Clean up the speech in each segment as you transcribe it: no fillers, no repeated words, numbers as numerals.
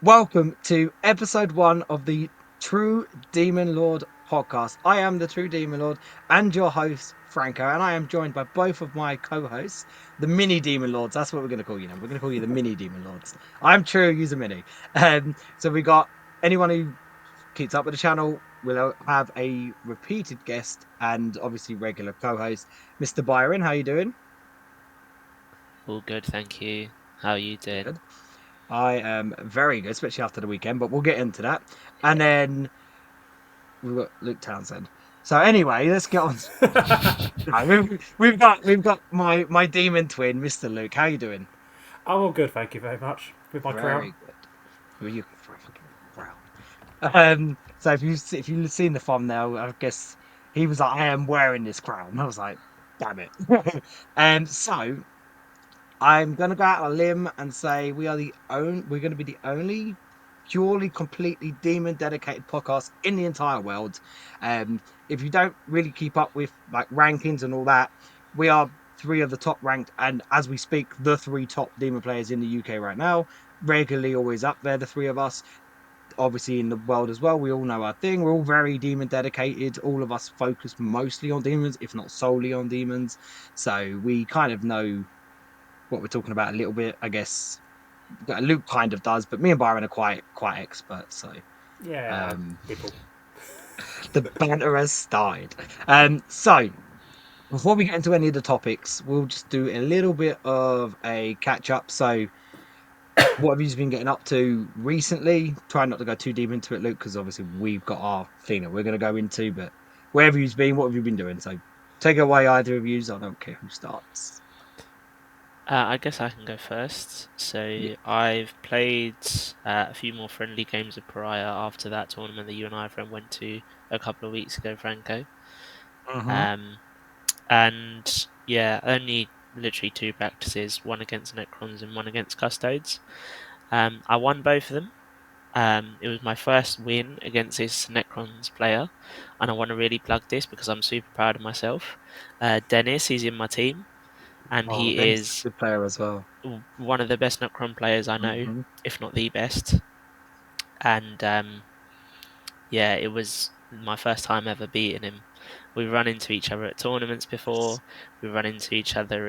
Welcome to episode 1 of the True Demon Lord podcast. I am the True Demon Lord and your host, Franco, and I am joined by both of my co hosts, the Mini Demon Lords. That's what we're going to call you now. We're going to call you the Mini Demon Lords. I'm True, use a Mini. So we got anyone who keeps up with the channel. We'll have a repeated guest and obviously regular co host, Mr. Byron. How you doing? All good, thank you. How are you doing? Good. I am very good, especially after the weekend, but we'll get into that. And Yeah. then we've got Luke Townsend. So anyway, let's get on. No, we've got my demon twin, Mr. Luke. How you doing? I'm all good, thank you very much. With my crown. Very good. Who are you fucking proud? So if you've seen the thumbnail, I guess he was like, "I am wearing this crown." I was like, "Damn it!" So I'm gonna go out on a limb and say we're gonna be the only purely completely demon dedicated podcast in the entire world. If you don't really keep up with like rankings and all that, we are three of the top ranked, and as we speak, the three top demon players in the UK right now. Regularly always up there, the three of us. Obviously in the world as well, we all know our thing. We're all very demon dedicated. All of us focus mostly on demons, if not solely on demons. So we kind of know what we're talking about a little bit, I guess. Luke kind of does, but me and Byron are quite experts. So Yeah, um, people. the banter has started. So before we get into any of the topics, we'll just do a little bit of a catch up. So what have you been getting up to recently? Try not to go too deep into it, Luke, because obviously we've got our thing that we're going to go into. But wherever you've been, what have you been doing? So take it away, either of you. I don't care who starts. I guess I can go first. Yeah. So I've played a few more friendly games of Pariah after that tournament that you and I, friend, went to a couple of weeks ago, Franco. Mm-hmm. Um, and yeah, only literally two practices, one against Necrons and one against Custodes. I won both of them. It was my first win against this Necrons player, and I want to really plug this because I'm super proud of myself. Dennis, he's in my team, and Oh, he Dennis is is a good player as well. one of the best Necron players I know, Mm-hmm. if not the best. And yeah, it was my first time ever beating him. We've run into each other at tournaments before. We've run into each other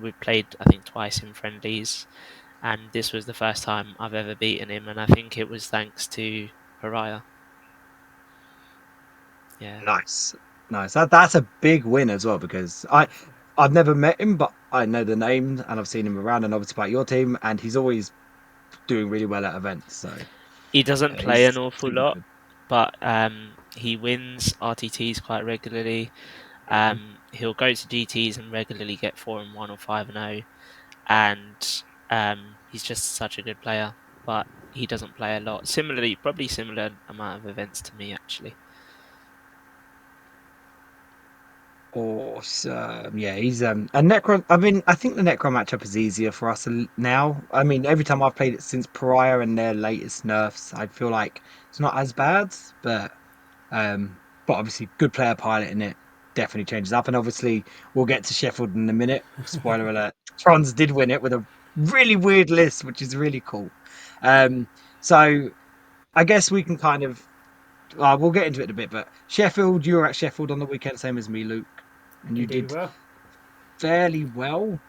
we've played, I think, twice in friendlies. And this was the first time I've ever beaten him. And I think it was thanks to Pariah. Yeah. Nice, nice. That's a big win as well because I've never met him, but I know the name and I've seen him around and obviously about your team, and he's always doing really well at events. So He doesn't yeah, play an he's awful super lot, good. but he wins RTTs quite regularly. Mhm. He'll go to GTs and regularly get 4-1 or 5-0, and he's just such a good player. But he doesn't play a lot. Similarly, probably similar amount of events to me actually. Awesome. Yeah, he's a Necron. I mean, I think the Necron matchup is easier for us now. I mean, every time I've played it since Pariah and their latest nerfs, I feel like it's not as bad, but obviously good player pilot in it definitely changes up. And obviously we'll get to Sheffield in a minute. Spoiler alert. Trons did win it with a really weird list, which is really cool. Um, so I guess we can kind of we'll get into it in a bit, but Sheffield, you were at Sheffield on the weekend, same as me, Luke, and you Indeed, we did were. fairly well,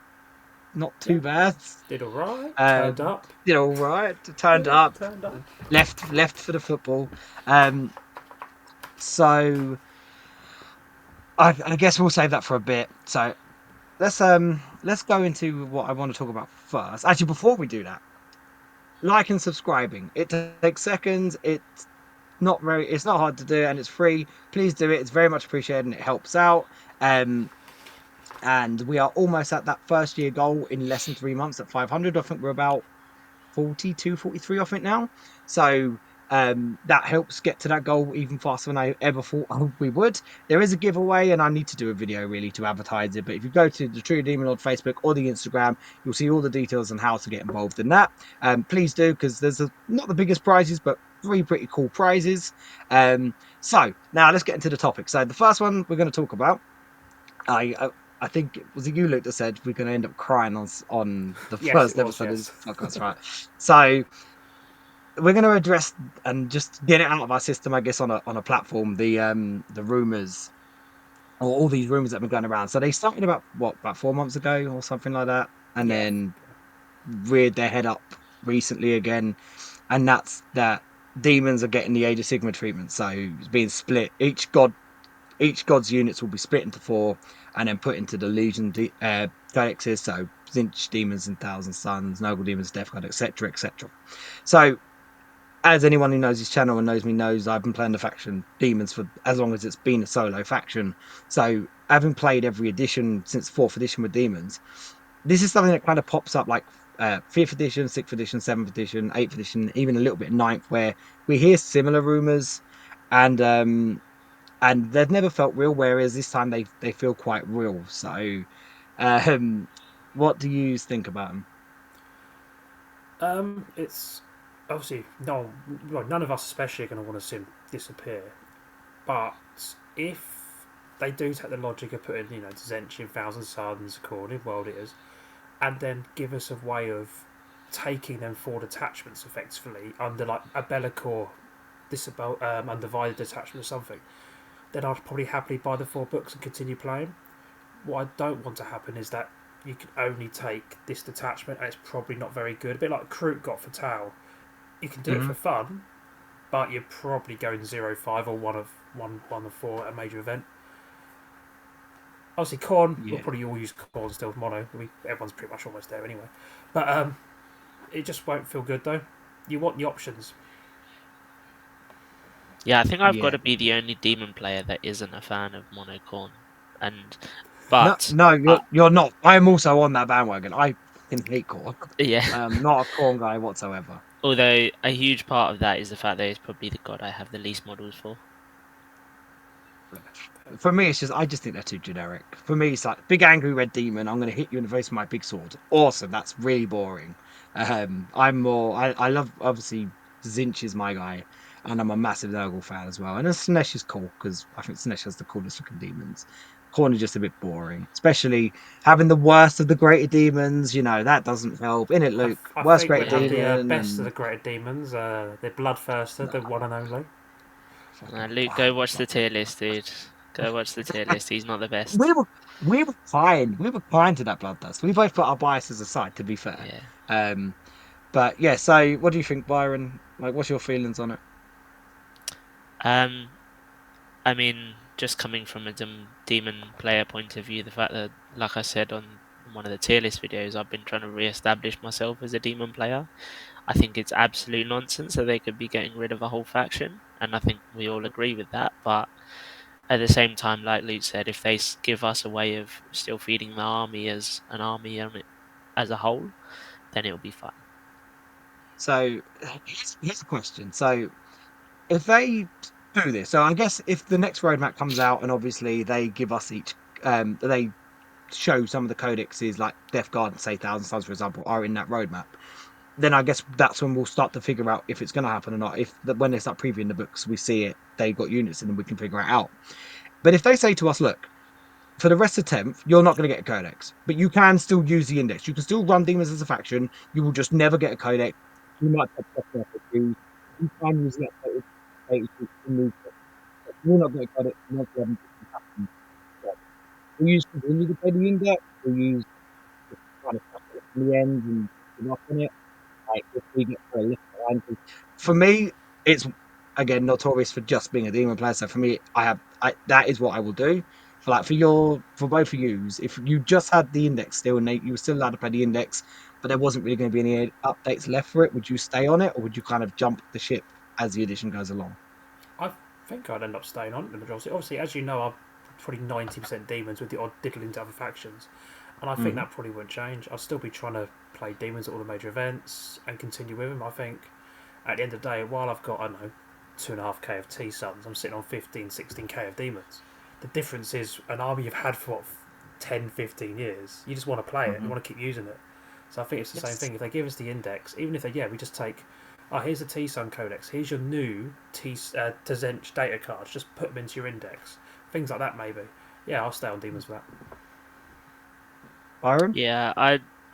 not Yeah, too bad. did all right. Turned Um, up. did all right, turned Yeah, up, turned up. left for the football. Um, so I guess we'll save that for a bit. So let's go into what I want to talk about first. Actually, before we do that, like and subscribing. It takes seconds. It's not hard to do and it's free. Please do it. It's very much appreciated and it helps out. Um and we are almost at that first year goal in less than 3 months at 500. I think we're about 42, 43 off it now. So that helps get to that goal even faster than I ever thought we would. There is a giveaway, and I need to do a video really to advertise it. But if you go to the True Demon on Facebook or the Instagram, you'll see all the details on how to get involved in that. Please do, because not the biggest prizes, but three pretty cool prizes. So now let's get into the topic. So the first one we're going to talk about, I think it was you, Luke, that said we're going to end up crying on the Yes, first it was. episode of this Yes. podcast, right? So we're going to address and just get it out of our system, I guess, on a platform. The rumors, or all these rumors that have been going around. So they started about 4 months ago or something like that, and Yeah. then reared their head up recently again, and that's that demons are getting the Age of Sigma treatment. So it's being split. Each god's units will be split into four and then put into the Legion codexes. So Zinch demons and Thousand Suns, Noble demons, Death God, etc., etc. So as anyone who knows this channel and knows me knows, I've been playing the faction Demons for as long as it's been a solo faction. So having played every edition since fourth edition with Demons, this is something that kind of pops up like fifth edition, sixth edition, seventh edition, eighth edition, even a little bit ninth, where we hear similar rumors, and they've never felt real. Whereas this time they feel quite real. So, um, what do you think about them? It's obviously none of us especially are going to want to see him disappear. But if they do take the logic of putting, Zench in Thousand Suns, according World Eaters, and then give us a way of taking them four detachments effectively under like a Bellicor undivided detachment or something, then I'd probably happily buy the 4 books and continue playing. What I don't want to happen is that you can only take this detachment and it's probably not very good. A bit like Kroot got for Tau. You can do it for fun, but you're probably going 0-5 or one of 4 at a major event. Obviously, Khorne, we'll probably all use Khorne still mono. Everyone's pretty much almost there anyway. But it just won't feel good though. You want the options. Yeah, I think I've got Yeah. to be the only demon player that isn't a fan of Monocorn. And No, but no, you're not. I am also on that bandwagon. I fucking hate Korn. yeah, Not a Korn guy whatsoever. although a huge part of that is the fact that it's probably the god I have the least models for. For me, I just think they're too generic. For me, it's like big angry red demon. I'm going to hit you in the face with my big sword. Awesome. That's really boring. I'm more. I love obviously Zinch is my guy, and I'm a massive Nurgle fan as well. And Snesh is cool because I think Snesh has the coolest looking demons. Corn is just a bit boring, especially having the worst of the greater demons. That doesn't help, in it, Luke. I Worst think we'll greater have the demon best of and the great demons, the Bloodthirster, the one and only. Luke, go watch the tier list, dude. Go watch the tier list. He's not the we best. were we were kind. We were kind to that bloodlust. We both put our biases aside, to be fair. Yeah. But yeah. So, what do you think, Byron? Like, what's your feelings on it? I mean, just coming from a demon player point of view, the fact that, like I said on one of the tier list videos, I've been trying to re-establish myself as a demon player. I think it's absolute nonsense that they could be getting rid of a whole faction, and I think we all agree with that. But at the same time, like Luke said, if they give us a way of still feeding the army as an army on it as a whole, then it'll be fun. So, here's the question. So, if they do this, so I guess if the next roadmap comes out and obviously they give us each, they show some of the codexes like Death Guard and say Thousand Suns, for example, are in that roadmap. Then I guess that's when we'll start to figure out if it's going to happen or not. When they start previewing the books, we see it, they've got units in them, we can figure it out. But if they say to us, look, for the rest of 10th, you're not going to get a codex, but you can still use the index. You can still run demons as a faction. You will just never get a codex. You might have to you can use that you're not going to get it. You're not going to we use continue to play the index. We use kind of stuff in the end and give up on it. Like if we get for a list behind. For me, it's again notorious for just being a demon player. So for me, that is what I will do. For both of you, if you just had the index still and you were still allowed to play the index, but there wasn't really going to be any updates left for it, would you stay on it or would you kind of jump the ship as the edition goes along? I think I'd end up staying on the majority. Obviously, as you know, I'm probably 90% demons with the odd diddle into other factions. And I think that probably wouldn't change. I'll still be trying to play demons at all the major events and continue with them. I think at the end of the day, while I've got, I don't know, 2.5k of T Suns, I'm sitting on 15, 16k of demons. The difference is an army you've had for 10, 15 years. You just want to play it, you want to keep using it. So I think it's the same thing. If they give us the index, even if we just take, here's the T Sun Codex, here's your new Zench data cards, just put them into your index. Things like that, maybe. Yeah, I'll stay on demons for that. Byron? Yeah,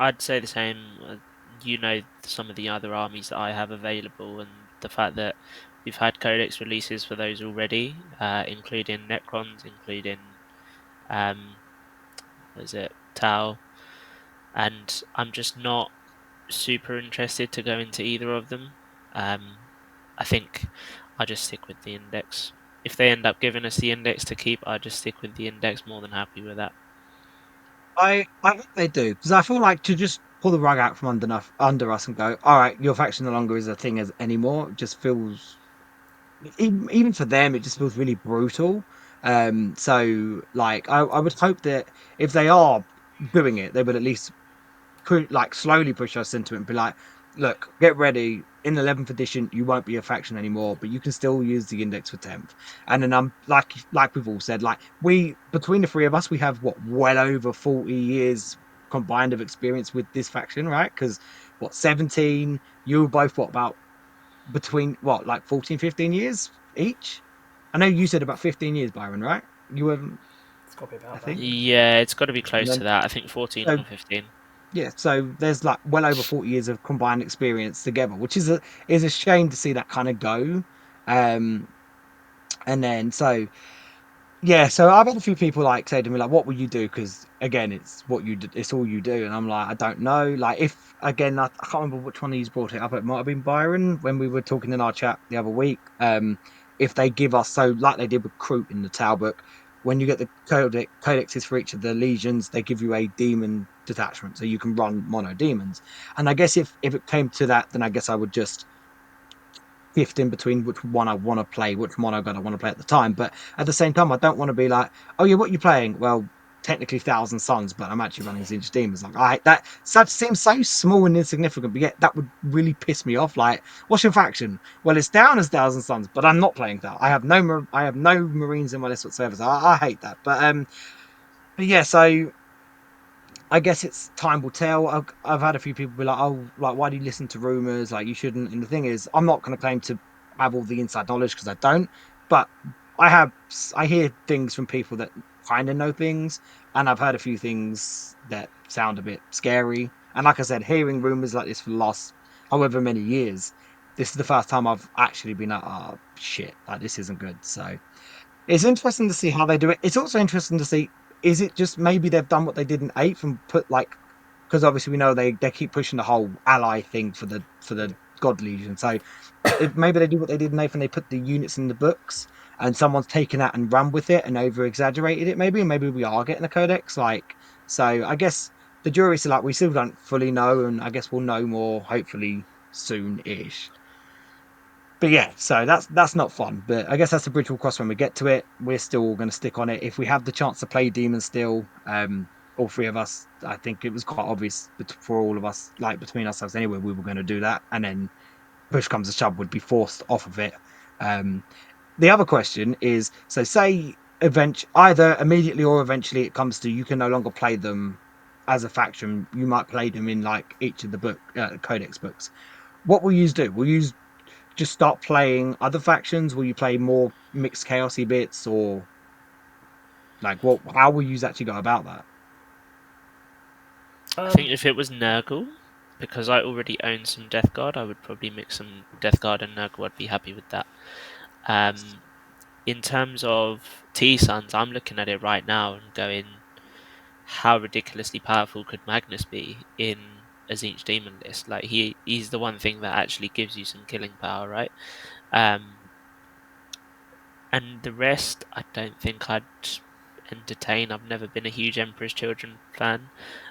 I'd say the same. you know some of the other armies that I have available, and the fact that we've had codex releases for those already, including Necrons, including what is it, Tau, and I'm just not super interested to go into either of them. I think I just stick with the index. If they end up giving us the index to keep, I just stick with the index. More than happy with that. I hope they do, because I feel like to just pull the rug out from under us and go, all right, your faction no longer is a thing as anymore. It just feels even for them, it just feels really brutal. So like I would hope that if they are doing it, they would at least like slowly push us into it and be like, look, get ready. In 11th edition, you won't be a faction anymore, but you can still use the index for 10th. And then I'm like we've all said, like we between the three of us, we have what well over 40 years combined of experience with this faction, right? Because what 17, you were both what about between what like 14, 15 years each? I know you said about 15 years, Byron, right? You were, It's got to be I about that. think. Yeah, it's got to be And close to then that. I think 14 so or 15. yeah, so there's like well over 40 years of combined experience together, which is a shame to see that kind of go. Um, and then so yeah, so I've had a few people like say to me like, "What will you do?" Because again, it's what you do, it's all you do, and I'm like, I don't know. Like if again, I can't remember which one of you brought it up. It might have been Byron when we were talking in our chat the other week. If they give us so like they did with Crute in the Tau book, when you get the codexes for each of the legions, they give you a demon detachment, so you can run mono demons. And I guess if it came to that, then I guess I would just shift in between which one I want to play, which monogon I want to play at the time. But at the same time, I don't want to be like, oh yeah, what are you playing? Well, technically Thousand Suns, but I'm actually running Zinch Demons. Like that seems so small and insignificant, but yet that would really piss me off. Like, what's your faction? Well, it's down as Thousand Suns, but I'm not playing that. I have no Marines in my list whatsoever. So I hate that. But yeah, so I guess it's time will tell. I've had a few people be like, "Oh, like why do you listen to rumors? Like you shouldn't." And the thing is, I'm not going to claim to have all the inside knowledge because I don't. But I hear things from people that kind of know things, and I've heard a few things that sound a bit scary. And like I said, hearing rumors like this for the last however many years, this is the first time I've actually been like, "Oh shit, like this isn't good." So it's interesting to see how they do it. It's also interesting to see, is it just maybe they've done what they did in eighth and put like, because obviously we know they keep pushing the whole ally thing for the God Legion. So if maybe they do what they did in eighth and they put the units in the books and someone's taken that and run with it and over exaggerated it maybe, and maybe we are getting a codex. Like, so I guess the jury's still like we still don't fully know, and I guess we'll know more hopefully soon-ish. But yeah, so that's not fun. But I guess that's the bridge we'll cross when we get to it. We're still going to stick on it. If we have the chance to play Demon still, all three of us, I think it was quite obvious for all of us, like between ourselves anyway, we were going to do that. And then push comes to shove, would be forced off of it. Um, the other question is, so say either immediately or eventually it comes to you can no longer play them as a faction. You might play them in like each of the codex books. What will you do? Will you just start playing other factions? Will you play more mixed chaosy bits, or like what? How will you actually go about that? I think if it was Nurgle, because I already own some Death Guard, I would probably mix some Death Guard and Nurgle. I'd be happy with that. In terms of T Suns, I'm looking at it right now and going, how ridiculously powerful could Magnus be in a Zinch Demon list? Like he's the one thing that actually gives you some killing power, right? And the rest, I don't think I'd entertain. I've never been a huge Emperor's Children fan.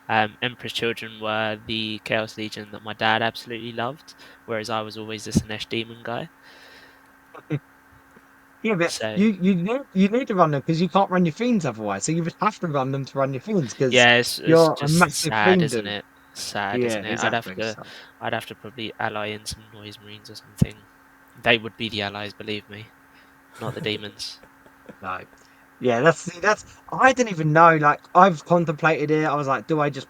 Emperor's Children were the Chaos Legion that my dad absolutely loved, whereas I was always the Sinesh Demon guy. Yeah, but So you need to run them because you can't run your fiends otherwise. So you would have to run them to run your fiends because yeah, it's you're a just massive sad, fiend isn't dude. it? Sad, Yeah, isn't it? exactly. So I'd have to probably ally in some Noise Marines or something. They would be the allies, believe me, not the demons. no, yeah, that's I didn't even know. Like I've contemplated it. I was like, do I just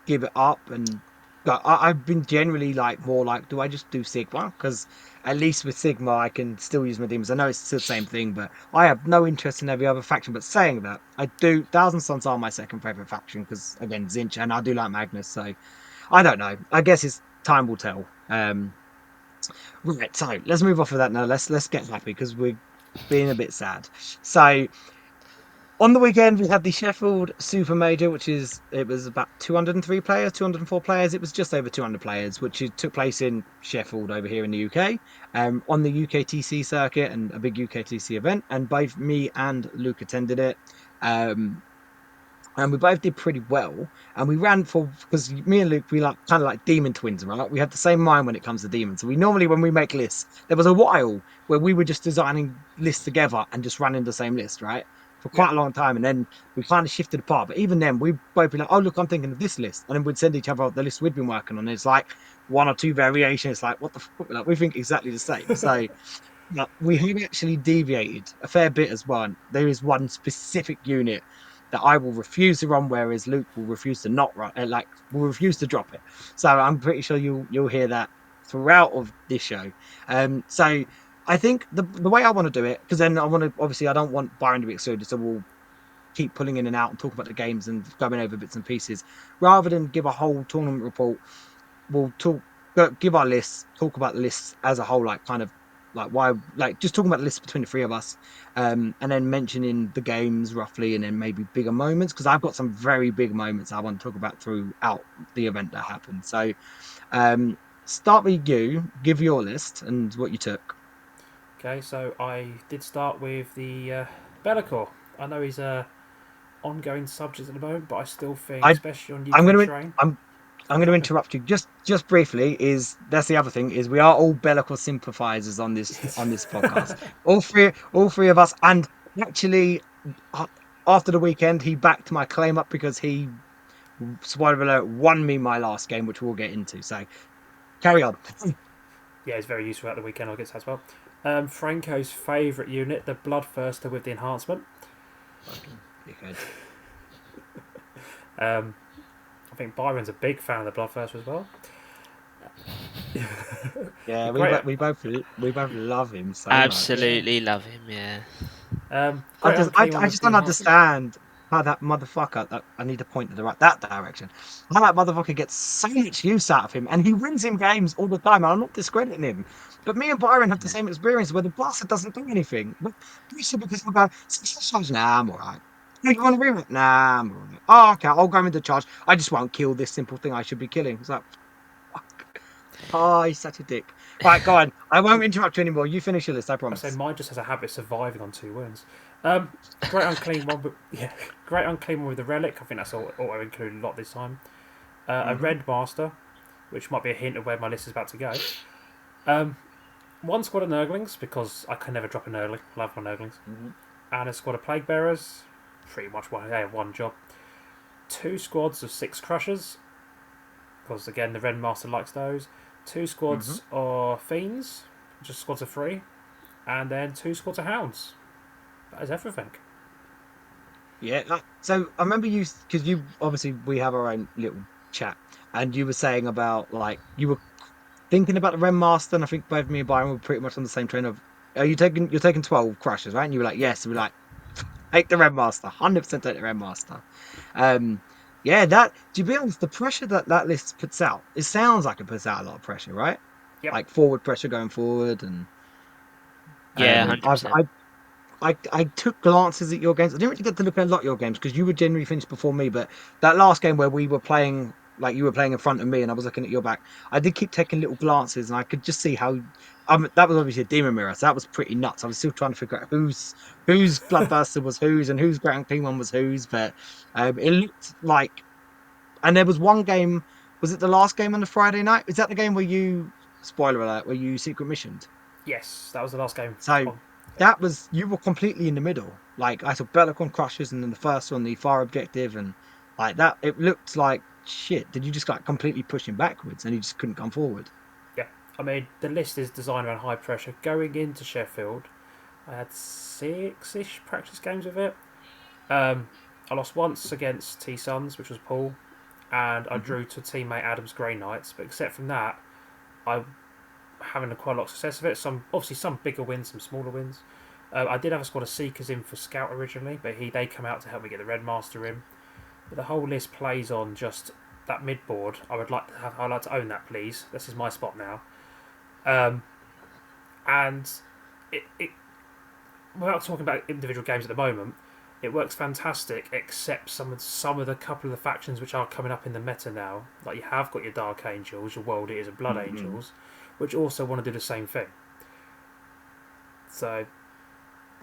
give it up? And like, I've been generally like more like, do I just do Sigma? Because at least with Sigma, I can still use my demons. I know it's still the same thing, but I have no interest in every other faction. But saying that, I do. Thousand Sons are my second favorite faction because again, Zinch, and I do like Magnus. So I don't know. I guess it's time will tell. Right, so let's move off of that now. Let's get happy because we're being a bit sad. So on the weekend we had the Sheffield Super Major, it was about 203 players, 204 players. It was just over 200 players, took place in Sheffield over here in the UK, on the UKTC circuit and a big UKTC event. And both me and Luke attended it. And we both did pretty well. And we ran for because me and Luke we like kind of like demon twins, right? We have the same mind when it comes to demons. So we normally when we make lists, there was a while where we were just designing lists together and just running the same list, right? For quite a long time, and then we kind of shifted apart. But even then, we'd both be like, "Oh, look, I'm thinking of this list," and then we'd send each other the list we'd been working on. It's like one or two variations. It's like, what the fuck? Like we think exactly the same. So we have actually deviated a fair bit as well. There is one specific unit that I will refuse to run, whereas Luke will refuse to not run, will refuse to drop it. So I'm pretty sure you'll hear that throughout of this show. So I think the way I want to do it, because then I want to obviously I don't want Byron to be excluded, so we'll keep pulling in and out and talk about the games and going over bits and pieces rather than give a whole tournament report. We'll give our lists, talk about the lists as a whole, like kind of like why, like just talking about the lists between the three of us, and then mentioning the games roughly, and then maybe bigger moments because I've got some very big moments I want to talk about throughout the event that happened. So, start with you. Give your list and what you took. Okay, so I did start with the Be'lakor. I know he's a ongoing subject at the moment, but I still think, I especially on I'm UK gonna terrain. I'm going to interrupt you just briefly. That's the other thing is we are all Bellicor sympathizers on this podcast. All three of us, and actually, uh, after the weekend, he backed my claim up because he, spoiler alert, won me my last game, which we'll get into. So carry on. Yeah, it's very useful at the weekend. I'll get to that as well. Franco's favourite unit, the Bloodthirster with the enhancement. Fucking dickhead. I think Byron's a big fan of the Bloodthirster as well. Yeah, Great, we both love him so much. Absolutely love him. Yeah. great unclean one I with just the don't enhancement. understand how that motherfucker. I need to point to that direction. How that motherfucker gets so much use out of him, and he wins him games all the time. And I'm not discrediting him, but me and Byron have the Yeah. same experience where the blaster doesn't do anything. But because we go, nah, I'm alright. You want to reroute? Nah, I'm alright. Oh, okay, I'll go into charge. I just won't kill this simple thing I should be killing. It's like, fuck. Oh, he's such a dick. Right, go on. I won't interrupt you anymore. You finish your list, I I say promise. mine just has a habit of surviving on 2 wounds. Great unclean one, but yeah, great unclean one with the relic. I think that's auto included a lot this time. A red master, which might be a hint of where my list is about to go. One squad of Nurglings because I can never drop a Nurgling. I love my Nurglings. Mm-hmm. And a squad of Plague Bearers. Pretty much one job. 2 squads of 6 Crushers because again the red master likes those. 2 squads of Fiends, just squads of 3, and then 2 squads of Hounds. That is everything. Yeah. So I remember you because you obviously we have our own little chat, and you were saying about like you were thinking about the Ren Master, and I think both me and Byron were pretty much on the same train of. Are you taking? You're taking 12 crushes, right? And you were like, Yeah. yes. And we're like, take the Ren Master, 100% take the Ren Master. Um, yeah. That to be honest, the pressure that list puts out, it sounds like it puts out a lot of pressure, right? Yep. Like forward pressure going forward, and Yeah. um, I've 100%. I took glances at your games. I didn't really get to look at a lot of your games because you were generally finished before me. But that last game where we were playing, like you were playing in front of me, and I was looking at your back, I did keep taking little glances, and I could just see how. That was obviously a demon mirror, so that was pretty nuts. I was still trying to figure out whose bloodbuster was whose and whose ground clean one was whose. But it looked like, and there was one game. Was it the last game on the Friday night? Is that the game where you, spoiler alert, where you secret missioned? Yes, that was the last game. So On. that was you were completely in the middle. Like I saw Bellicon Crushers and then the first one, the far objective, and like that it looked like shit. Did you just like completely push him backwards and he just couldn't come forward? Yeah, I mean the list is designed around high pressure. Going into Sheffield, I had 6-ish practice games with it. I lost once against T Suns, which was Paul, and I Mm-hmm. drew to teammate Adam's Grey Knights. But except from that, I having quite a lot of success with it. Some bigger wins, some smaller wins. I did have a squad of Seekers in for Scout originally, but they come out to help me get the Red Master in. But the whole list plays on just that mid board. I'd like to own that, please. This is my spot now. Um, and it without talking about individual games at the moment, it works fantastic. Except some of the couple of the factions which are coming up in the meta now. Like you have got your Dark Angels, your World Eaters, and Blood Angels, which also want to do the same thing. So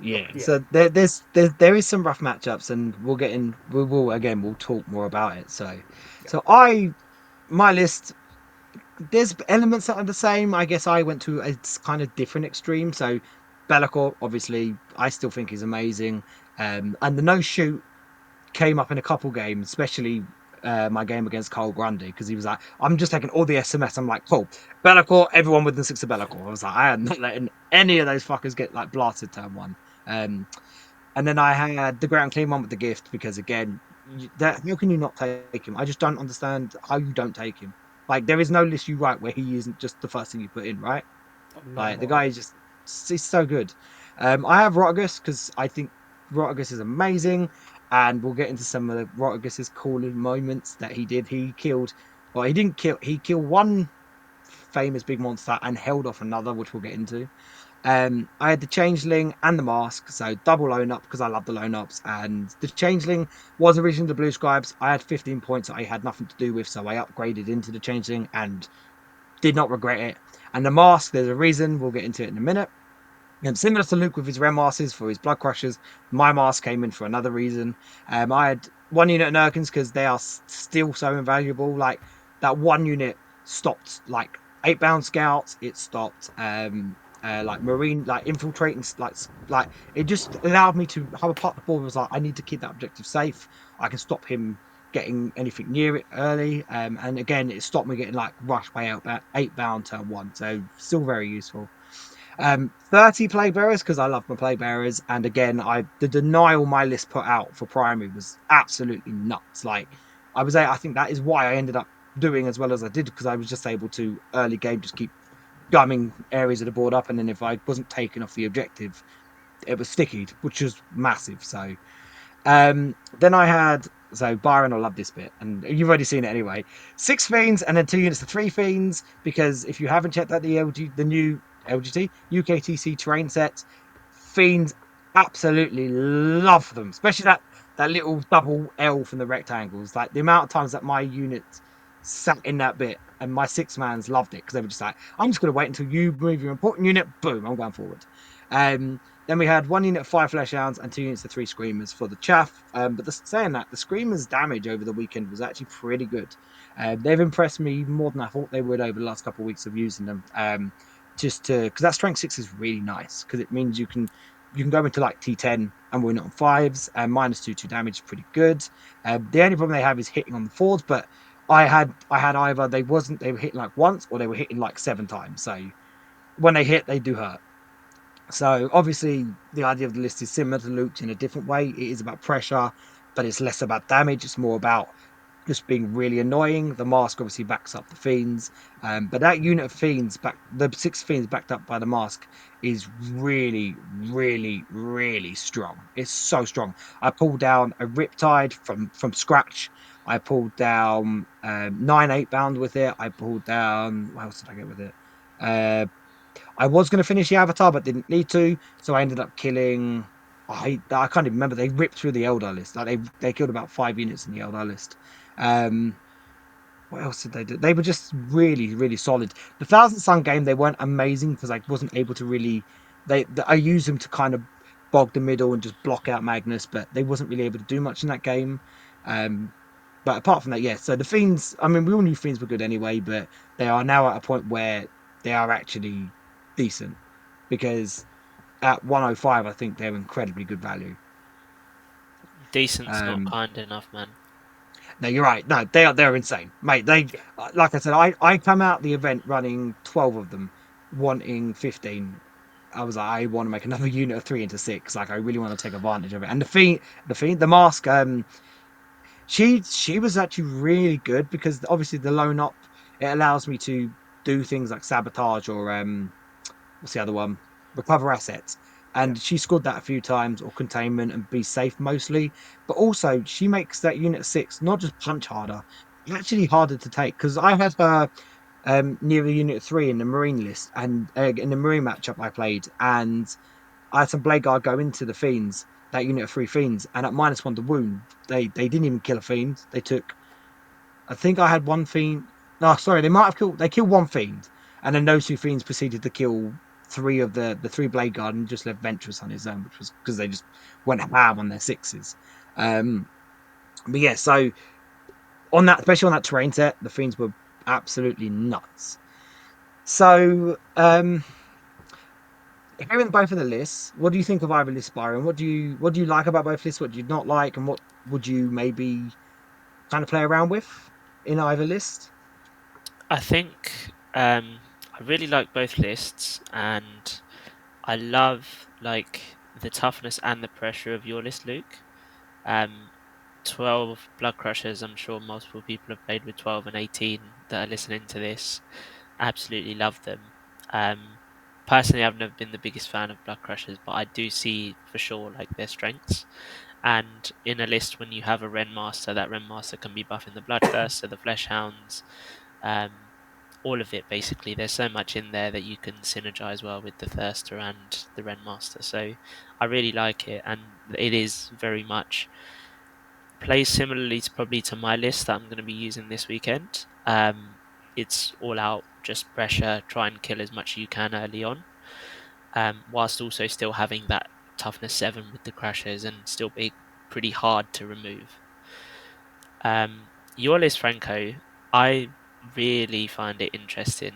Yeah. yeah, So there is some rough matchups, and we'll talk more about it. So my list, there's elements that are the same. I guess I went to a kind of different extreme. So Be'lakor, obviously, I still think is amazing. And the no shoot came up in a couple games, especially my game against Cole Grundy, because he was like, I'm just taking all the SMS. I'm like, cool, Be'lakor, everyone within 6 of Be'lakor. I was like, I am not letting any of those fuckers get like blasted turn one. And then I had the ground clean one with the gift, because again, how can you not take him? I just don't understand how you don't take him. Like, there is no list you write where he isn't just the first thing you put in, right? not Like, the anymore. guy is just, he's so good. I have Rotagus because I think Rotagus is amazing, and we'll get into some of the Rotagas's cooler moments that he did. He didn't kill, he killed one famous big monster and held off another, which we'll get into. I had the Changeling and the Mask, so double loan up because I love the loan ups. And the Changeling was originally the Blue Scribes. I had 15 points that I had nothing to do with, so I upgraded into the Changeling and did not regret it. And the Mask, there's a reason. We'll get into it in a minute. And similar to Luke with his Rem Masks for his Blood Crushers, my mask came in for another reason. I had one unit of Nurkins because they are still so invaluable. Like, that one unit stopped like 8-bound scouts. It stopped like marine, like infiltrating, like it just allowed me to have a part of the board was like, I need to keep that objective safe. I can stop him getting anything near it early. And again, it stopped me getting like rushed by 8-bound turn one. So still very useful. 30 plague bearers because I love my plague bearers, and again, the denial my list put out for primary was absolutely nuts. Like, I think that is why I ended up doing as well as I did, because I was just able to early game just keep gumming areas of the board up, and then if I wasn't taking off the objective, it was stickied, which was massive. So then I had, so Byron will love this bit, and you've already seen it anyway. 6 fiends and then 2 units of 3 fiends, because if you haven't checked out the new LGT UKTC terrain set, fiends absolutely love them, especially that little double L from the rectangles. Like, the amount of times that my unit sat in that bit and my 6-mans loved it, because they were just like, I'm just going to wait until you move your important unit, boom, I'm going forward. Then we had 1 unit of 5 flesh hounds and 2 units of 3 screamers for the chaff. But saying that, the screamers' damage over the weekend was actually pretty good. They've impressed me more than I thought they would over the last couple of weeks of using them. Just to, because that strength 6 is really nice, because it means you can go into like T10 and win it on 5s, and -2 damage is pretty good. The only problem they have is hitting on the 4s, but I had either they were hitting like once, or they were hitting like 7 times. So when they hit, they do hurt. So obviously the idea of the list is similar to Luke's in a different way. It is about pressure, but it's less about damage. It's more about just being really annoying. The mask obviously backs up the fiends, but that unit of fiends, the 6 fiends backed up by the mask, is really, really, really strong. It's so strong. I pulled down a Riptide from scratch. I pulled down 9 8-bound with it. I pulled down, what else did I get with it? I was going to finish the Avatar, but didn't need to, so I ended up killing. I can't even remember. They ripped through the Eldar list. Like, they killed about 5 units in the Eldar list. What else did they do? They were just really, really solid. The Thousand Sun game, they weren't amazing because I wasn't able to really. I used them to kind of bog the middle and just block out Magnus, but they wasn't really able to do much in that game. But apart from that, yeah. So the Fiends, I mean, we all knew Fiends were good anyway, but they are now at a point where they are actually decent, because at 105, I think they're incredibly good value. Decent's not Um, kind enough, man. no, you're right. No, they're insane, mate. Like I said, I come out the event running 12 of them, wanting 15. I was like, I want to make another unit of 3 into 6. Like, I really want to take advantage of it. And the mask, she was actually really good, because obviously the loan up, it allows me to do things like sabotage, or what's the other one? Recover assets. Yeah, And she scored that a few times, or containment, and be safe mostly. But also, she makes that unit 6 not just punch harder, actually harder to take because I had her near the unit 3 in the Marine list and in the Marine matchup I played, and I had some Blade Guard go into the Fiends, that unit of 3 Fiends, and at -1 to wound, they didn't even kill a Fiend. They took, I think I had one Fiend. No, sorry, they killed one Fiend, and then those 2 Fiends proceeded to kill 3 of the 3 Blade Guard and just left Ventress on his own, which was because they just went ham on their 6s. Um, but yeah, so on that, especially on that terrain set, the Fiends were absolutely nuts. So, hearing both of the lists, what do you think of either list, Byron? What do you like about both lists? What do you not like, and what would you maybe kind of play around with in either list? I think I really like both lists, and I love like the toughness and the pressure of your list, Luke. Um, 12 Blood Crushers. I'm sure multiple people have played with 12 and 18 that are listening to this. Absolutely love them. Personally, I've never been the biggest fan of Blood Crushers, but I do see for sure like their strengths. And in a list, when you have a Ren Master, that Ren Master can be buffing the Bloodthirst, so the Flesh Hounds, um, all of it basically. There's so much in there that you can synergize well with the Thirster and the Ren Master. So I really like it, and it is very much plays similarly to probably to my list that I'm going to be using this weekend. It's all out, just pressure, try and kill as much as you can early on, whilst also still having that toughness 7 with the crashes and still be pretty hard to remove. Your list, Franco, I really find it interesting.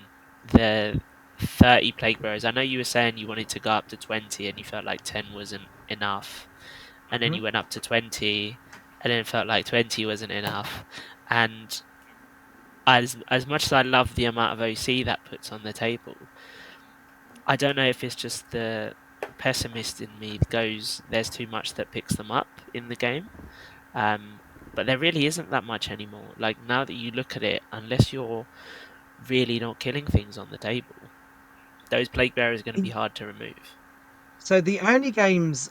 The 30 Plague Bearers. I know you were saying you wanted to go up to 20 and you felt like 10 wasn't enough. And then Mhm. you went up to 20 and then it felt like 20 wasn't enough. And as much as I love the amount of OC that puts on the table, I don't know if it's just the pessimist in me that goes, there's too much that picks them up in the game. Um, but there really isn't that much anymore. Like now that you look at it, unless you're really not killing things on the table, those plague bearers are going to be hard to remove. So the only games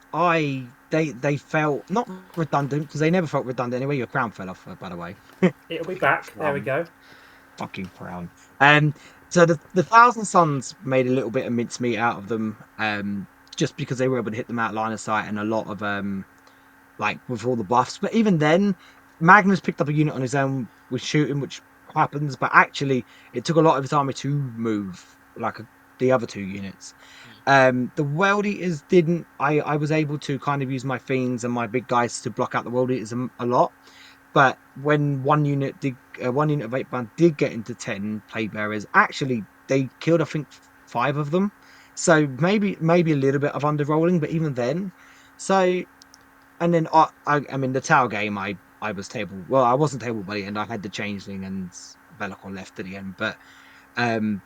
they felt not redundant because they never felt redundant anyway. Your crown fell off, by the way. It'll be back. There we Um, go. fucking crown. Um, so the Thousand Suns made a little bit of mincemeat out of them, just because they were able to hit them out line of sight and a lot of like with all the buffs. But even then, Magnus picked up a unit on his own with shooting, which happens. But actually, it took a lot of his army to move like the other 2 units. Mm. The World Eaters didn't. I was able to kind of use my fiends and my big guys to block out the World Eaters a lot. But when one unit of 8 band did get into 10 plague bearers, actually they killed I think 5 of them. So maybe a little bit of underrolling, but even then. So and then I mean the Tower game I was table well I wasn't table by the end. I had the Changeling and Velocon left at the end, but um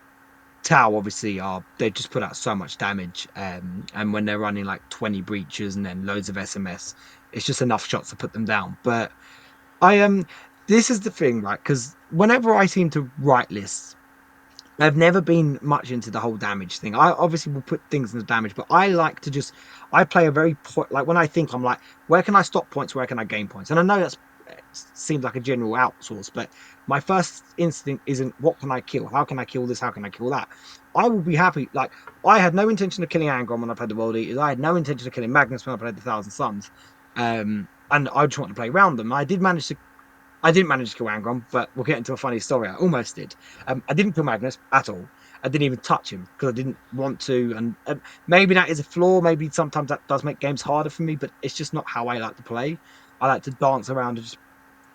Tau obviously they just put out so much damage, and when they're running like 20 breaches and then loads of SMS, it's just enough shots to put them down. But I this is the thing, right? Because whenever I seem to write lists, I've never been much into the whole damage thing. I obviously will put things in the damage, but I like to just I play a very like when I think I'm like, where can I stop points? Where can I gain points? And I know that's seems like a general outsource, but my first instinct isn't what can I kill? How can I kill this? How can I kill that? I will be happy. Like I had no intention of killing Angron when I played the World Eaters. I had no intention of killing Magnus when I played the Thousand Suns. And I just wanted to play around them. I didn't manage to kill Angron, but we'll get into a funny story. I almost did. I didn't kill Magnus at all. I didn't even touch him because I didn't want to. And maybe that is a flaw. Maybe sometimes that does make games harder for me, but it's just not how I like to play. I like to dance around and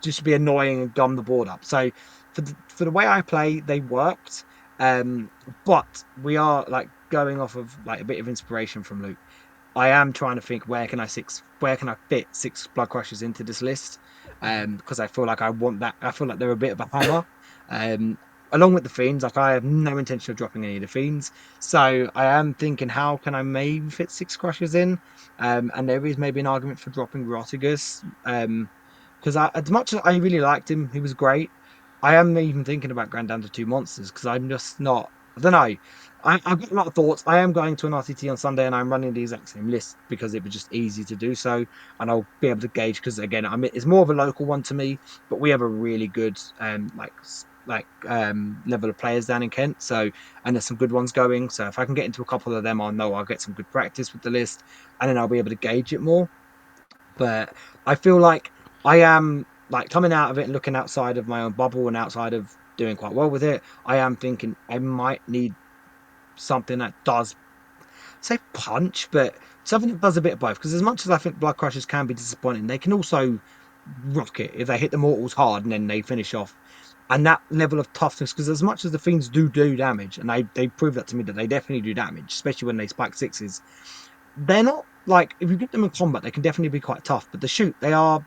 just be annoying and gum the board up. So for the way I play, they worked. Um, but we are like going off of like a bit of inspiration from Luke. I am trying to think where can I fit 6 blood crushes into this list, because I feel like I want that. I feel like they're a bit of a hammer. Um, Along with the fiends, like I have no intention of dropping any of the fiends, so I am thinking how can I maybe fit 6 crushes in, and there is maybe an argument for dropping Rotigus, because as much as I really liked him, he was great. I am even thinking about going down to 2 monsters because I'm just not. I don't know. I've got a lot of thoughts. I am going to an RTT on Sunday, and I'm running the exact same list because it was just easy to do so, and I'll be able to gauge because again, it's more of a local one to me, but we have a really good level of players down in Kent, so and there's some good ones going. So if I can get into a couple of them, I'll know I'll get some good practice with the list, and then I'll be able to gauge it more. But I feel like I am like coming out of it and looking outside of my own bubble and outside of doing quite well with it. I am thinking I might need something that does say punch, but something that does a bit of both. Because as much as I think Blood Crushers can be disappointing, they can also rock it if they hit the mortals hard and then they finish off. And that level of toughness, because as much as the fiends do damage, and they prove that to me that they definitely do damage, especially when they spike sixes, they're not like if you get them in combat, they can definitely be quite tough. But the shoot, they are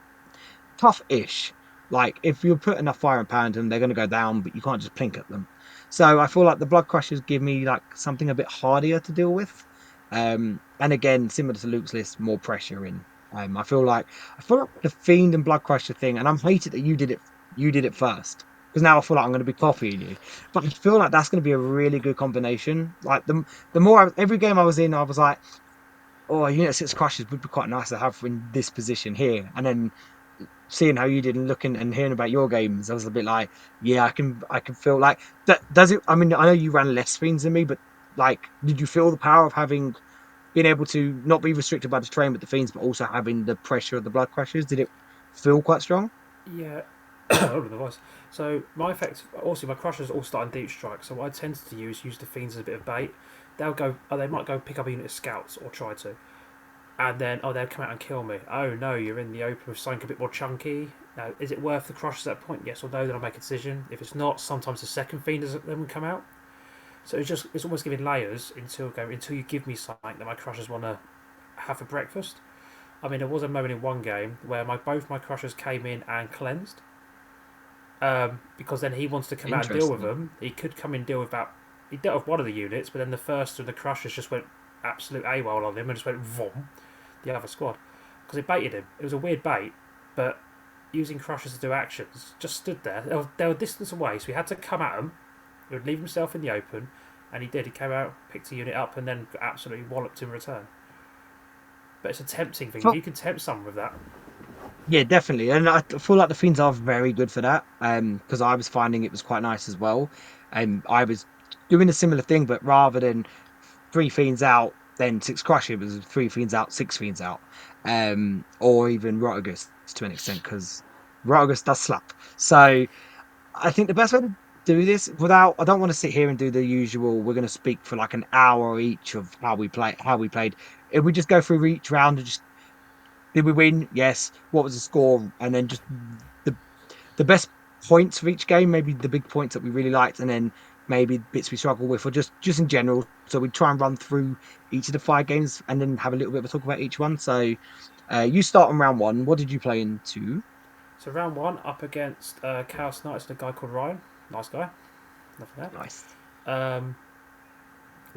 tough-ish. Like if you put enough fire and power into them, they're going to go down, but you can't just plink at them. So I feel like the blood crushers give me like something a bit hardier to deal with. And again, similar to Luke's list, more pressure in. I feel like the fiend and blood crusher thing, and I'm hated that you did it. You did it first because now I feel like I'm going to be copying you. But I feel like that's going to be a really good combination. Like the more every game I was in, I was like, oh, Unit 6 crushes would be quite nice to have in this position here. And then seeing how you did and looking and hearing about your games, I was a bit like, yeah, I can feel like that. Does it? I mean, I know you ran less fiends than me, but like, did you feel the power of having being able to not be restricted by the terrain with the fiends, but also having the pressure of the blood crushes? Did it feel quite strong? Yeah. Hold on the voice. So my effects, also my crushers all start in deep strike. So what I tend to use the fiends as a bit of bait. They'll go, they might go pick up a unit of scouts or try to, and then they'll come out and kill me. Oh no, you're in the open with something a bit more chunky. Now, is it worth the crushers at that point? Yes or no? Then I'll make a decision. If it's not, sometimes the second fiend doesn't then come out. So it's almost giving layers until you give me something that my crushers want to have for breakfast. I mean, there was a moment in one game where both my crushers came in and cleansed. Because then he wants to come out and deal with Interesting. them. He could come in and deal with about. He dealt with one of the units, but then the first of the crushers just went absolute AWOL on him and just went vom the other squad because it baited him. It was a weird bait, but using crushers to do actions just stood there. They were distance away, so he had to come at them. He would leave himself in the open, and he did. He came out, picked a unit up, and then got absolutely walloped in return. But it's a tempting thing. If you can tempt someone with that, Yeah, definitely. And I feel like the fiends are very good for that. Because I was finding it was quite nice as well. And I was doing a similar thing, but rather than three fiends out, then six crush, it was three fiends out, six fiends out. Or even Rotagus to an extent, because Rotagus does slap. So I think the best way to do this without I don't want to sit here and do the usual, we're gonna speak for like an hour each of how we played. If we just go through each round and just did we win? Yes. What was the score? And then just the the best points for each game, maybe the big points that we really liked, and then maybe bits we struggle with, or just in general. So we try and run through each of the five games and then have a little bit of a talk about each one. So you start on round one. What did you play in two? so round one up against Chaos Knights and a guy called Ryan, nice guy, nothing Nice. there.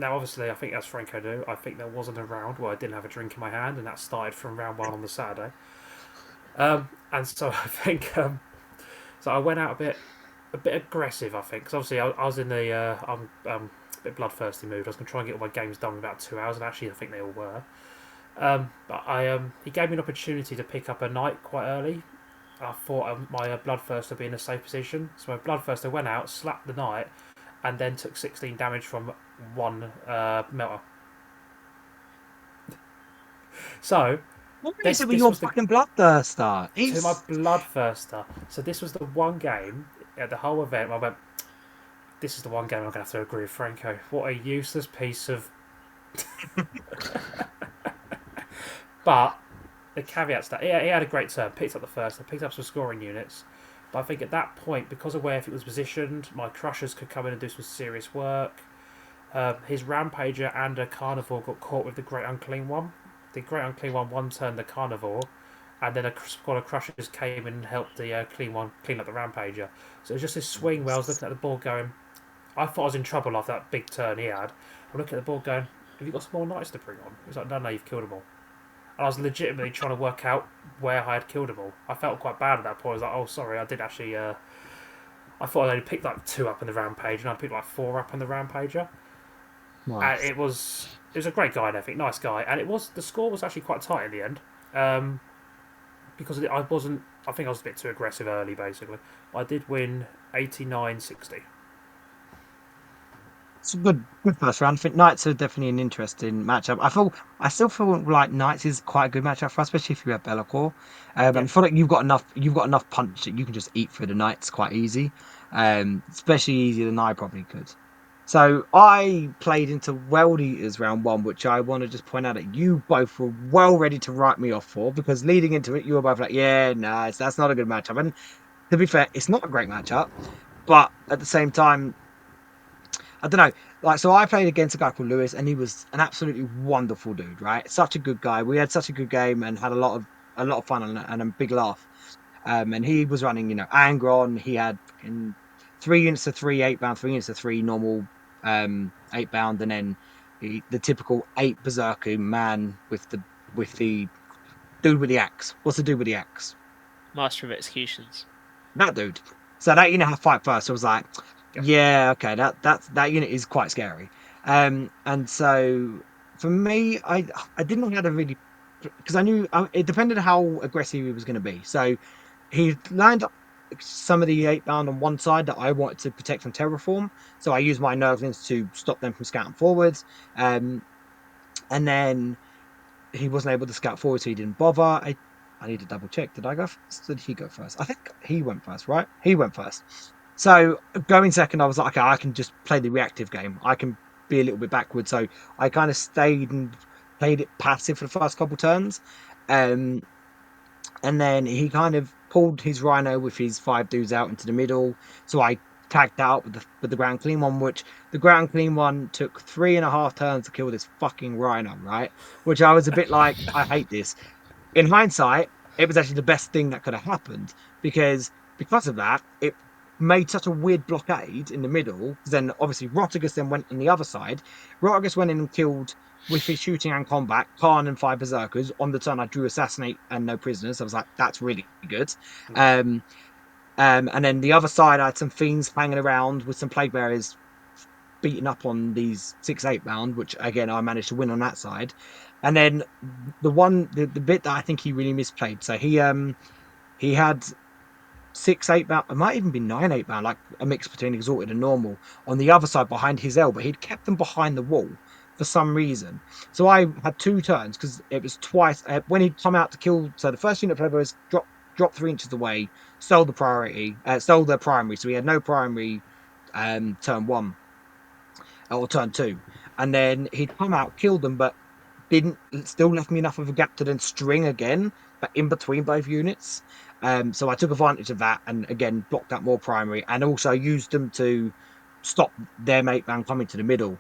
Now, obviously, I think as Franco do, I think there wasn't a round where I didn't have a drink in my hand, and that started from round one on the Saturday. And so I think so I went out a bit aggressive. I think because obviously I was in the a bit bloodthirsty mood. I was going to try and get all my games done in about 2 hours, and actually I think they all were. But he gave me an opportunity to pick up a knight quite early. I thought my bloodthirster would be in a safe position, so my bloodthirster went out, slapped the knight, and then took 16 damage from one melter. So What is this it with this your was the fucking bloodthirster? to my It's bloodthirster. So this was the one game at the whole event where I went, this is the one game I'm going to have to agree with Franco. What a useless piece of. But the caveats that he had a great turn, picked up the first, picked up some scoring units. But I think at that point, because of where it was positioned, my crushers could come in and do some serious work. His Rampager and a Carnivore got caught with the Great Unclean One. The Great Unclean One turned the Carnivore, and then a squad of Crushers came in and helped the Clean One clean up the Rampager. So it was just this swing where I was looking at the board going, I thought I was in trouble after that big turn he had. I'm looking at the board going, have you got some more knights to bring on? He was like, no, you've killed them all. And I was legitimately trying to work out where I had killed them all. I felt quite bad at that point. I was like, oh, sorry, I did actually. I thought I only picked like 2 up in the Rampage, and I picked like 4 up in the Rampager. And Nice. it was a great guide, I think, nice guy, and the score was actually quite tight in the end, because I wasn't. I think I was a bit too aggressive early. Basically, I did win 89-60. It's a good first round. I think Knights are definitely an interesting matchup. I still feel like Knights is quite a good matchup for us, especially if you have Bellacore. And I Yeah, feel like you've got enough punch that you can just eat through the Knights quite easy. Especially easier than I probably could. So I played into World Eaters round one, which I want to just point out that you both were well ready to write me off for, because leading into it, you were both like, yeah, nice, that's not a good matchup. And to be fair, it's not a great matchup, but at the same time, I don't know. Like, so I played against a guy called Lewis, and he was an absolutely wonderful dude, right? Such a good guy. We had such a good game and had a lot of fun and a big laugh. And he was running, Angron. He had in 3 units of 3 8 bound, 3 units of 3 normal 8 bound, and then the typical 8 berserker man with the dude with the axe. What's the dude with the axe? Master of Executions. That dude. So that unit had fight first. So I was like, yeah. yeah, okay, that unit is quite scary. And so for me, I didn't know how to really, because I knew it depended how aggressive he was going to be. So he lined up some of the 8 bound on one side that I wanted to protect from terraform. So I used my nervlings to stop them from scouting forwards. And then he wasn't able to scout forward, so he didn't bother. I need to double check. Did I go first? Did he go first? I think he went first, right? He went first. So going second, I was like, okay, I can just play the reactive game. I can be a little bit backward. So I kind of stayed and played it passive for the first couple turns. Um, and then he kind of pulled his rhino with his 5 dudes out into the middle. So I tagged out with the ground clean one, which the ground clean one took 3.5 turns to kill this fucking rhino, right? Which I was a bit like, I hate this. In hindsight, it was actually the best thing that could have happened, because of that, it made such a weird blockade in the middle. Then obviously Rotigus then went on the other side. Rotigus went in and killed with his shooting and combat Khan and 5 berserkers. On the turn, I drew assassinate and no prisoners. I was like, that's really good. Nice. Um, and then the other side, I had some fiends hanging around with some plague bearers beating up on these 6 8 bound, which again I managed to win on that side. And then the bit that I think he really misplayed. So he had 6 8 bound, it might even be 9 8 bound, like a mix between exalted and normal, on the other side behind his L, but he'd kept them behind the wall for some reason. So I had 2 turns because it was twice when he'd come out to kill. So the first unit player was drop 3 inches away, stole the stole the primary. So he had no primary turn one or turn two, and then he'd come out, killed them, but didn't still left me enough of a gap to then string again, but in between both units. So I took advantage of that and again blocked out more primary, and also used them to stop their mate man coming to the middle.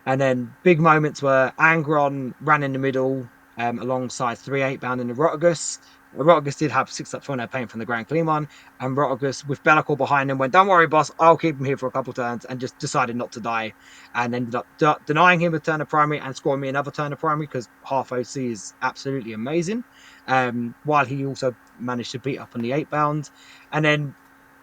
And then big moments were Angron ran in the middle alongside 3 8 bound in the Rotigus. Rotigus did have 6 up 4 pain from the Grand Clean, and Rotigus with Bellacore behind him went, don't worry, boss, I'll keep him here for a couple turns, and just decided not to die, and ended up denying him a turn of primary and scoring me another turn of primary because half OC is absolutely amazing. While he also managed to beat up on the 8 bound. And then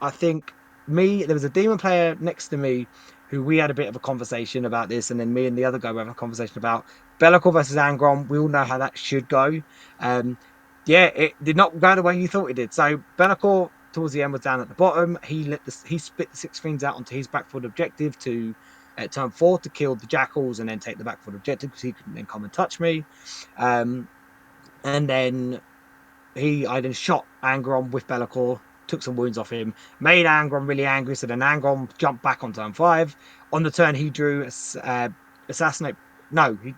I think there was a demon player next to me who we had a bit of a conversation about this, and then me and the other guy were having a conversation about Bellacore versus Angron. We all know how that should go. Yeah, it did not go the way you thought it did. So Bellacore towards the end was down at the bottom. He split the 6 fiends out onto his backfield objective to at turn 4 to kill the jackals and then take the backfield objective because he couldn't then come and touch me. And then I then shot Angron with Bellacore, took some wounds off him, made Angron really angry. So then Angron jumped back on turn 5. On the turn, he drew assassinate. No, he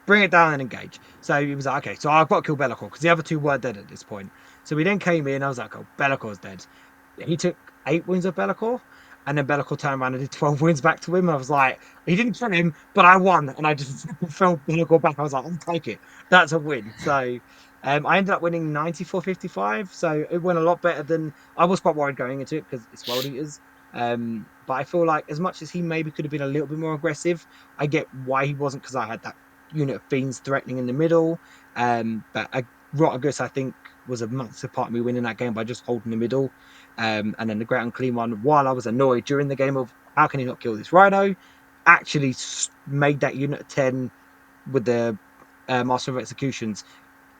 bring it down and engage. So he was like, okay, so I've got to kill Bellacore because the other 2 were dead at this point. So we then came in. I was like, oh, Bellacore's dead. He took 8 wounds of Bellacore. And then Bellacore turned around and did 12 wounds back to him. I was like, he didn't kill him, but I won. And I just felt Bellacore back. I was like, I'll take it. That's a win. So I ended up winning 94-55. So it went a lot better than I was quite worried going into it because it's World Eaters. But I feel like as much as he maybe could have been a little bit more aggressive, I get why he wasn't, because I had that unit of fiends threatening in the middle. But Rotigus, I think, was a massive part of me winning that game by just holding the middle. And then the Ground Clean one, while I was annoyed during the game of how can he not kill this Rhino, actually made that unit of 10 with the Master of Executions,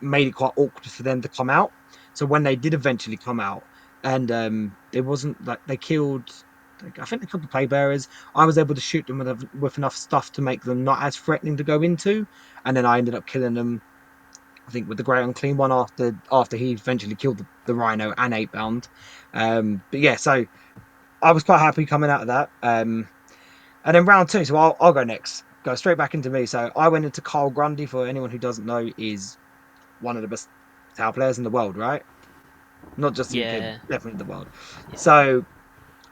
made it quite awkward for them to come out. So when they did eventually come out, and it wasn't like they killed, like, I think they killed the plague bearers. I was able to shoot them with enough stuff to make them not as threatening to go into, and then I ended up killing them. I think with the Great Unclean one after he eventually killed the Rhino and 8 bound. But yeah, so I was quite happy coming out of that. And then round two, so I'll go next. Go straight back into me. So I went into Carl Grundy. For anyone who doesn't know, is one of the best tower players in the world, right? Not just the UK, Yeah. definitely the world. Yeah. So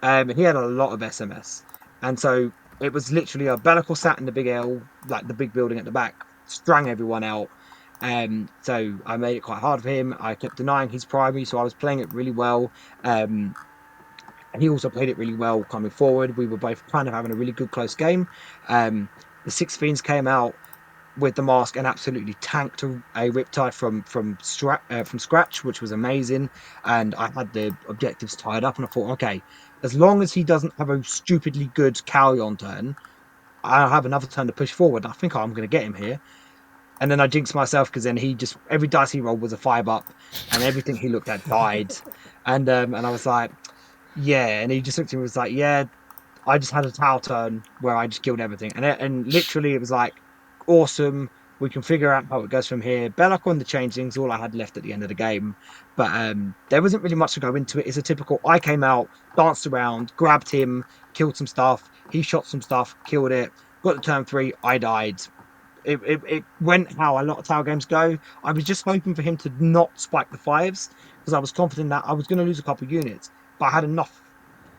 he had a lot of SMS, and so it was literally a Bellicor sat in the big L, like the big building at the back, strung everyone out. So I made it quite hard for him. I kept denying his primary, so I was playing it really well. Um, and he also played it really well coming forward. We were both kind of having a really good close game. The Six Fiends came out with the mask and absolutely tanked a Riptide from scratch, which was amazing. And I had the objectives tied up, and I thought, okay, as long as he doesn't have a stupidly good carry on turn, I'll have another turn to push forward. I think I'm going to get him here. And then I jinxed myself because then he just every dice he rolled was a 5 up, and everything he looked at died. And I was like, yeah. And he just looked at me and was like, yeah, I just had a tower turn where I just killed everything, and literally it was like awesome. We can figure out how it goes from here. Belloc on the changelings, all I had left at the end of the game, but there wasn't really much to go into it. It's a typical. I came out, danced around, grabbed him, killed some stuff. He shot some stuff, killed it. Got to turn 3, I died. It went how a lot of tower games go. I was just hoping for him to not spike the 5s because I was confident that I was going to lose a couple of units, but I had enough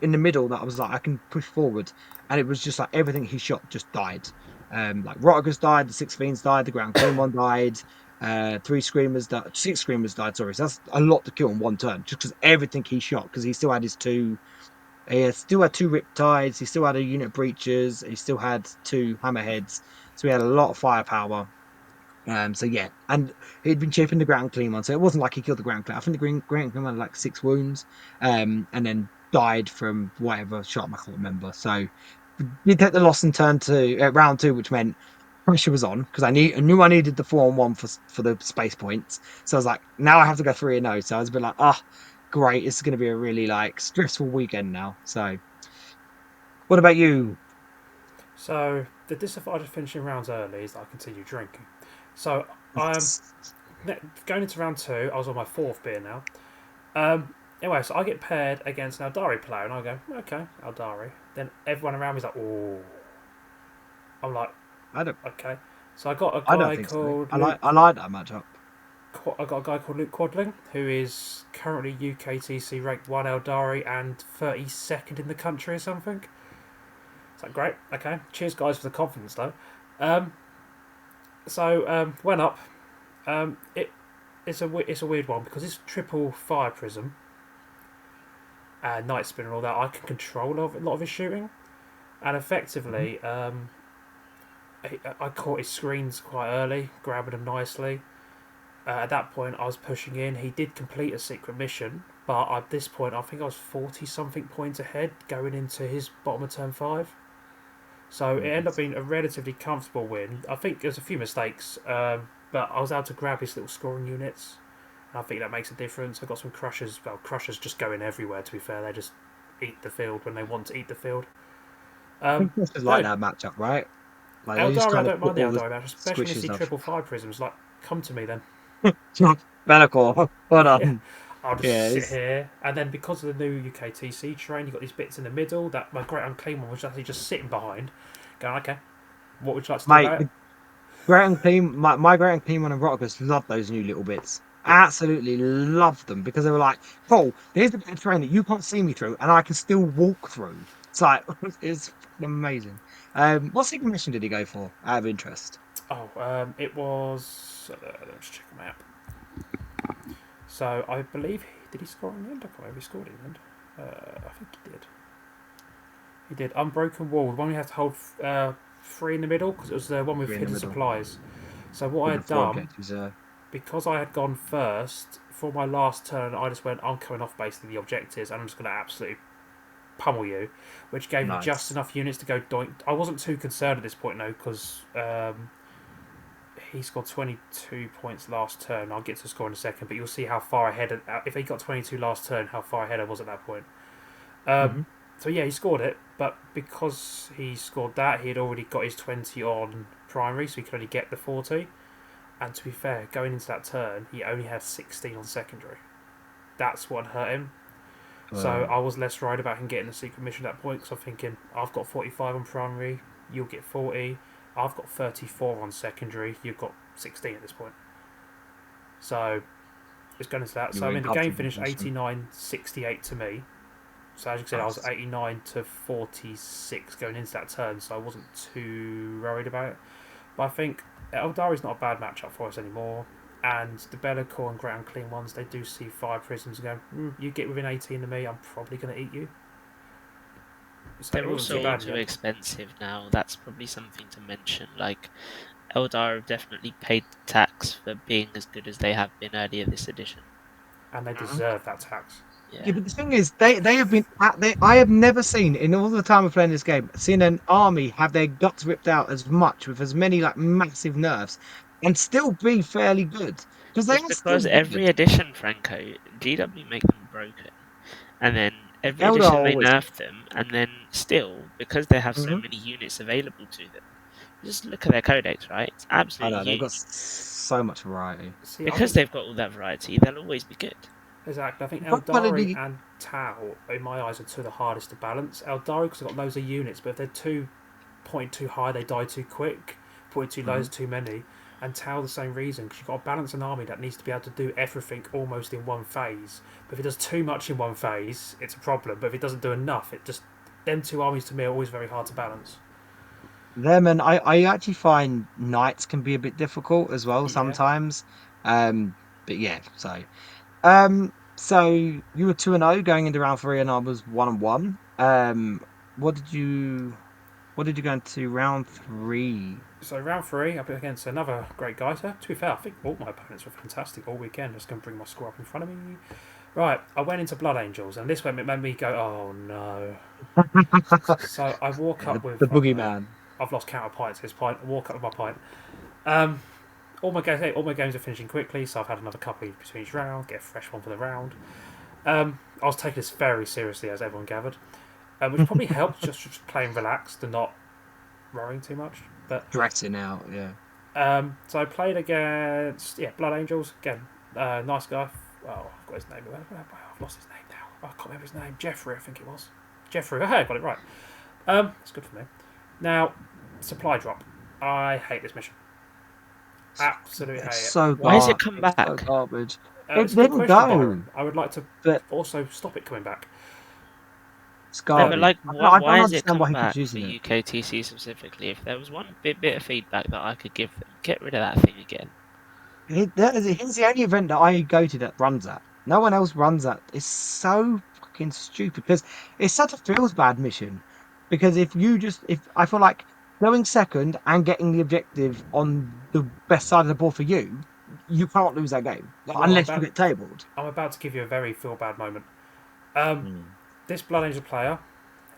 in the middle that I was like, I can push forward. And it was just like everything he shot just died. Like Rotigus died, the Six Fiends died, the Ground Clean one died, 6 Screamers died, sorry. So that's a lot to kill in one turn, just because everything he shot, because he still had his two. He still had 2 Riptides, he still had a unit of Breachers, he still had 2 Hammerheads. So he had a lot of firepower. So yeah, and he'd been chipping the Ground Clean one, so it wasn't like he killed the Ground Clean. I think the Ground Clean one had like 6 wounds, and then died from whatever shot I can't remember. So we take the loss and turn to round 2, which meant pressure was on because I knew I needed the 4-on-1 for the space points. So I was like, now I have to go 3-0. So I was a bit like, great, this is going to be a really like stressful weekend now. So, what about you? So the disadvantage of finishing rounds early is that I continue drinking. So I'm going into round 2. I was on my 4th beer now. Anyway, so I get paired against an Eldari player, and I go, okay, Eldari. Then everyone around me is like, oh. I'm like, I don't. okay. So I got a I don't guy think so. called I like that matchup. I got a guy called Luke Quadling, who is currently UKTC ranked 1 Eldari and 32nd in the country or something. It's like, great, okay. Cheers, guys, for the confidence, though. Went up. It's a weird one because it's triple fire prism and night spin and all that. I can control a lot of his shooting, and effectively, I caught his screens quite early, grabbing them nicely. At that point, I was pushing in. He did complete a secret mission, but at this point, I think I was 40 something points ahead going into his bottom of turn 5. So it ended up being a relatively comfortable win. I think there's a few mistakes, but I was able to grab his little scoring units. And I think that makes a difference. I got some crushers. Well, crushers just going everywhere, to be fair. They just eat the field when they want to eat the field. I think this is like that matchup, right? Like they just Eldari, I kind of don't put mind the all the Eldari match, especially when you see squishes off. triple fire prisms. Like, come to me then. Bellicor, hold Yeah. on. I'll just Yeah, sit here, and then because of the new UKTC terrain, you've got these bits in the middle that my Great Unclean one was actually just sitting behind. Going, okay, what would you like to do mate. about it? Great and Clean, my Great and Clean one and Rotterdam love those new little bits. Yeah. Absolutely love them because they were like, oh, here's the bit of terrain that you can't see me through, and I can still walk through. It's like it's amazing. What secret mission did he go for? Out of interest. It was. Let's check the map. So I believe did he score in the end? I can't remember if he scored in the end. I think he did. He did. Unbroken Wall, the one we have to hold 3 in the middle because it was the one with hidden supplies. So what I had done, because I had gone first for my last turn, I just went, I'm coming off basically the objectives, and I'm just going to absolutely pummel you, which gave me just Nice. enough units to go doink. I wasn't too concerned at this point, though, because he scored 22 points last turn. I'll get to the score in a second, but you'll see how far ahead. If he got 22 last turn, how far ahead I was at that point. Hmm. So yeah, he scored it, but because he scored that, he had already got his 20 on primary, so he could only get the 40. And to be fair, going into that turn, he only had 16 on secondary. That's what hurt him. So I was less worried about him getting the secret mission at that point, because I'm thinking, I've got 45 on primary, you'll get 40. I've got 34 on secondary, you've got 16 at this point. So it's going into that. You So were I in mean, the game comfortable finished position. 89-68 to me. So as you said, I was Nice. 89-46 going into that turn, so I wasn't too worried about it. But I think Eldari's not a bad matchup for us anymore. And the Be'lakor and Ground Clean ones, they do see fire prisms and go, you get within 18 of me, I'm probably going to eat you. So They're it wasn't too also all bad in too the end. expensive now. That's probably something to mention. Like, Eldar have definitely paid the tax for being as good as they have been earlier this edition. And they Mhm. deserve that tax. Yeah, Yeah. but the thing is, they have been I have never seen in all the time of playing this game seen an army have their guts ripped out as much with as many like massive nerfs and still be fairly good because they It's are still because good. every edition, Franco, GW make them broken. And then every Eldar are edition they always good. nerf them, and then still, because they have so Hmm. many units available to them, just look at their codex, right? It's I absolutely know they've got huge. so much variety. See, I Because think they've got all that variety, they'll always be good. exactly. I think But Eldari and Tau, in my eyes, are two of the hardest to balance. Eldari because they've got loads of units, but if they're too pointed too high, they die too quick. Pointed too low Mhm. is too many. And Tau the same reason because you've got to balance an army that needs to be able to do everything almost in one phase. But if it does too much in one phase, it's a problem. But if it doesn't do enough, it just them two armies to me are always very hard to balance. Them and I actually find knights can be a bit difficult as well Yeah. sometimes. But yeah, so you were 2-0 going into round three, and I was 1-1. What did you what did you go into round three? So round three, up against another great guy. So to be fair, I think all my opponents were fantastic all weekend. Just going to bring my score up in front of me. Right, I went into Blood Angels, and this one it made me go, oh no. So I walk Yeah, up with, the I don't know, boogeyman. I've lost count of pints at this point. I walk up with my pint. All my games are finishing quickly, so I've had another couple between each round, get a fresh one for the round. I was taking this very seriously, as everyone gathered, which probably helped just playing relaxed and not worrying too much. But Dressing out, yeah. so I played against Blood Angels again. Nice guy. Oh, I've got his name. I've lost his name now. I can't remember his name. Jeffrey, I think it was. Jeffrey. Oh, I got it right. That's good for me. Now, supply drop. I hate this mission. Absolutely hate It's it. so Why has it garbage. come It's so back? garbage. It's It a good didn't question, go, Byron. I would like to but also stop it coming back. it's No, but garbage. like, I why don't has it understand come why he keeps back for using it. UKTC specifically? If there was one bit of feedback that I could give them, get rid of that thing again. He's the only event that I go to that runs that. No one else runs that. It's so fucking stupid because it's such a feels bad mission. Because if I feel like going second and getting the objective on the best side of the board for you, you can't lose that game Well, unless you get tabled. I'm about to give you a very feel bad moment. Um, Mm. this Blood Angel player,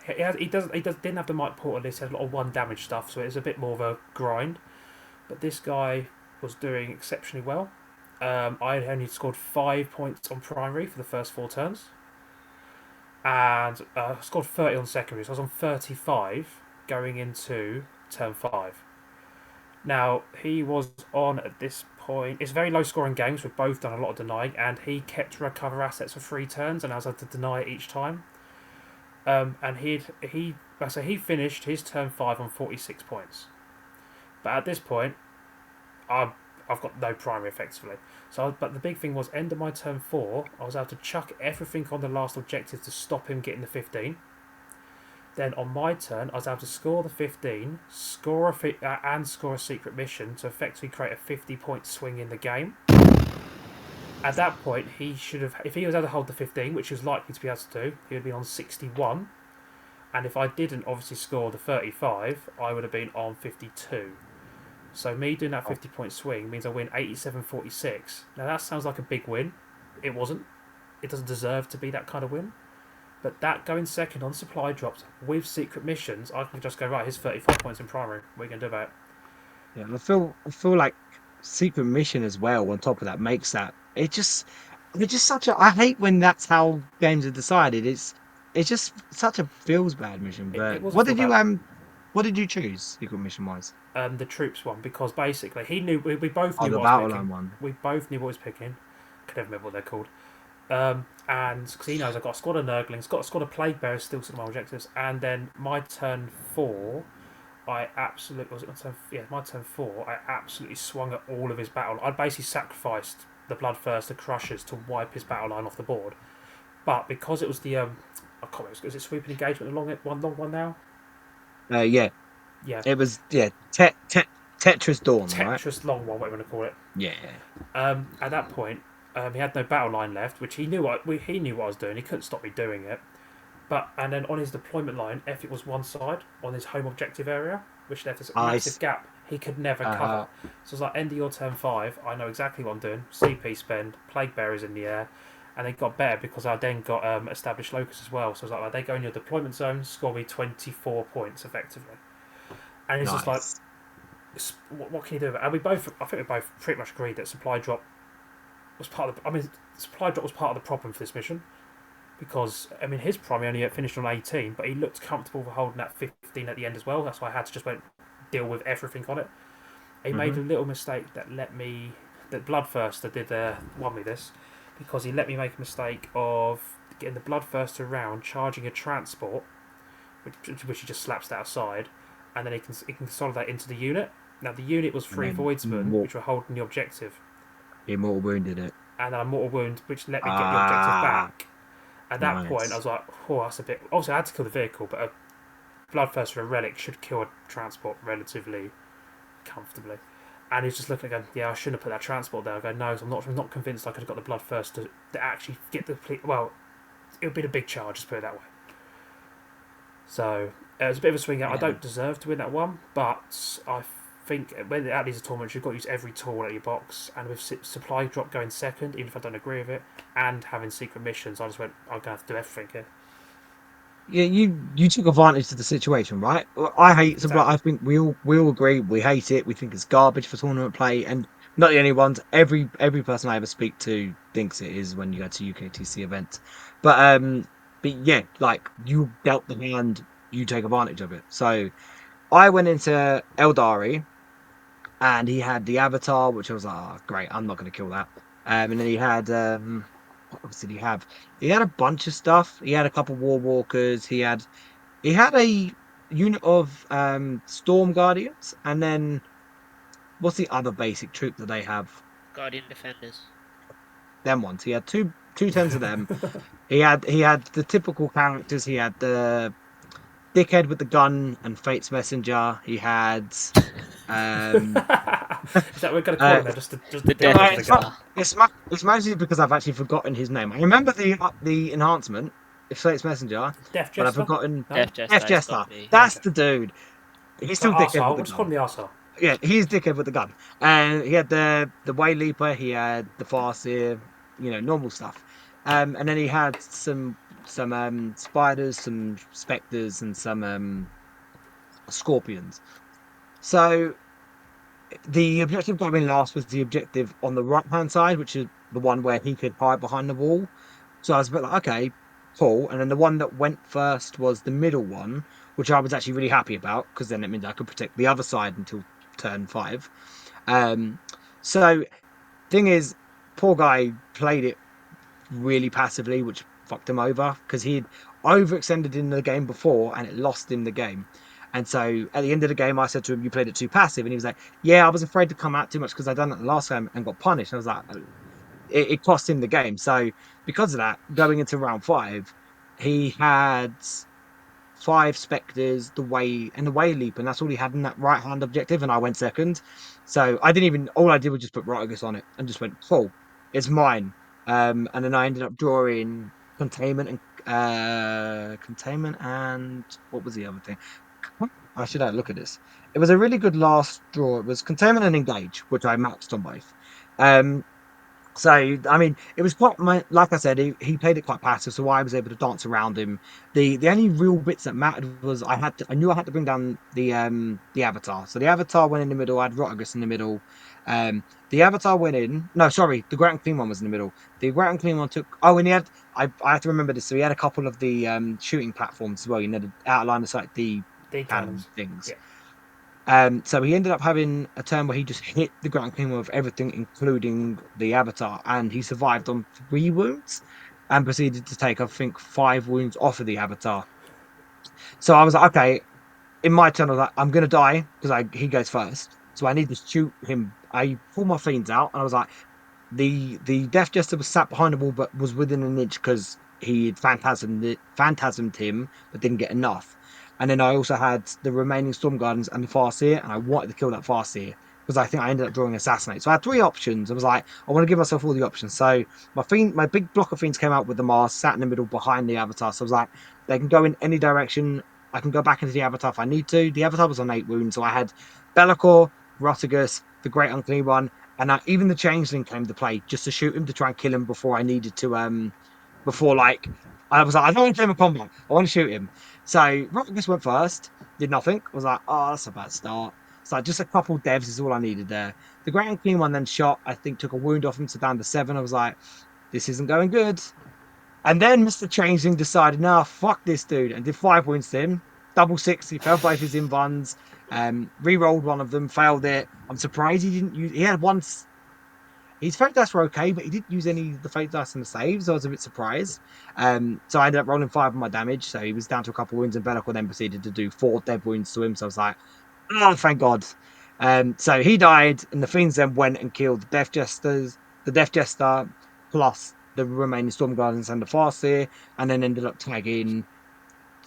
didn't have the Might Portal list. He had a lot of one damage stuff, so it's a bit more of a grind. But this guy was doing exceptionally well. I had only scored 5 points on primary for the first 4 turns, and scored 30 on secondary. So I was on 35 going into turn 5. Now he was on at this point. It's very low scoring games. We've both done a lot of denying, and he kept recover assets for 3 turns, and I was had to deny it each time. And he finished his turn 5 on 46 points. But at this point, I've got no primary effectively. But the big thing was end of my turn 4, I was able to chuck everything on the last objective to stop him getting the 15. Then on my turn, I was able to score the 15, and score a secret mission to effectively create a 50-point swing in the game. At that point, he should have, if he was able to hold the 15, which he was likely to be able to do, he would be on 61. And if I didn't obviously score the 35, I would have been on 52. So me doing that 50-point swing means I win 87-46. Now that sounds like a big win. It wasn't. It doesn't deserve to be that kind of win. But that going second on supply drops with secret missions, I can just go, right, here's 35 points in primary. What are you going to do about it? Yeah, I feel like secret mission as well. On top of that, makes that it's just such a. I hate when that's how games are decided. It's just such a feels bad mission. It But wasn't feel bad. what did you choose secret mission wise? The troops one, because basically he knew, we both Oh, knew the what I battle was line picking. one. We both knew what I was picking. I can never remember what they're called. And because he knows I've got a squad of Nurglings, got a squad of Plague Bearers, still some of my objectives, and then my turn 4, I absolutely was it my turn? Yeah, my turn 4. I absolutely swung at all of his battle. I basically sacrificed the Bloodthirster Crushers to wipe his battle line off the board. But because it was the I can't remember, is it sweeping engagement? The long one now. Yeah, Yeah, it was Tetris Dawn, right? Tetris long one, whatever you want to call it. Yeah, At that point, he had no battle line left, which he knew he knew what I was doing. He couldn't stop me doing it. But and then on his deployment line, if it was one side on his home objective area, which left us a massive gap, he could never cover. So it's like end of your turn 5. I know exactly what I'm doing. CP spend, Plague Bearers in the air, and it got better because I then got established locus as well. So it's like they go in your deployment zone, score me 24 points effectively, and it's just like, nice. what can you do? And I think we both pretty much agreed that supply drop was part of the. I mean, supply drop was part of the problem for this mission because I mean his primary only finished on 18, but he looked comfortable for holding that 15 at the end as well. That's why I had to just deal with everything on it. He made a little mistake that Bloodthirster did won me this because he let me make a mistake of getting the Bloodthirster around, charging a transport, which he just slaps that aside, and then he can consolidate into the unit. Now the unit was 3 Voidsmen, which were holding the objective. Immortal wounded it. And then I mortal wound, which let me get the objective back. At that Nice. point, I was like, "Oh, that's a bit." Obviously, I had to kill the vehicle, but a Bloodthirster, a relic, should kill a transport relatively comfortably. And he's just looking, going, "Yeah, I shouldn't have put that transport there." I go, "No, I'm not convinced I could have got the Bloodthirster to actually get the well. It would be a big charge, just put it that way." So it was a bit of a swing out. I don't deserve to win that one, but I think when at these tournaments you've got to use every tool out of your box, and with supply drop going second, even if I don't agree with it, and having secret missions, I just went, I'm gonna have to do everything here. Yeah, you took advantage of the situation, right? I hate supply. Exactly. I think we all agree we hate it. We think it's garbage for tournament play, and not the only ones. Every person I ever speak to thinks it is when you go to UKTC events. But yeah, like you dealt the hand, you take advantage of it. So I went into Eldari, and he had the Avatar, which I was like, oh, great, I'm not going to kill that. And then he had what else did he have? He had a bunch of stuff. He had a couple War Walkers. He had a unit of Storm Guardians, and then what's the other basic troop that they have? Guardian Defenders. Them ones. He had two tens of them. He had the typical characters. He had the dickhead with the gun and Fate's Messenger. He had um Is that what we're gonna call him there? Just the death death with the gun. it's mostly because I've actually forgotten his name. I remember the enhancement, if Fate's Messenger, Death but I've Jester. forgotten No? Death Jester. Death has Jester. got me. That's Okay. the dude. He's So still dickhead arsehole. with We'll just call the him gun. the arsehole. Yeah, he's dickhead with the gun. And he had the Way Leaper, he had the Farseer, normal stuff. And then he had some spiders, some specters, and some scorpions. So the objective got in last was the objective on the right hand side, which is the one where he could hide behind the wall. So I was a bit like, okay, cool. And then the one that went first was the middle one, which I was actually really happy about because then it means I could protect the other side until turn 5. So thing is, poor guy played it really passively, which fucked him over because he'd overextended in the game before and it lost him the game. And so at the end of the game, I said to him, "You played it too passive," and he was like, "Yeah, I was afraid to come out too much because I done it the last time and got punished." And I was like, it cost him the game. So because of that, going into round 5, he had 5 specters, the way leap, and that's all he had in that right hand objective. And I went second, so all I did was just put Rotigus on it and just went, "Cool, it's mine." And then I ended up drawing containment and what was the other thing? I should have a look at this. It was a really good last draw. It was containment and engage, which I maxed on both. Um, So I mean, it was quite like I said, he played it quite passive, so I was able to dance around him. The only real bits that mattered was I knew I had to bring down the avatar. So the avatar went in the middle. I had Rotagus in the middle. The avatar went in. No, sorry, the Great Unclean One was in the middle. The Great Unclean One took. Oh, and he had. I have to remember this. So he had a couple of the shooting platforms as well. You know, the outline of like the The cannon cannons. things. Yeah. So he ended up having a turn where he just hit the Grand King with everything, including the Avatar, and he survived on 3 wounds and proceeded to take, I think, 5 wounds off of the Avatar. So I was like, okay, in my turn, I was like, I'm gonna die because he goes first, so I need to shoot him. I pulled my fiends out, and I was like, the Death Jester was sat behind the wall, but was within an inch because he had phantasmed him, but didn't get enough. And then I also had the remaining Storm Gardens and the Farseer, and I wanted to kill that Farseer because I think I ended up drawing Assassinate. So I had 3 options. I was like, I want to give myself all the options. So my big block of fiends came out with the Mars, sat in the middle behind the Avatar. So I was like, they can go in any direction. I can go back into the Avatar if I need to. The Avatar was on 8 wounds, so I had Be'lakor, Rotigus, the Great Unclean One, and even the changeling came to play just to shoot him to try and kill him before I needed to before like I was like, I don't want to kill him in combat. I want to shoot him. So Rockgus went first, did nothing. I was like, oh, that's a bad start. So just a couple devs is all I needed there. The Great Unclean One then shot, I think took a wound off him to down to 7. I was like, this isn't going good. And then Mr. Changeling decided, nah, fuck this dude, and did 5 wounds to him. Double six, he failed both his invuns, re-rolled one of them, failed it. I'm surprised he didn't use. He had one. His fate dice were okay, but he didn't use any of the fate dice in the saves. I was a bit surprised. So I ended up rolling 5 on my damage. So he was down to a couple of wounds, and Be'lakor then proceeded to do 4 dead wounds to him. So I was like, oh, thank God. So he died, and the Fiends then went and killed the Death Jester, plus the remaining Storm Guardians and the Farseer, and then ended up tagging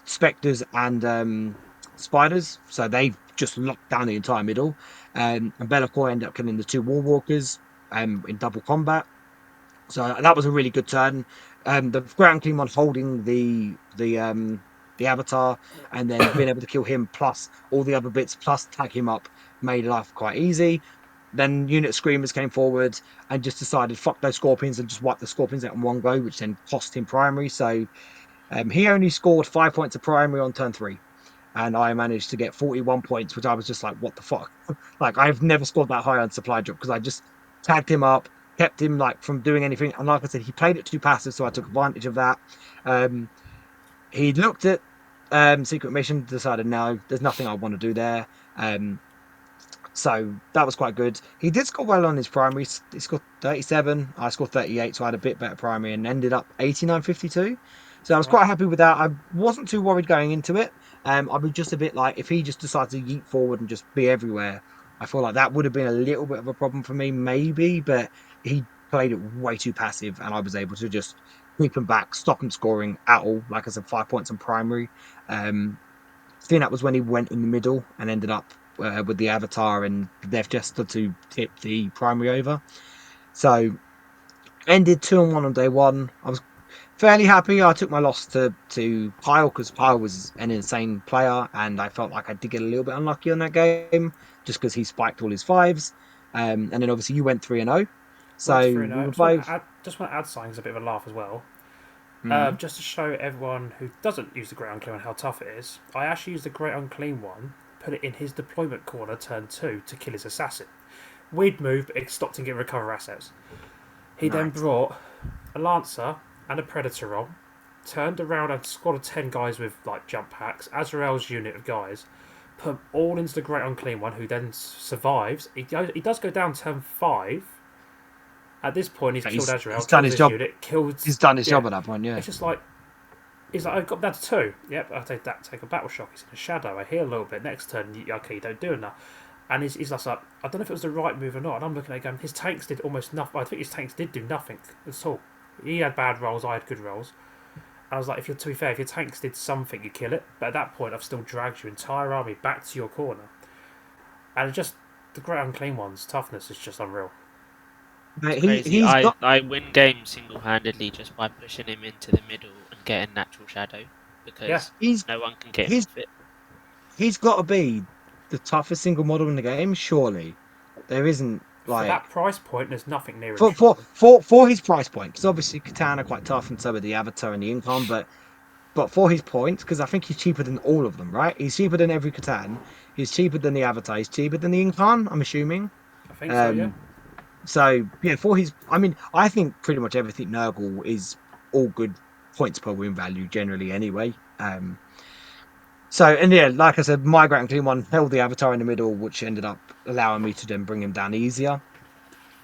Spectres and Spiders. So they just locked down the entire middle. And Be'lakor ended up killing the 2 War Walkers in double combat. So that was a really good turn. The Ground Clean One holding the Avatar, and then being able to kill him plus all the other bits plus tag him up made life quite easy. Then Unit Screamers came forward and just decided fuck those Scorpions and just wipe the Scorpions out in one go, which then cost him primary. So he only scored 5 points of primary on turn 3. And I managed to get 41 points, which I was just like, what the fuck? Like, I've never scored that high on supply drop because I just tagged him up, kept him like from doing anything. And like I said, he played it too passive, so I took advantage of that. He looked at Secret Mission, decided no, there's nothing I want to do there. So that was quite good. He did score well on his primary. He scored 37. I scored 38, so I had a bit better primary and ended up 89.52. So I was quite happy with that. I wasn't too worried going into it. I was just a bit like, if he just decides to yeet forward and just be everywhere, I feel like that would have been a little bit of a problem for me, maybe. But he played it way too passive, and I was able to just keep him back, stop him scoring at all. Like I said, 5 points on primary. I think that was when he went in the middle and ended up with the Avatar and Death Jester to tip the primary over. So ended 2-1 on day 1. I was fairly happy. I took my loss to Kyle because Kyle was an insane player, and I felt like I did get a little bit unlucky on that game just because he spiked all his 5s. And then obviously you went 3-0. So we were both. Just want to add something as a bit of a laugh as well. Mhm. Just to show everyone who doesn't use the Great Unclean One how tough it is, I actually used the Great Unclean One, put it in his deployment corner turn 2 to kill his assassin. We'd move, but it stopped him getting recover assets. He then Nice. brought a Lancer and a Predator on, turned around and squad 10 guys with like jump packs, Azrael's unit of guys, put them all into the Great Unclean One, who then survives. He does go down turn 5. At this point, he's killed Azrael, He's done kills his his job. unit, kills. He's done his yeah. job at that point. Yeah. It's just like he's like, I've got down to 2. Yep, I take that. Take a battle shock. He's in a shadow. I heal a little bit. Next turn, okay, you don't do enough. And he's like, I don't know if it was the right move or not. And I'm looking at it going, his tanks did almost nothing. I think his tanks did do nothing at all. He had bad rolls. I had good rolls. I was like, to be fair, if your tanks did something, you kill it. But at that point, I've still dragged your entire army back to your corner. And just the Great Unclean One's toughness is just unreal. It's He crazy. he's got. I win games single-handedly just by pushing him into the middle and getting natural shadow because He's no one can get him he's off it. he's got to be the toughest single model in the game. Surely there isn't. For Like that price point, there's nothing near as strong. for his price point, because obviously Catan are quite tough, and so are the Avatar and the Incon, but for his points, because I think he's cheaper than all of them, right? He's cheaper than every Catan. He's cheaper than the Avatar. He's cheaper than the Incon, I'm assuming. I think so, yeah. Um, so yeah, for his, I mean, I think pretty much everything Nurgle is all good points per win value generally, anyway. So and yeah, like I said, my Grand Clean one held the Avatar in the middle, which ended up allowing me to then bring him down easier.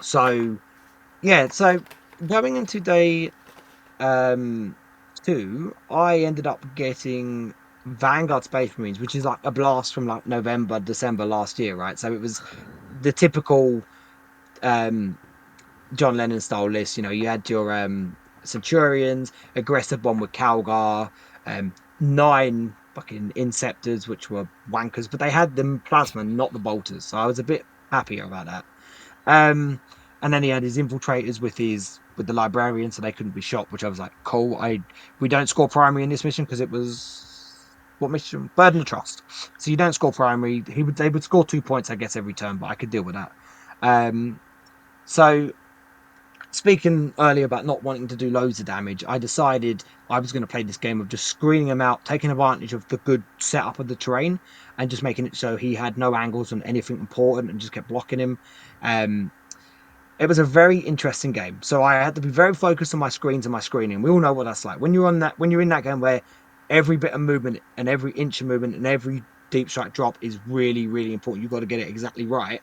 So yeah, so going into day um 2, I ended up getting Vanguard Space Marines, which is like a blast from like November, December last year, right? So it was the typical um John Lennon style list. You know, you had your Centurions, aggressive one with Calgar, 9 fucking Inceptors, which were wankers, but they had the plasma, not the bolters. So I was a bit happier about that. And then he had his infiltrators with the librarian, so they couldn't be shot, which I was like, cool. We don't score primary in this mission because it was what mission? Burden of Trust. So you don't score primary. They would score 2 points, I guess, every turn, but I could deal with that. So speaking earlier about not wanting to do loads of damage, I decided I was going to play this game of just screening him out, taking advantage of the good setup of the terrain, and just making it so he had no angles on anything important and just kept blocking him. It was a very interesting game, so I had to be very focused on my screens and my screening. We all know what that's like when you're in that game where every bit of movement and every inch of movement and every deep strike drop is really, really important. You've got to get it exactly right.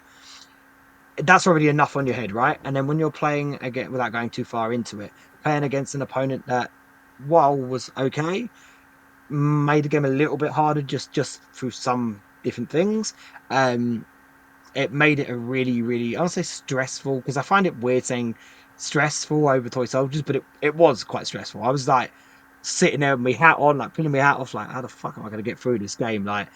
That's already enough on your head, right? And then when you're playing again, without going too far into it, playing against an opponent that, while was okay, made the game a little bit harder just through some different things. It made it a really, really, I would say stressful, because I find it weird saying stressful over Toy Soldiers, but it was quite stressful. I was like sitting there with my hat on, like pulling my hat off, like, how the fuck am I going to get through this game? Like,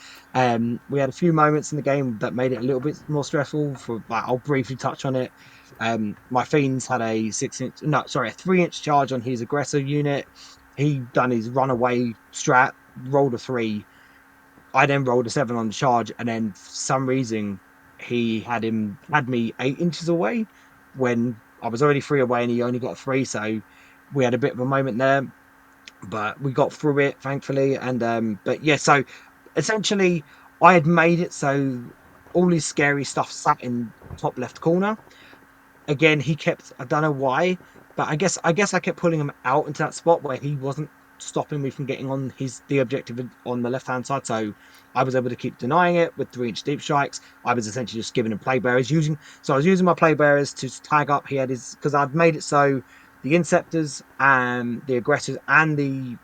we had a few moments in the game that made it a little bit more stressful. For like, I'll briefly touch on it. My Fiends had a 3-inch charge on his aggressor unit. He done his runaway strat, rolled a 3. I then rolled a 7 on the charge, and then for some reason he had me 8 inches away when I was already 3 away, and he only got 3. So we had a bit of a moment there, but we got through it thankfully. And but yeah, so essentially I had made it so all his scary stuff sat in top left corner. Again, he kept, I don't know why, but I guess I kept pulling him out into that spot where he wasn't stopping me from getting on the objective on the left hand side. So I was able to keep denying it with 3-inch deep strikes. I was essentially just giving him play bearers, I was using my play bearers to tag up. He had his, because I'd made it so the Inceptors and the aggressors and the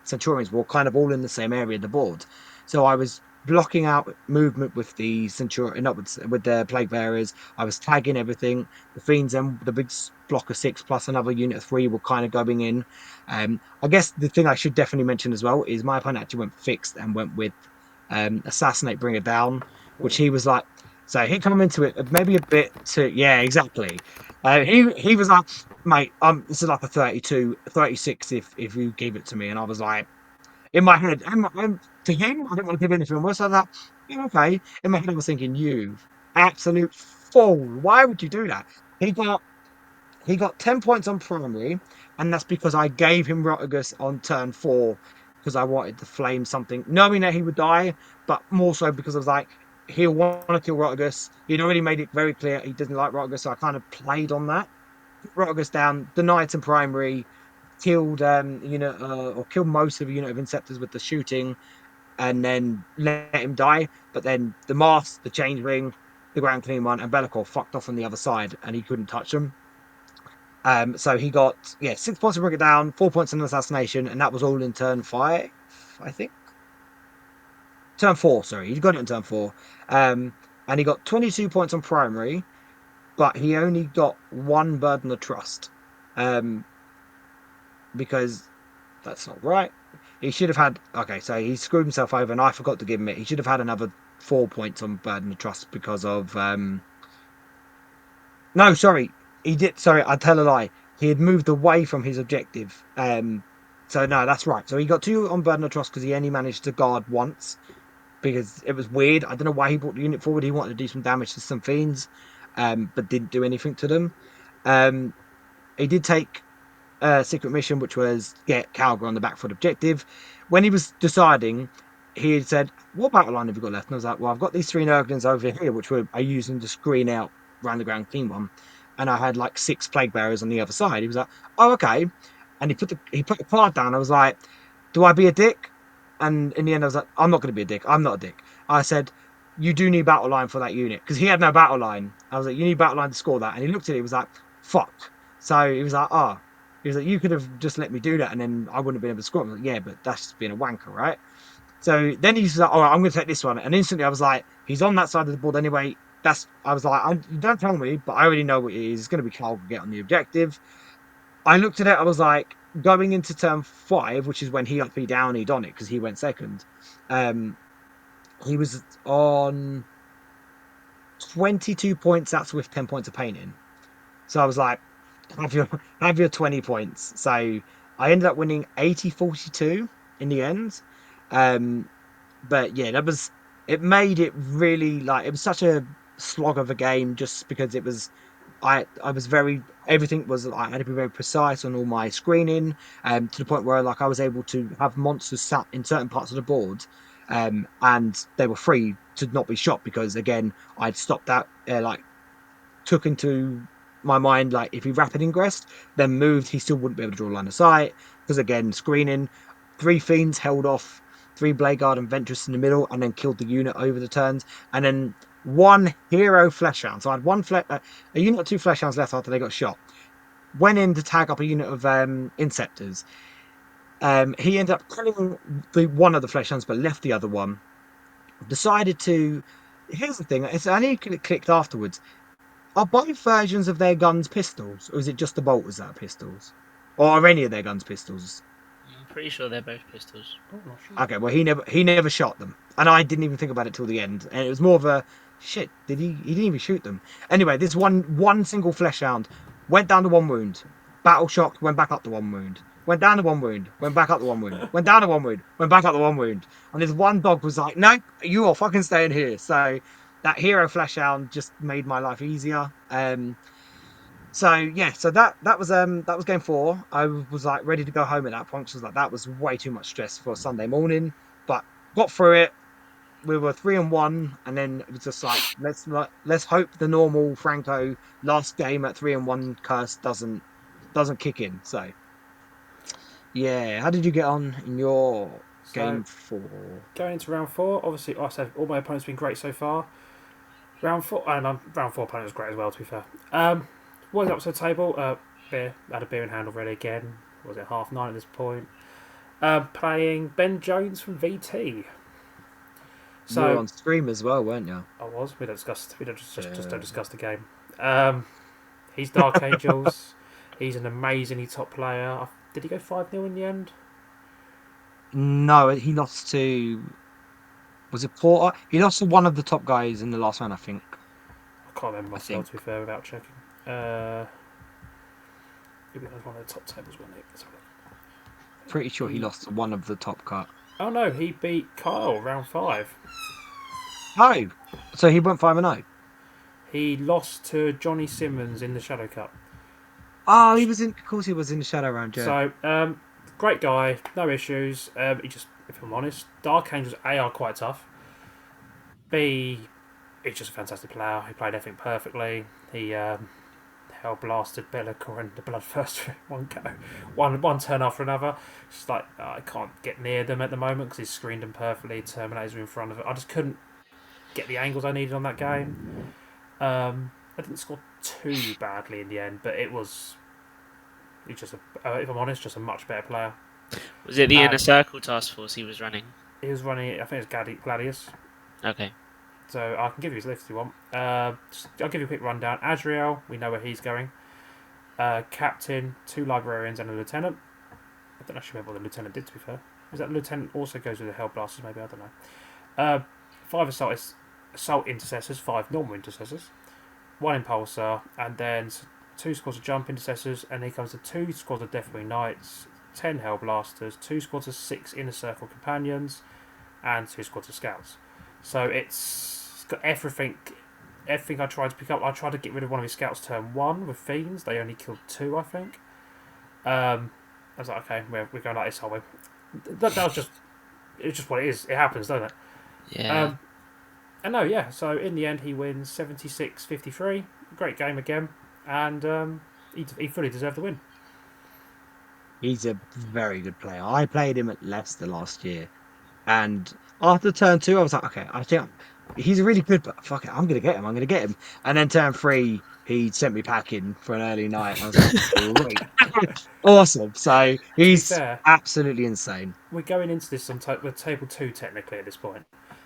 Centurions were kind of all in the same area of the board. So I was blocking out movement with the Centurion, not with the plague bearers. I was tagging everything. The Fiends and the big block of 6 plus another unit of 3 were kind of going in. I guess the thing I should definitely mention as well is my opponent actually went fixed and went with Assassinate, Bring It Down, which he was like, so he come into it maybe a bit too, yeah, exactly. He was like, mate, this is like a 32, 36 if you give it to me. And I was like, in my head, to him, I didn't want to give anything worse. I was like, yeah, okay. In my head, I was thinking, you absolute fool. Why would you do that? He got he got 10 points on primary, and that's because I gave him Rotigus on turn 4 because I wanted to flame something, knowing that he would die, but more so because I was like, he'll want to kill Rotigus. He'd already made it very clear he doesn't like Rotigus, so I kind of played on that. Rotigus down, denied some primary, killed or killed most of the unit of Inceptors with the shooting, and then let him die. But then the Mask, the Changeling, the Grand Clean one, and Be'lakor fucked off on the other side, and he couldn't touch them. So he got 6 points to bring it down, 4 points in assassination, and that was all in turn 5, I think. Turn 4, sorry, he got it in turn 4. And he got 22 points on primary, but he only got 1 Burden of Trust. Because that's not right. He should have had, okay, so he screwed himself over, and I forgot to give him it. He should have had another 4 points on Burden of Trust because of no, sorry, he did. Sorry, I tell a lie. He had moved away from his objective. So no, that's right. So he got 2 on Burden of Trust because he only managed to guard once, because it was weird. I don't know why he brought the unit forward. He wanted to do some damage to some fiends. but didn't do anything to them. He did take secret mission, which was get Calgary on the back foot objective. When he was deciding, he had said, "What battle line have you got left?" And I was like, "Well, I've got these 3 Nurglings over here, which I using to screen out round the ground clean one, and I had like 6 plague bearers on the other side." He was like, "Oh, okay," and he put the card down. I was like, "Do I be a dick?" And in the end, I was like, "I'm not going to be a dick. I'm not a dick." I said, "You do need battle line for that unit," because he had no battle line. I was like, "You need battle line to score that," and he looked at it. He was like, "Fuck." So he was like, "Ah." He was like, "You could have just let me do that, and then I wouldn't have been able to score." I was like, "Yeah, but that's just being a wanker, right?" So then he's like, "All right, I'm going to take this one," and instantly I was like, "He's on that side of the board anyway." I was like, "You don't tell me, but I already know what it is. It's going to be Carl get on the objective." I looked at it. I was like, going into turn 5, which is when he up, he down, he'd on it because he went second. Um, he was on 22 points. That's with 10 points of painting. So I was like, have your have your 20 points. So I ended up winning 80-42 in the end. Um, but yeah, it made it really like it was such a slog of a game just because it was I was very everything was I had to be very precise on all my screening, to the point where like I was able to have monsters sat in certain parts of the board, and they were free to not be shot because again I'd stopped that like took into my mind like if he rapid ingressed, then moved, he still wouldn't be able to draw line of sight because again screening. 3 fiends held off 3 Bladeguard and Ventress in the middle, and then killed the unit over the turns, and then 1 hero flesh hound. So I had a unit of 2 flesh hounds left after they got shot. Went in to tag up a unit of Inceptors. He ended up killing one of the flesh hounds, but left the other one. Decided to. Here's the thing: it's only clicked afterwards. Are both versions of their guns pistols, or is it just the bolters that are pistols, or are any of their guns pistols? I'm pretty sure they're both pistols. Oh, not sure. Okay, well he never shot them, and I didn't even think about it till the end, and it was more of a shit. Did he? He didn't even shoot them. Anyway, this one single flesh hound went down to 1 wound. Battle shock went back up to 1 wound. Went down to 1 wound. Went back up to 1 wound. Went down to 1 wound. Went back up to 1 wound. And this one dog was like, "No, you are fucking staying here." So that hero flesh hound just made my life easier. So yeah, so that was game 4. I was like ready to go home at that point. Cause I was like, that was way too much stress for a Sunday morning, but got through it. We were 3-1, and then it was just like let's hope the normal Franco last game at 3-1 curse doesn't kick in. So yeah, how did you get on in your So game 4? going into round 4, obviously I said all my opponents have been great so far. Round 4, and round 4 opponent was great as well. To be fair, was up to the table. Beer had a beer in hand already. Again, was it 9:30 at this point? Playing Ben Jones from VT. You were So on stream as well, weren't you? I was. We don't discuss. We don't just don't Yeah. discuss the game. He's Dark Angels. He's an amazingly top player. Did he go 5-0 in the end? No, he lost to. Was it Porter? He lost to one of the top guys in the last round, I think. I can't remember I myself, think. to be fair, without checking. Maybe that was one of the top tables, wasn't it? Let's have a look. Pretty sure he lost to one of the top cut. Oh no, he beat Kyle round 5. Oh, so he went 5-0. He lost to Johnny Simmons in the Shadow Cup. Oh, he was in. Of course, he was in the shadow round. Yeah. So, great guy, no issues. He just, if I'm honest, Dark Angels A are quite tough. B, he's just a fantastic player. He played everything perfectly. He hell blasted Bellicor and the Bloodthirster one go, one turn after another. It's just like I can't get near them at the moment because he's screened them perfectly. Terminators are in front of it. I just couldn't get the angles I needed on that game. I didn't score too badly in the end, but he's just if I'm honest, just a much better player. Was it the Inner Circle task force he was running? He was running, I think it was Gladius. Okay. So I can give you his list if you want. I'll give you a quick rundown. Azrael, we know where he's going. Captain, 2 librarians and a lieutenant. I don't actually remember what the lieutenant did, to be fair. Is that lieutenant also goes with the Hellblasters, maybe? I don't know. 5 assault intercessors, 5 normal intercessors, 1 impulsor, and then 2 squads of jump intercessors, and then he comes to 2 squads of Deathwing Knights, 10 Hellblasters, 2 squads of 6 Inner Circle companions, and 2 squads of scouts. So it's got everything everything I tried to pick up, I tried to get rid of one of his scouts turn 1 with Fiends. They only killed 2, I think. I was like, okay, we're going like this, are we? That was just, it's just what it is. It happens, doesn't it? Yeah. And no, yeah. So in the end, he wins 76-53. Great game again, and he fully deserved the win. He's a very good player. I played him at Leicester last year, and after turn 2, I was like, okay, I think he's really good, but fuck it, I'm gonna get him. I'm gonna get him. And then turn 3, he sent me packing for an early night. I was like, great, awesome. So To be he's fair, absolutely insane. we're going into this on with table 2 technically at this point.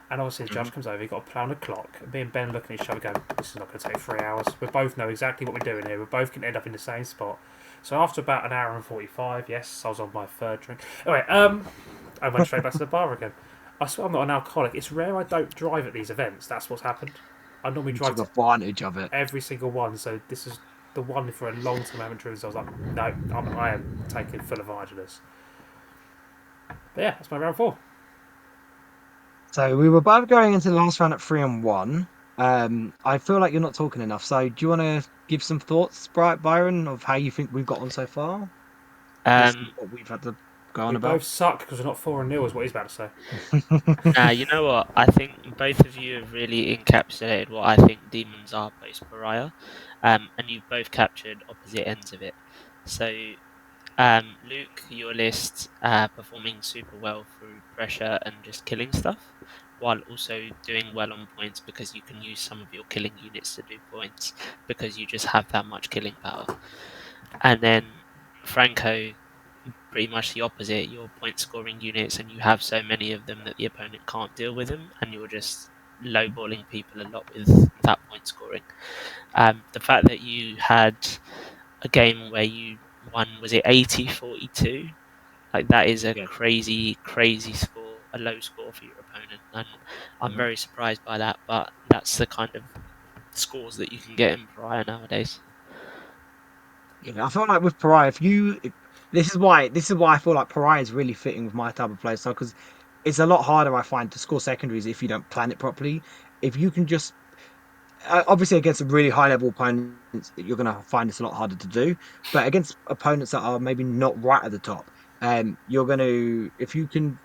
And obviously the Mhm. judge comes over, you've got to play on the clock. And me and Ben looking at each other going, this is not going to take 3 hours. We both know exactly what we're doing here. We're both going to end up in the same spot. So after about an hour and 45, yes, I was on my 3rd drink. Anyway, I went straight back to the bar again. I swear I'm not an alcoholic. It's rare I don't drive at these events. That's what's happened. I normally He drive took to advantage of it. every single one. So this is the one for a long time I haven't driven. So I was like, no, I am taking full advantage of this. But yeah, that's my round 4. So we were both going into the last round at 3-1. I feel like you're not talking enough. So do you want to give some thoughts, Byron, of how you think we've got on so far? This is Um, what we've had to go on We both about. suck because we're not 4-0, is what he's about to say. you know what? I think both of you have really encapsulated what I think demons are post pariah, and you've both captured opposite ends of it. So, Luke, your list performing super well through pressure and just killing stuff, while also doing well on points because you can use some of your killing units to do points because you just have that much killing power. And then Franco, pretty much the opposite. You're point scoring units and you have so many of them that the opponent can't deal with them, and you're just lowballing people a lot with that point scoring. The fact that you had a game where you won, was it 80-42? Like, that is a Yeah. crazy, crazy score, a low score for your opponent, and I'm Mhm. very surprised by that, but that's the kind of scores that you can get in Pariah nowadays. Yeah, I feel like with Pariah, this is why I feel like Pariah is really fitting with my type of play style, because it's a lot harder, I find, to score secondaries if you don't plan it properly. If you can just obviously against some really high level opponents, you're going to find this a lot harder to do. But against opponents that are maybe not right at the top, you're going to, if you can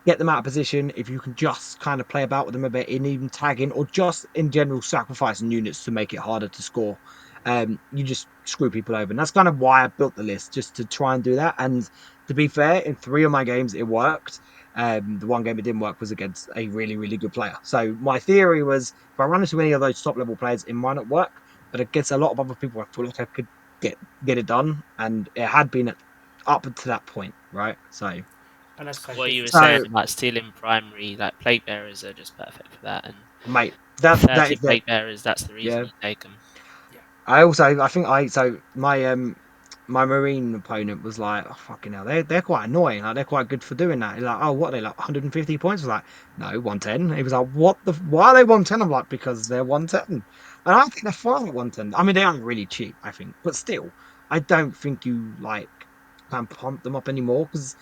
get them out of position, if you can just kind of play about with them a bit in even tagging or just in general sacrificing units to make it harder to score, you just screw people over. And that's kind of why I built the list, just to try and do that. And to be fair, in 3 of my games it worked. The one game it didn't work was against a really, really good player. So my theory was, if I run into any of those top level players, it might not work. But against a lot of other people, I feel like I could get it done, and it had been up to that point, right? So And let's say What you were different. saying so about stealing primary, like plague bearers are just perfect for that, and mate, that 30 is the plague bearers, that's the reason yeah. you take them. Yeah. I think my marine opponent was like, oh, fucking hell, they're quite annoying. Like, they're quite good for doing that. He's like, oh, what are they, like 150 points? I was like, no, 110. He was like, why are they 110? I'm like, because they're 110. And I think they're fine at 110. I mean, they aren't really cheap, I think, but still, I don't think you like can pump them up anymore, because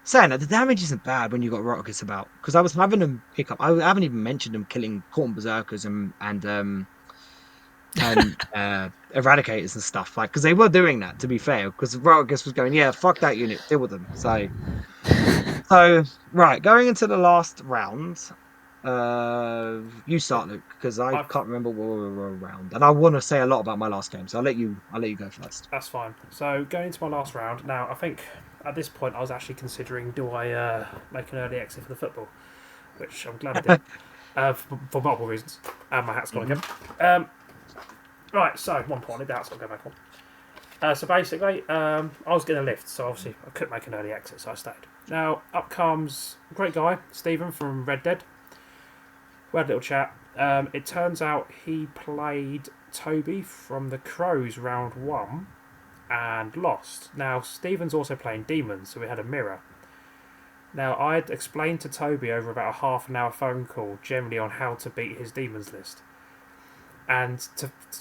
saying that, the damage isn't bad when you got Rotterdam about, because I was having them pick up. I haven't even mentioned them killing Corn Berserkers and eradicators and stuff, like, because they were doing that, to be fair, because Rotterdam was going, yeah, fuck that unit, deal with them. So right, going into the last round, you start, Luke, because I I've, can't remember what we were around, and I want to say a lot about my last game, so I'll let you go first. that's fine. So going into my last round now, I think at this point I was actually considering, do I make an early exit for the football, which I'm glad I did, for multiple reasons. And my hat's got to Mhm. go. Right, so 1 point, the hat's got to go back on. So basically, I was getting a lift, so obviously I couldn't make an early exit, so I stayed. Now up comes a great guy, Stephen from Red Dead. We had a little chat. It turns out he played Toby from the Crows round 1 and lost. Now, Stephen's also playing Demons, so we had a mirror. Now, I had explained to Toby over about a half an hour phone call generally on how to beat his Demons list. And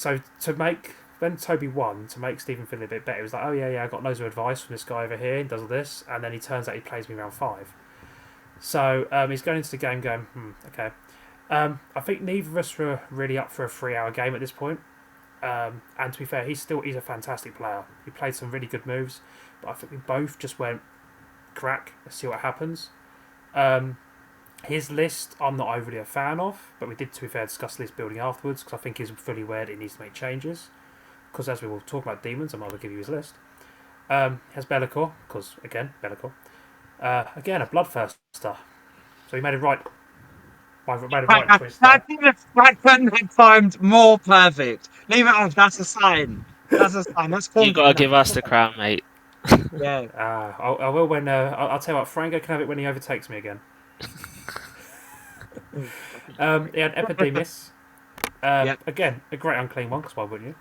to make, when Toby won, to make Stephen feel a bit better, he was like, oh yeah, I got loads of advice from this guy over here, he does all this, and then he turns out he plays me round 5. So he's going into the game going, okay. I think neither of us were really up for a 3 hour game at this point. And to be fair, he's a fantastic player. He played some really good moves, but I think we both just went crack. Let's see what happens. Um, his list, I'm not overly a fan of, but we did, to be fair, discuss list building afterwards because I think he's fully aware that he needs to make changes. Because as we will talk about Daemons, I might as well give you his list. He has Bellicor, because again, Bellicor. Again, a Bloodthirster. So he made it right. Made a right twist there. That couldn't have timed more perfect. Leave it off. That's a sign. That's a sign. That's You called it gotta now. give us the crown, mate. Yeah. I will when. I'll tell you what, Franco can have it when he overtakes me again. He had Epidemus. Yep. Again, a great unclean one, because why wouldn't you?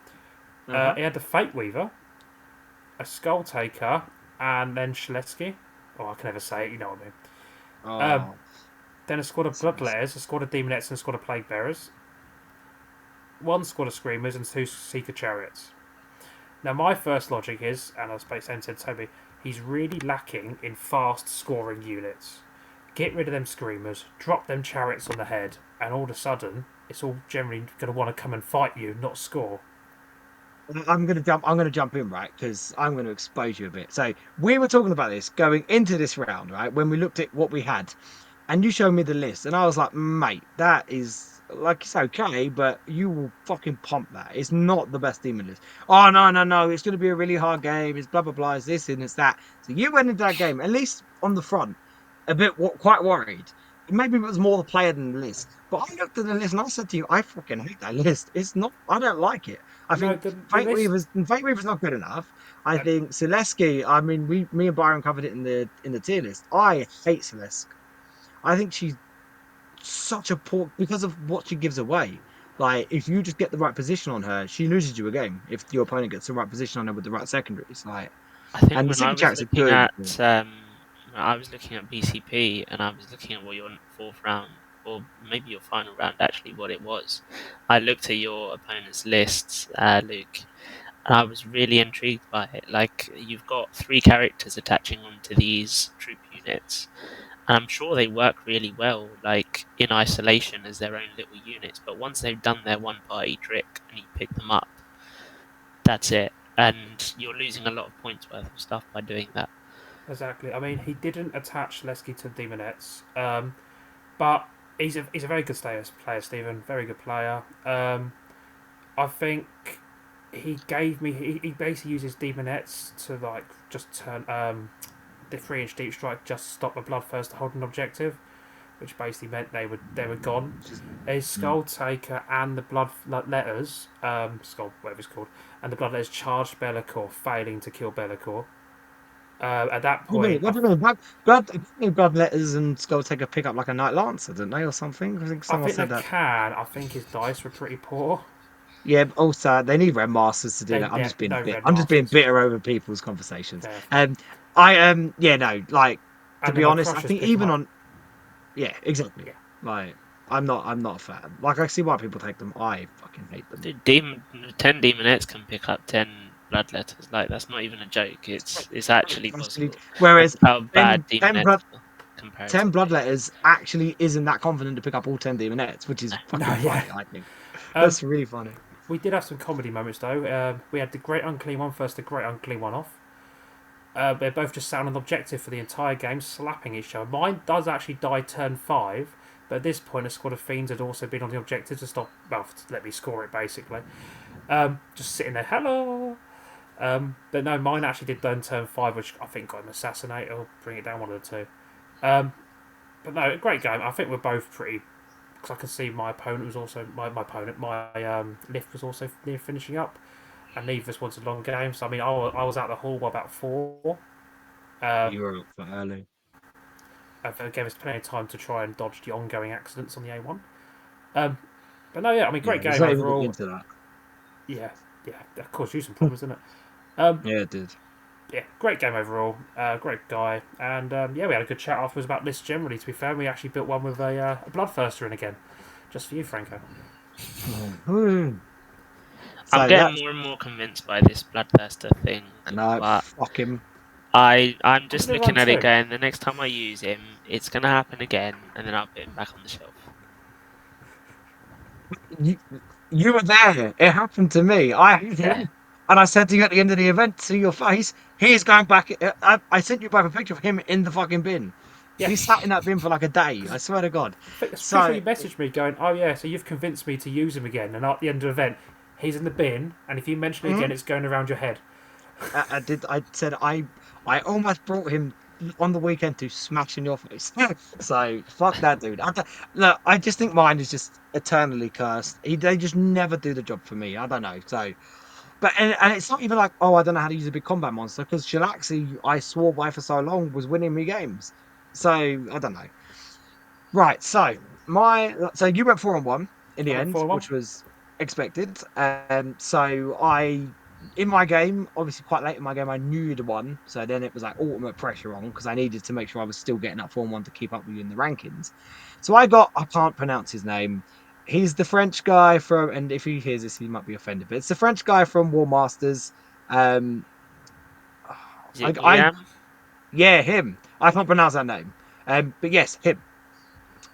Uh-huh. He had the Fate Weaver, a Skull Taker, and then Shleski. Oh, I can never say it, you know what I mean. Oh. Then a squad of Bloodletters, a squad of Demonettes, and a squad of Plague Bearers. One squad of Screamers, and 2 Seeker Chariots. Now, my first logic is, and as Space said Toby, he's really lacking in fast scoring units. Get rid of them Screamers, drop them Chariots on the head, and all of a sudden, it's all generally going to want to come and fight you, not score. I'm gonna jump. I'm gonna jump in, right? Because I'm gonna expose you a bit. So we were talking about this going into this round, right? When we looked at what we had, and you showed me the list, and I was like, mate, that is like it's okay, but you will fucking pump that. It's not the best demon list. Oh no, no, no! It's gonna be a really hard game. It's blah blah blah. It's this and it's that. So you went into that game at least on the front, a bit quite worried. Maybe it was more the player than the list. But I looked at the list and I said to you, I fucking hate that list. It's not. I don't like it. I No, think the Fate list. Weaver's not good enough. I think Celesky. I mean, me and Byron covered it in the tier list. I hate Celeste. I think she's such a poor because of what she gives away. Like if you just get the right position on her, she loses you a game. If your opponent gets the right position on her with the right secondaries, like I think and the when I second was characters are looking good. at BCP and I was looking at what your 4th round or maybe your final round actually what it was. I looked at your opponent's lists, Luke, and I was really intrigued by it. Like you've got 3 characters attaching onto these troop units. And I'm sure they work really well, like in isolation as their own little units. But once they've done their one party trick and you pick them up, that's it. And you're losing a lot of points worth of stuff by doing that. Exactly. I mean, he didn't attach Lesky to Demonettes, but he's a very good player, Stephen. Very good player. I think he gave me. He basically uses Demonettes to like just turn the 3-inch deep strike, just stop a Bloodthirster holding an objective, which basically meant they were gone. His Skull Taker and the Bloodletters, Skull whatever it's called, and the Bloodletters charged Bellicor, failing to kill Bellicor. At that point, What do you mean? Bloodletters and Skull take a pick up like a Knight Lancer, didn't they, or something? I think I someone think they said that. can. I think his dice were pretty poor. Yeah, but also they need Red Masters to do that. I'm Yeah, just being no Red I'm just being Masters. bitter over people's conversations. Fair. Yeah, no, like to And be then my honest, I crushers think pick 'em even up. on yeah, exactly. Yeah. Like I'm not a fan. Like I see why people take them. I fucking hate them. Dude, 10 Demonettes can pick up 10 Bloodletters. Like, that's not even a joke. It's actually possible. Whereas That's how bad 10 Demonettes are comparatively. 10 Bloodletters actually isn't that confident to pick up all 10 Demonettes, which is fucking No, yeah. funny, I think. That's really funny. We did have some comedy moments though. We had the Great Unclean one first, the Great Unclean one off. They're both just sat on an objective for the entire game, slapping each other. Mine does actually die turn 5, but at this point a squad of fiends had also been on the objective to stop, well, to let me score it basically. Just sitting there, hello. But no, mine actually did die turn 5, which I think got him assassinated or bring it down, one of the two. But no, great game. I think we're both pretty. Because I can see my opponent was also my lift was also near finishing up, and neither of us wanted a long game. So I mean, I was out the hall by about 4. You were up for early. It gave us plenty of time to try and dodge the ongoing accidents on the A1. But no, yeah, I mean, great game overall. Into that. Yeah, that caused you some problems, didn't it? Yeah, it did. Yeah, great game overall. Great guy, and yeah, we had a good chat afterwards about lists generally. To be fair, we actually built one with a Bloodthirster in again, just for you, Franco. I'm getting more and more convinced by this Bloodthirster thing. No, but fuck him. I'm just I'm gonna looking run at it too. going, the next time I use him, it's going to happen again, and then I'll put him back on the shelf. You, you were there. It happened to me. I had Yeah. him, and I said to you at the end of the event, to your face, he's going back. I sent you both a picture of him in the fucking bin. Yeah. He sat in that bin for like a day. I swear to God. It's pretty sure So you messaged me going, "Oh yeah, so you've convinced me to use him again." And at the end of the event, he's in the bin, and if you mention it mhm, again, it's going around your head. I did. I said I almost brought him on the weekend to smash in your face. So fuck that dude. Look, I just think mine is just eternally cursed. They just never do the job for me. I don't know. So. But and it's not even like, oh, I don't know how to use a big combat monster because Shalaxi, I swore by for so long, was winning me games. So I don't know. Right. So you went 4-1 in I the went end, 4-1. which was expected. So I in my game, obviously quite late in my game, I knew you'd won. So then it was like ultimate pressure on because I needed to make sure I was still getting that 4-1 to keep up with you in the rankings. So I can't pronounce his name. He's the French guy from, and if he hears this, he might be offended, but it's the French guy from War Masters. Um, Is it I Yam? yeah, him. I can't pronounce that name. But yes, him.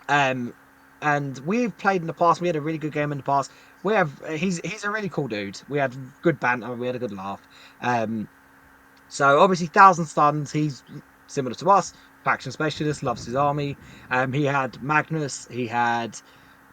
Um, and we've played in the past. We had a really good game in the past. We have he's a really cool dude. We had good banter. We had a good laugh. Um, so obviously, thousand stuns. He's similar to us. Faction specialist, loves his army. He had Magnus. He had.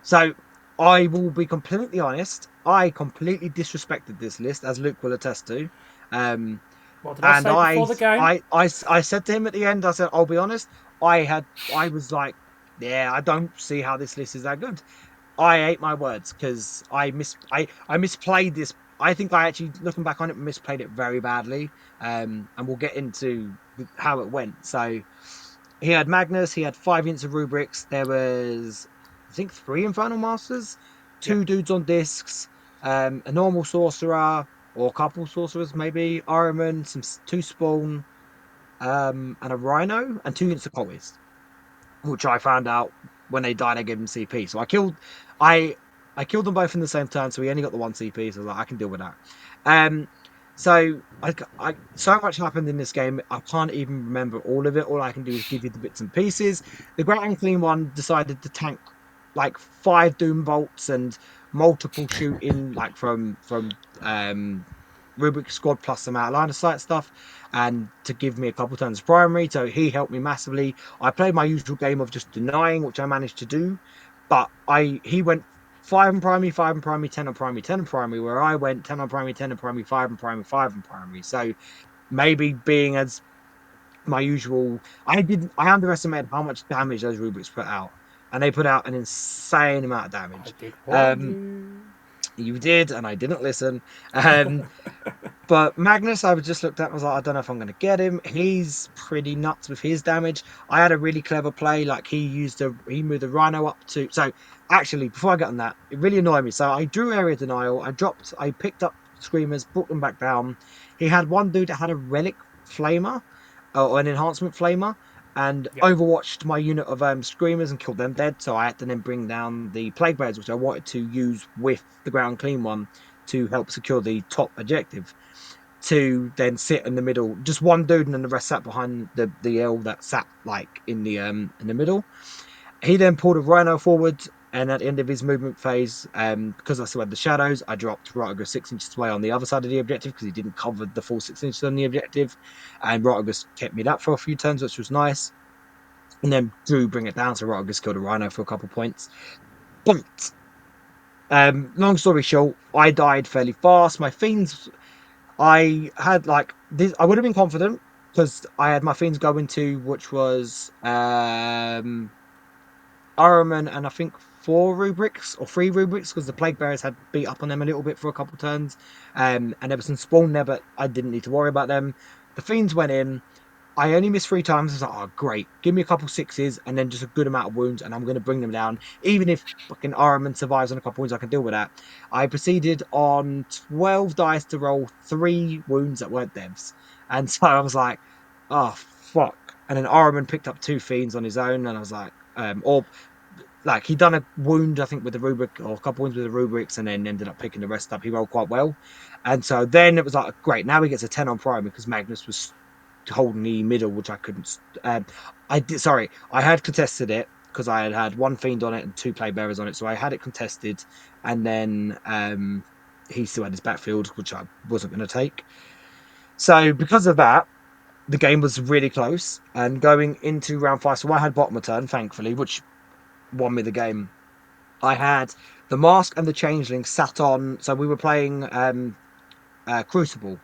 So I will be completely honest. I completely disrespected this list, as Luke will attest to. Um, What did I and say before the game? I said to him at the end, I said, I'll be honest, I was like, yeah, I don't see how this list is that good. I ate my words because I misplayed this. I think I actually, looking back on it, misplayed it very badly. And we'll get into how it went. So he had Magnus, he had 5 units of rubrics. There was, I think, 3 Infernal Masters, Yeah. 2 dudes on discs, a normal sorcerer or a couple sorcerers, maybe, Ahriman, 2 spawn, and a rhino, and 2 units of cultists, which I found out when they died. I gave them CP, so I I killed them both in the same turn, so we only got the 1 CP. So I was like, I can deal with that. Um, so so much happened in this game. I can't even remember all of it. All I can do is give you the bits and pieces. The Great Unclean One decided to tank like 5 Doom bolts and multiple shooting, like from Rubik squad plus some out of line of sight stuff, and to give me a couple turns of primary. So he helped me massively. I played my usual game of just denying, which I managed to do, but he went 5 on primary, 5 on primary, 10 on primary, 10 on primary, where I went 10 on primary, 10 on primary, 5 on primary, 5 on primary. So maybe being as my usual, I underestimated how much damage those Rubiks put out, and they put out an insane amount of I damage. did warn Um, you. you did, and I didn't listen. Um, but Magnus, I was just looked at and was like, I don't know if I'm going to get him. He's pretty nuts with his damage. I had a really clever play. Like he moved the Rhino up to. So actually, before I get on that, it really annoyed me. So I drew area denial. I picked up Screamers, brought them back down. He had one dude that had a relic flamer or an enhancement flamer, and Yep. overwatched my unit of Screamers and killed them dead. So I had to then bring down the Plague Bears, which I wanted to use with the Ground Clean one to help secure the top objective, to then sit in the middle. Just one dude, and then the rest sat behind the L that sat like in the middle. He then pulled a Rhino forward, and at the end of his movement phase, because I still had the shadows, I dropped Rotigus 6 inches away on the other side of the objective because he didn't cover the full 6 inches on the objective, and Rotigus kept me that for a few turns, which was nice. And then Drew bring it down, so Rotigus killed a Rhino for a couple points. But long story short, I died fairly fast. My fiends, I had like this. I would have been confident because I had my fiends going to, which was Araman, and I think 4 rubrics or 3 rubrics because the plague bearers had beat up on them a little bit for a couple turns. And there was some spawn there, but I didn't need to worry about them. The fiends went in. I only missed 3 times. I was like, oh, great. Give me a couple sixes and then just a good amount of wounds, and I'm going to bring them down. Even if fucking Araman survives on a couple wounds, I can deal with that. I proceeded on 12 dice to roll 3 wounds that weren't devs. And so I was like, oh, fuck. And then Araman picked up 2 fiends on his own, and I was like, or like he'd done a wound, I think, with the rubric, or a couple wounds with the rubrics, and then ended up picking the rest up. He rolled quite well. And so then it was like, great, now he gets a 10 on primary because Magnus was holding the middle, which I couldn't. I did. Sorry, I had contested it. because I had one fiend on it and 2 plague bearers on it, so I had it contested, and then he still had his backfield, which I wasn't going to take. So because of that, the game was really close. And going into round 5, so I had bottom of turn, thankfully, which won me the game. I had the mask and the changeling sat on. So we were playing Crucible,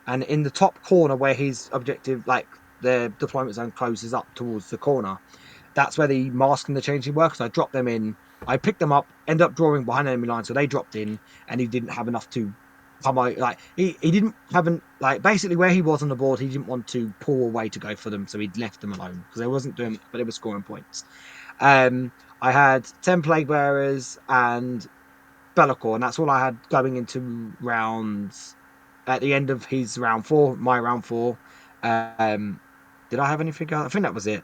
and in the top corner where his objective, like the deployment zone, closes up towards the corner, that's where the mask and the changing were. So I dropped them in. I picked them up, ended up drawing behind enemy line, so they dropped in, and he didn't have enough to come out. Like he didn't haven't like basically where he was on the board, he didn't want to pull away to go for them, so he'd left them alone because they wasn't doing, but it was scoring points. I had 10 plague bearers and Be'lakor, and that's all I had going into rounds. At the end of his round 4, my round 4, did I have anything else? I think that was it.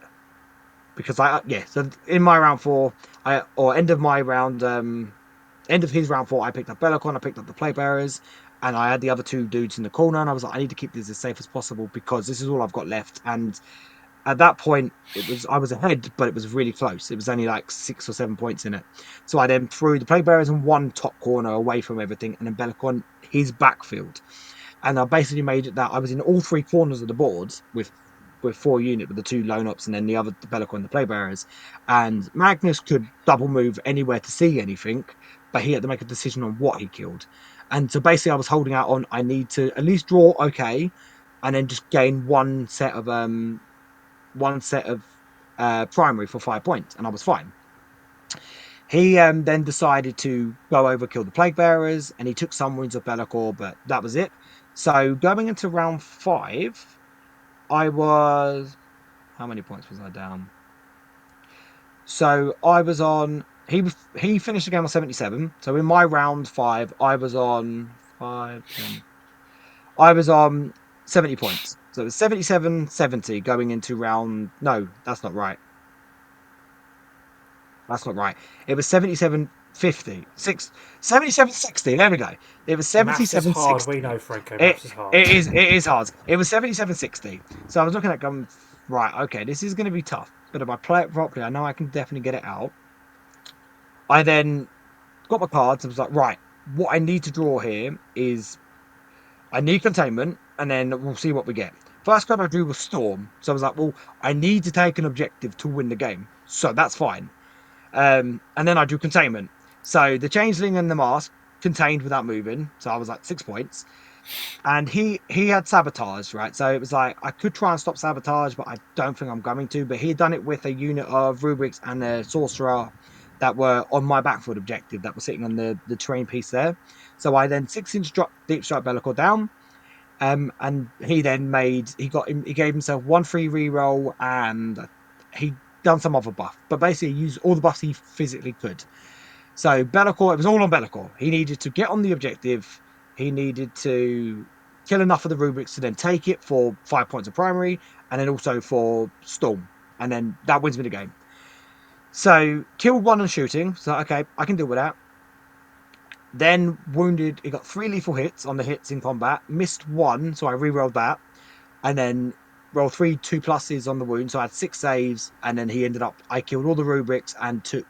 Because so in my round 4, end of my round, end of his round 4, I picked up Be'lakor, I picked up the plague bearers, and I had the other 2 dudes in the corner, and I was like, I need to keep this as safe as possible because this is all I've got left. And at that point, I was ahead, but it was really close. It was only like 6 or 7 points in it. So I then threw the plague bearers in one top corner away from everything, and then Be'lakor on his backfield. And I basically made it that I was in all 3 corners of the board with 4 units, with the 2 lone ops and then the other, the Be'lakor and the plague bearers. And Magnus could double move anywhere to see anything, but he had to make a decision on what he killed. And so basically I was holding out on, I need to at least draw okay, and then just gain one set of primary for 5 points, and I was fine. He then decided to go over, kill the plague bearers, and he took some wounds of Be'lakor, but that was it. So going into round 5, I was, how many points was I down? So I was on, he finished the game on 77. So in my round 5, I was on 10. I was on 70 points. So it was 77-70 going into round, no, that's not right. That's not right. It was 77-50. 77-60. There we go. It was Maths is hard. 77-60. We know, Franco. Maths is hard. It is hard. It was 77-60. So I was looking at going, right, okay, this is going to be tough. But if I play it properly, I know I can definitely get it out. I then got my cards and was like, right, what I need to draw here is I need containment, and then we'll see what we get. First card I drew was Storm. So I was like, well, I need to take an objective to win the game. So that's fine. And then I drew containment. So the changeling and the mask contained without moving. So I was like 6 points. And he had sabotage, right? So it was like I could try and stop sabotage, but I don't think I'm going to. But he had done it with a unit of Rubrics and a sorcerer that were on my backfield objective that were sitting on the terrain piece there. So I then 6-inch drop deep strike Be'lakor down. And he then he gave himself 1 free reroll, and he done some other buff, but basically used all the buffs he physically could. So Be'lakor, it was all on Be'lakor. He needed to get on the objective. He needed to kill enough of the Rubrics to then take it for 5 points of primary, and then also for Storm, and then that wins me the game. So killed 1 on shooting. So okay, I can deal with that. Then wounded. He got 3 lethal hits on the hits in combat. Missed 1, so I re-rolled that, and then rolled 3 2+s on the wound, so I had 6 saves, and then he ended up, I killed all the Rubrics and took,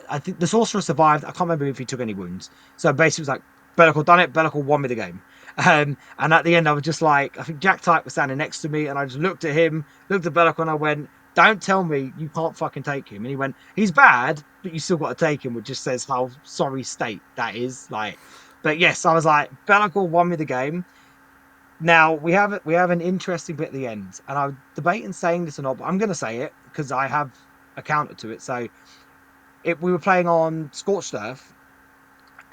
I think the sorcerer survived. I can't remember if he took any wounds. So basically it was like, Be'lakor done it, Be'lakor won me the game. And at the end I was just like, I think Jack Type was standing next to me, and I just looked at him, looked at Be'lakor, and I went, don't tell me you can't fucking take him. And he went, he's bad, but you still got to take him, which just says how sorry state that is. Like, but yes, I was like, Be'lakor won me the game. Now we have an interesting bit at the end, and I'm debating saying this or not, but I'm going to say it because I have a counter to it. So, we were playing on Scorched Earth,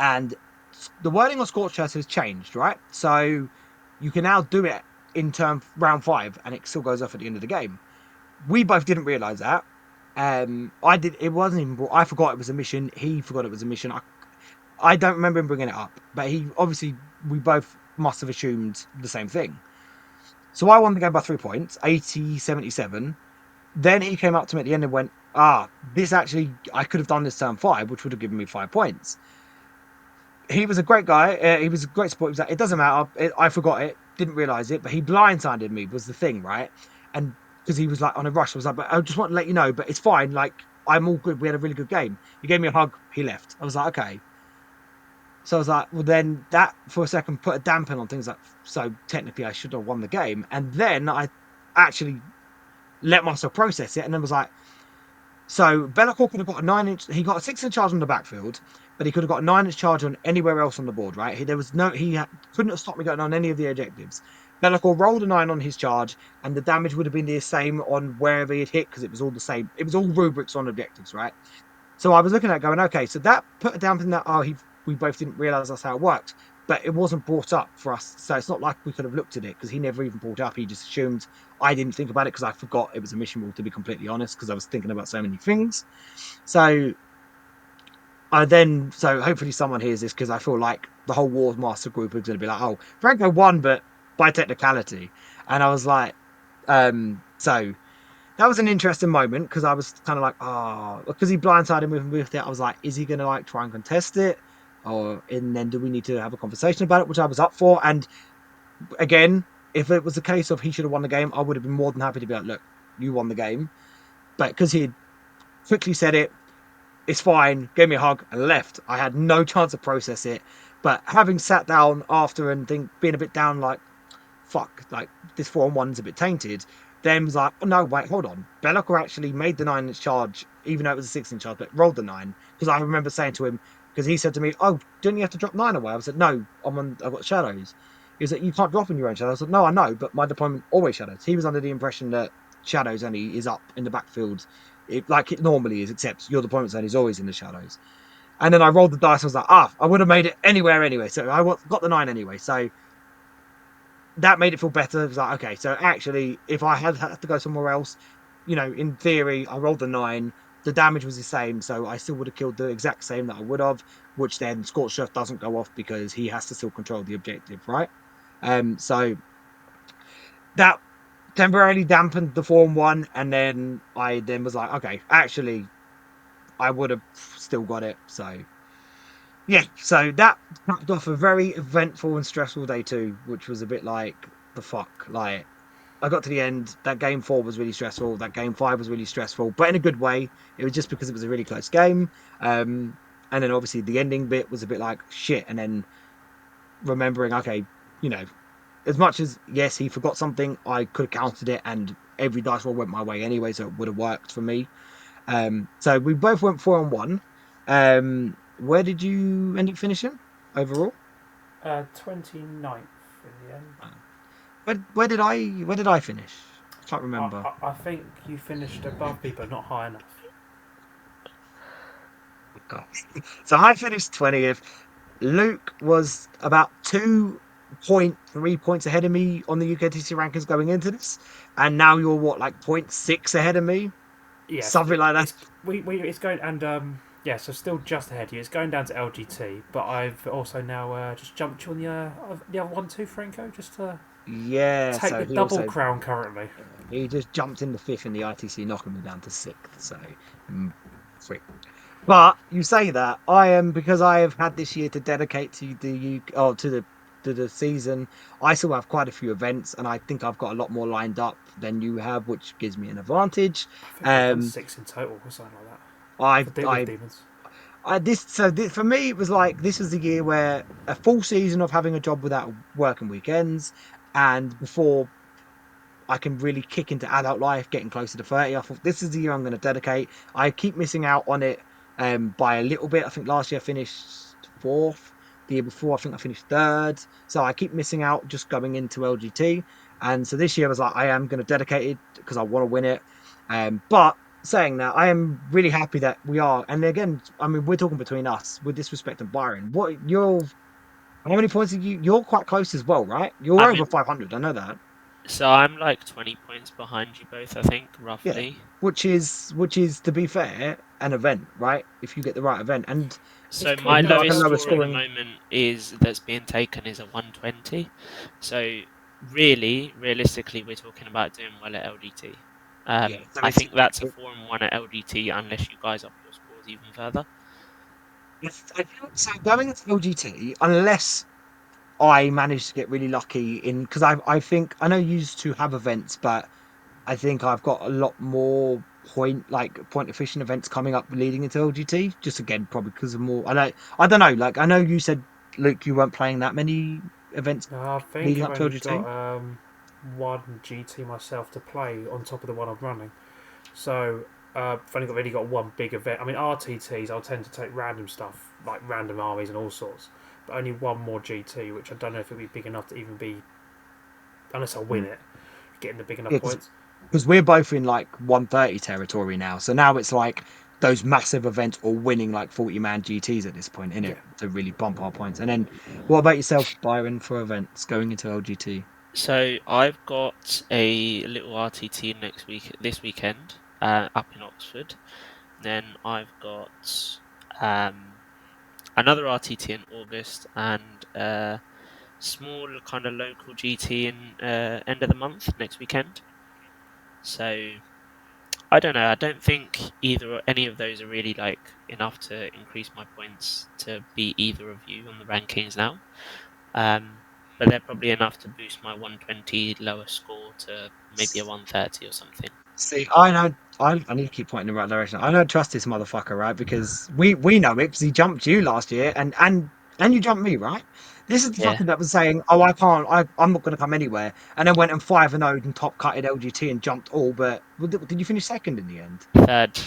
and the wording on Scorched Earth has changed, right? So you can now do it in round 5, and it still goes off at the end of the game. We both didn't realize that. I did. It wasn't even. I forgot it was a mission. He forgot it was a mission. I don't remember him bringing it up, but we both must have assumed the same thing. So I won the game by 3 points, 80-77. Then he came up to me at the end and went, this actually, I could have done this turn 5, which would have given me 5 points. He was a great guy. He was a great support. He was like, it doesn't matter. I forgot it. Didn't realize it, but he blindsided me was the thing, right? And because he was like on a rush. I was like, but I just want to let you know, but it's fine. Like, I'm all good. We had a really good game. He gave me a hug. He left. I was like, okay. So I was like, well, then that for a second put a dampen on things. Like, so technically, I should have won the game. And then I actually let myself process it, and then was like, so Bellacore could have got a 9-inch. He got a 6-inch charge on the backfield, but he could have got a 9-inch charge on anywhere else on the board. Right? There was no. Couldn't have stopped me going on any of the objectives. Bellacore rolled a 9 on his charge, and the damage would have been the same on wherever he had hit because it was all the same. It was all rubrics on objectives, right? So I was looking at it going, okay, so that put a dampen that. We both didn't realize that's how it worked, but it wasn't brought up for us. So it's not like we could have looked at it because he never even brought it up. He just assumed I didn't think about it because I forgot it was a mission rule, to be completely honest, because I was thinking about so many things. So so hopefully someone hears this, because I feel like the whole War Master group is going to be like, oh, Franco won, but by technicality. And I was like, so that was an interesting moment because I was kind of like, oh, because he blindsided me with it. I was like, is he going to like try and contest it? And then do we need to have a conversation about it, which I was up for. And again, if it was a case of he should have won the game, I would have been more than happy to be like, look, you won the game. But because he quickly said it, it's fine, gave me a hug and left. I had no chance to process it. But having sat down after and being a bit down, like, fuck, like this 4-on-1's a bit tainted. Then was like, oh no, wait, hold on. Bellacore actually made the 9-inch charge, even though it was a 6-inch charge, but rolled the 9. Because I remember saying to him, because he said to me, oh, didn't you have to drop 9 away? I said, no, I've got shadows. He was like, you can't drop in your own shadows. I said, no, I know, but my deployment always shadows. He was under the impression that shadows only is up in the backfield, like it normally is, except your deployment zone is always in the shadows. And then I rolled the dice. I was like, I would have made it anywhere anyway. So I got the 9 anyway. So that made it feel better. It was like, okay, so actually, if I had to go somewhere else, in theory, I rolled the 9. The damage was the same, so I still would have killed the exact same that I would have, which then Scorched Earth doesn't go off because he has to still control the objective, right? So that temporarily dampened the 4-on-1, and then I was like, okay, actually, I would have still got it. So yeah, so that capped off a very eventful and stressful day 2, which was a bit like the fuck. Like, I got to the end. That game 4 was really stressful. That game 5 was really stressful, but in a good way. It was just because it was a really close game. And then obviously the ending bit was a bit like shit. And then remembering, okay, as much as yes, he forgot something, I could have countered it, and every dice roll went my way anyway, so it would have worked for me. So we both went 4-on-1. Where did you end up finishing overall? 29th in the end. Where did I finish? I can't remember. I think you finished above me, but not high enough. God. So I finished 20th. Luke was about 2.3 points ahead of me on the UKTC rankings going into this, and now you're what, like 0.6 ahead of me? Yes, Something like that. It's going, and yeah, so still just ahead of you. It's going down to LGT, but I've also now just jumped you on the other one too, Franco, just to take the double crown currently. He just jumped in the 5th in the ITC, knocking me down to 6th. So, sweet. But you say that because I have had this year to dedicate to the season. I still have quite a few events, and I think I've got a lot more lined up than you have, which gives me an advantage. I think I've done 6 in total or something like that. Demons. For me, it was like this was the year where a full season of having a job without working weekends, and before I can really kick into adult life, getting closer to 30. I thought this is the year I'm going to dedicate. I keep missing out on it by a little bit. I think last year I finished 4th. The year before, I think I finished 3rd. So I keep missing out just going into LGT. And so this year I was like, I am going to dedicate it because I want to win it. But saying that, I am really happy that we are. And again, I mean, we're talking between us with Disrespect and Byron. How many points are you? You're quite close as well, right? You're over 500. I know that. So I'm like 20 points behind you both, I think, roughly. Yeah, which is to be fair, an event, right? If you get the right event, and so my lowest score at the moment that's being taken is a 120. So realistically, we're talking about doing well at LGT. I think that's a 4-on-1 at LGT, unless you guys up your scores even further. I feel so going into LGT, unless I managed to get really lucky because I think I know you used to have events, but I think I've got a lot more point efficient events coming up leading into LGT. Just again, probably because of more. I don't know. Like I know you said, Luke, you weren't playing that many events I think leading I've up to only LGT. got one GT myself to play on top of the one I'm running. So I've only really got one big event. I mean, RTTs, I'll tend to take random stuff, like random armies and all sorts. But only one more GT, which I don't know if it'll be big enough to even be, unless I win it, getting the big enough Yeah, points. because we're both in like 130 territory now. So now it's like those massive events or winning like 40-man GTs at this point, in Yeah. it, to really bump our points. And then what about yourself, Byron, for events going into LGT? So I've got a little RTT this weekend, up in Oxford. Then I've got another RTT in August and a small kind of local GT in end of the month next weekend. So I don't know. I don't think either or any of those are really like enough to increase my points to beat either of you on the rankings now. But they're probably enough to boost my 120 lower score to maybe a 130 or something. See, I know I need to keep pointing in the right direction. I don't trust this motherfucker, right? Because we know it because he jumped you last year, and you jumped me, right? This is the Yeah, fucker that was saying, "Oh, I'm not going to come anywhere," and then went and 5-0 and top cutted LGT and jumped all. But did you finish second in the end? third.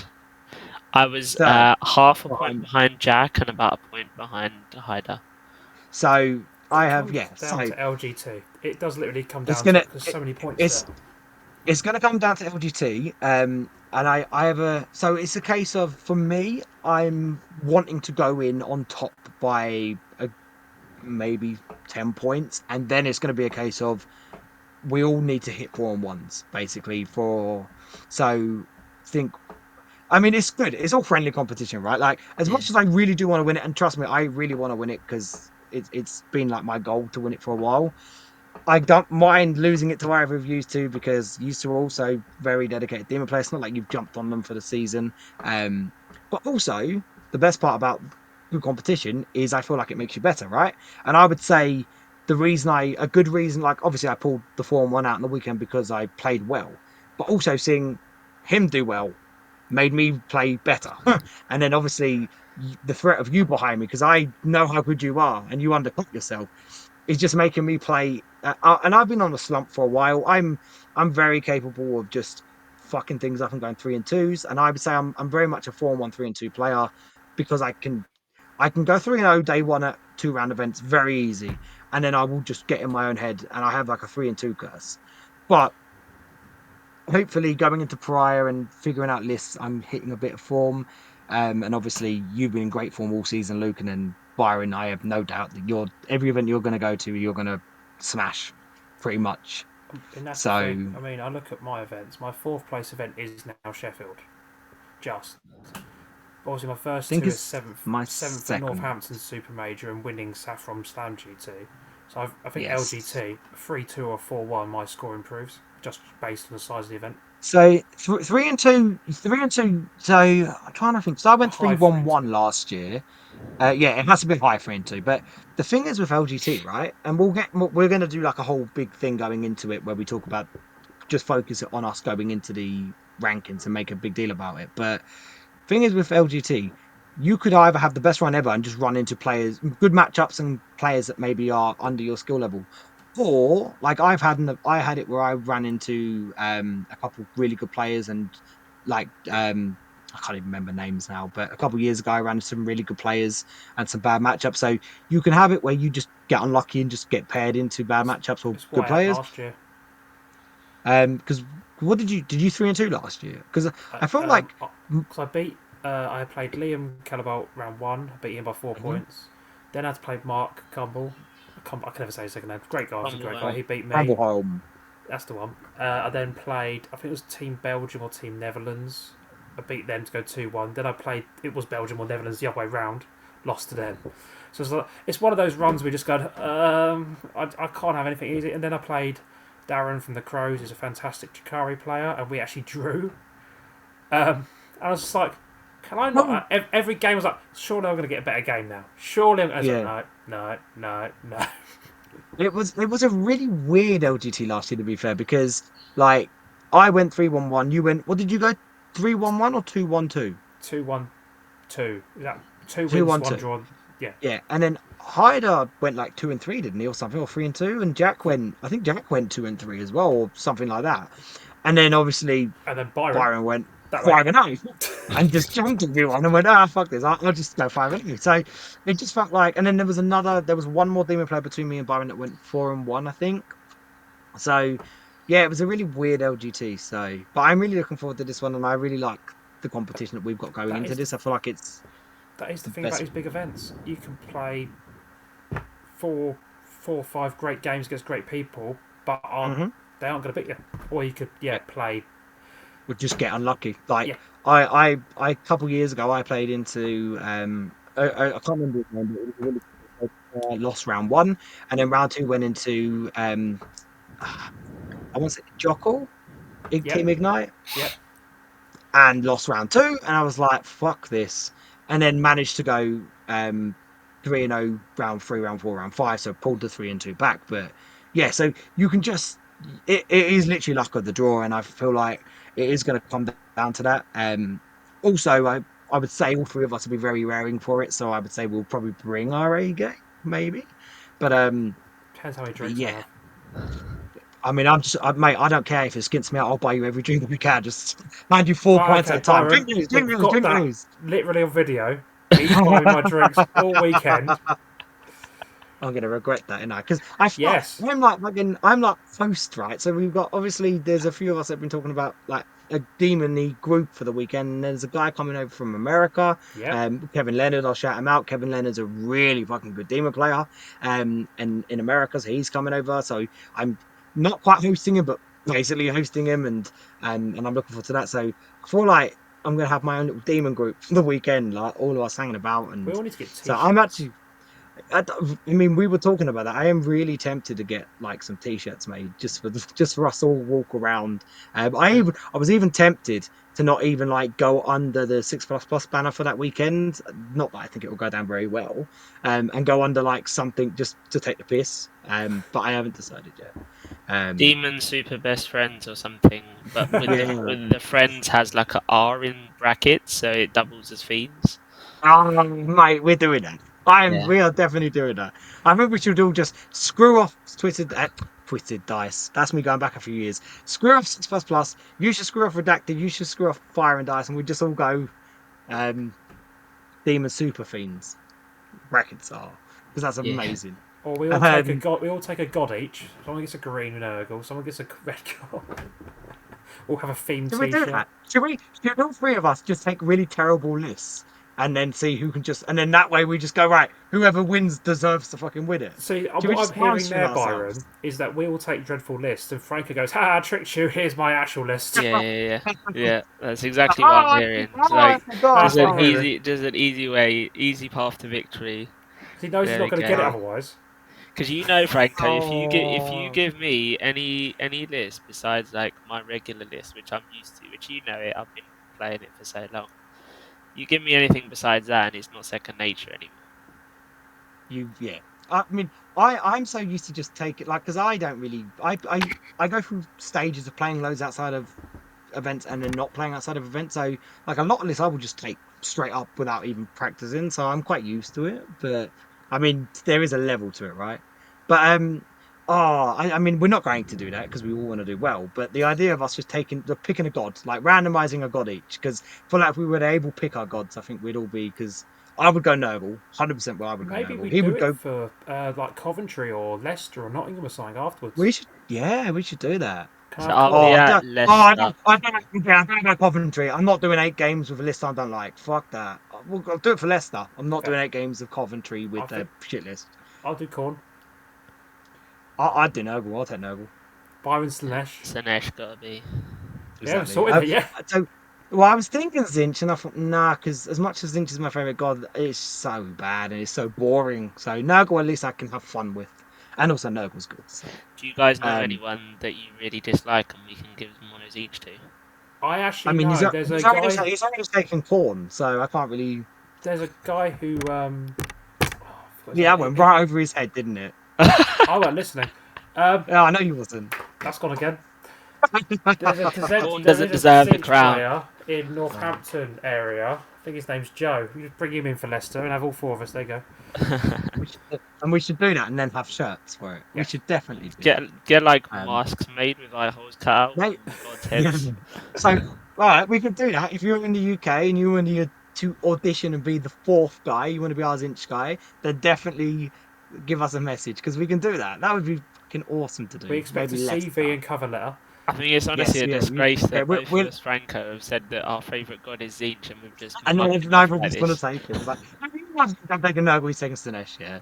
I was Third half a point behind. behind Jack and about a point behind Haida. So I It have, comes yeah. down So to LGT. It does literally come it's down to gonna it because so many points there. it's it's gonna come down to LGT. And I have so it's a case of, for me, I'm wanting to go in on top by maybe 10 points, and then it's going to be a case of we all need to hit 4-on-1s basically for. So think I mean, it's good. It's all friendly competition, right? Like, as Yeah, much as I really do want to win it, and trust me, I really want to win it because it's been like my goal to win it for a while. I don't mind losing it to either of you two because you two are also very dedicated Demon players. It's not like you've jumped on them for the season. Um, but also, the best part about good competition is I feel like it makes you better, right? And I would say a good reason, like obviously I pulled the 4-on-1 out on the weekend because I played well, but also seeing him do well made me play better. And then obviously the threat of you behind me, because I know how good you are and you undercut yourself, is just making me play. And I've been on a slump for a while. I'm very capable of just fucking things up and going 3-2s. And I would say I'm very much a 4-on-1 3-2 player because I can go 3-0 day one at 2-round events very easy, and then I will just get in my own head and I have like a 3-2 curse. But hopefully going into prior and figuring out lists, I'm hitting a bit of form. And obviously you've been in great form all season, Luke, and then Byron. I have no doubt that every event you're going to go to, you're going to smash pretty much. And that's So the thing. I I mean, I look at my events. My fourth place event is now Sheffield. Just. Obviously, my first think two is it's seventh, my seventh at second. Northampton Super Major and winning Saffron Slam GT. So I think Yes. LGT 3-2 or 4-1, my score improves just based on the size of the event. So 3-2. So I'm trying to think. So I A went high 3-1-1 3-2. last year. Yeah, it has to be high 3-2. But the thing is with LGT, right? And we're going to do like a whole big thing going into it where we talk about just focus it on us going into the rankings and make a big deal about it. But thing is with LGT, you could either have the best run ever and just run into players, good matchups and players that maybe are under your skill level. Or like I had it where I ran into a couple really good players and like I can't even remember names now, but a couple of years ago I ran into some really good players and some bad matchups. So you can have it where you just get unlucky and just get paired into bad matchups or It's good what I had players. last year. Because what did you 3-2 last year? Because I, I felt um, like because I beat, I played Liam Cannibal round one. I beat him by 4 points. Then I had to play Mark Cumble. I can never say his second name. Great guy, obviously great guy. Cromwell. He beat me. Bramblehome. That's the one. I then played, I think it was Team Belgium or Team Netherlands. I beat them to go 2-1. Then I played, it was Belgium or Netherlands the other way round. Lost to them. So it's one of those runs we just go, I can't have anything easy. And then I played Darren from the Crows, who's a fantastic Chikari player, and we actually drew. I was just like, can I Oh, not? Every game was like, surely I'm going to get a better game now. Surely I was like, yeah. no. It was a really weird LGT last year, to be fair, because like I went 3-1-1. You went. What did you go? 3-1-1 or 2-1-2? 2-1-2. Is that 2 Two wins, one 1 two. draw? Yeah. Yeah, and then Hyder went like 2-3, didn't he, or something, or 3-2, and Jack went. I think Jack went 2-3 as well, or something like that. And then obviously And then Byron, Byron went that way. 5-0 and just jumped everyone and went, ah, fuck this, I'll just go 5-0. So it just felt like, and then there was one more demon player between me and Byron that went 4-1, I think. So yeah, it was a really weird LGT. So, but I'm really looking forward to this one, and I really like the competition that we've got going into this. I feel like it's That is the the thing about best. these big events. You can play four or five great games against great people, but Mm-hmm. they aren't going to beat you. Or you could play. Would just get unlucky. Like Yeah. I a couple years ago, I played into I can't remember his name, but it was a really lost round one, and then round two went into I want to say Jockle, Yep. Team Ignite, Yep. and lost round two, and I was like, fuck this, and then managed to go 3-0 round three, round four, round five, so pulled the 3-2 back. But yeah, so you can just it is literally luck of the draw, and I feel like it is going to come down to that. Also, I would say all three of us will be very raring for it, so I would say we'll probably bring our A game, maybe. But Depends how many drinks I yeah, have. I mean, mate, I don't care if it skints me out. I'll buy you every drink that we can. Just hand you 4 pints Okay, at a time. Byron, Drink we've news, got drink that news. literally on video. He's buying my drinks all weekend. I'm gonna regret that, you know, because I feel like Yes. I'm like host, right? So we've got obviously there's a few of us that have been talking about like a demony group for the weekend. And there's a guy coming over from America, Yep. Kevin Leonard. I'll shout him out. Kevin Leonard's a really fucking good demon player, and in America, so he's coming over. So I'm not quite hosting him, but basically hosting him, and I'm looking forward to that. So I feel like I'm gonna have my own little demon group for the weekend, like all of us hanging about, We and all need to get so I'm t-shirts. actually. I mean, we were talking about that. I am really tempted to get like some t-shirts made just for us all walk around. I was even tempted to not even like go under the 6++ banner for that weekend. Not that I think it will go down very well, and go under like something just to take the piss. But I haven't decided yet. Demon super best friends or something, but with the friends has like a R in brackets, so it doubles as fiends. Oh, mate, we're doing that. Yeah. We are definitely doing that. I think we should all just screw off Twisted Dice. That's me going back a few years. Screw off 6++. You should screw off Redacted. You should screw off Fire and Dice, and we just all go um, Demon Super Fiends. Brackets are because that's Yeah. amazing. Or we all take a god. We all take a god each. Someone gets a green Nurgle. Someone gets a red god. We'll have a theme Should we do t-shirt. that? Should all three of us just take really terrible lists and then see who can and then that way we just go, right, whoever wins deserves to fucking win it. See, Should we what just I'm hearing ice there, with Byron, ourselves? is that we will take dreadful lists, and Franco goes, "Ha! I tricked you. Here's my actual list." Yeah. That's exactly what I'm hearing. It's like I forgot. That's what I'm hearing. just an easy way, easy path to victory. He knows he's There not we going to get it go. otherwise. Because you know, Franco, if you Oh, give me any list besides like my regular list, which I'm used to, which you know it, I've been playing it for so long. You give me anything besides that, and it's not second nature anymore. yeah. I mean, I'm so used to just take it like because I don't really I go through stages of playing loads outside of events and then not playing outside of events. So like a lot of this I will just take straight up without even practicing. So I'm quite used to it. But I mean, there is a level to it, right? But I mean, we're not going to do that because we all want to do well. But the idea of us just picking a god, like randomizing a god each, because for like if we were able to pick our gods, I think we'd all be because I would go Nurgle, 100%. Where I would Maybe go we Nurgle. He do would it go. for like Coventry or Leicester or Nottingham or something afterwards. We should, yeah, we should do that. Can So I I'll call? be Oh, at Leicester. I don't know Coventry. I'm not doing 8 games with a list I don't like. Fuck that. I'll do it for Leicester. I'm not Okay. doing 8 games of Coventry I with a think- shit list. I'll do Corn. I'd do Nurgle. I'll take Nurgle. Byron Slanesh. Sanesh gotta be. Yeah, Exactly. sorted it, yeah. So, well, I was thinking Zinch, and I thought, nah, because as much as Zinch is my favorite god, it's so bad and it's so boring. So Nurgle, at least I can have fun with, and also Nurgle's good. So. Do you guys know Um, anyone that you really dislike, and we can give them one of each to? I I actually mean, know. There's a he's only taken Corn, so I can't really. There's a guy who. Yeah, that went right over his head, didn't it? I wasn't listening. Yeah, I know you wasn't. That's gone again. There's a Vaughan there doesn't is a deserve the Zinch crown. player in Northampton area. I think his name's Joe. You just bring him in for Leicester and have all four of us. There you go. We should do that and then have shirts for it. We Yes. should definitely do that. Get like Um, masks made with eye holes cut out mate, on God's yeah. heads. So, all right, we could do that. If you're in the UK and you want to audition and be the fourth guy, you want to be our Zinch guy, then definitely give us a message because we can do that. That would be fucking awesome to We do. expect a Maybe Leicester. CV and cover letter. I think it's honestly Yes, a yeah, disgrace yeah. that both of We're us, Franco, have said that our favourite god is Zinch, and we've just and then mugged if him off neither of like us want to this. take it, it's like I'm taking Nurgle, he's taking Stanesh. Yeah,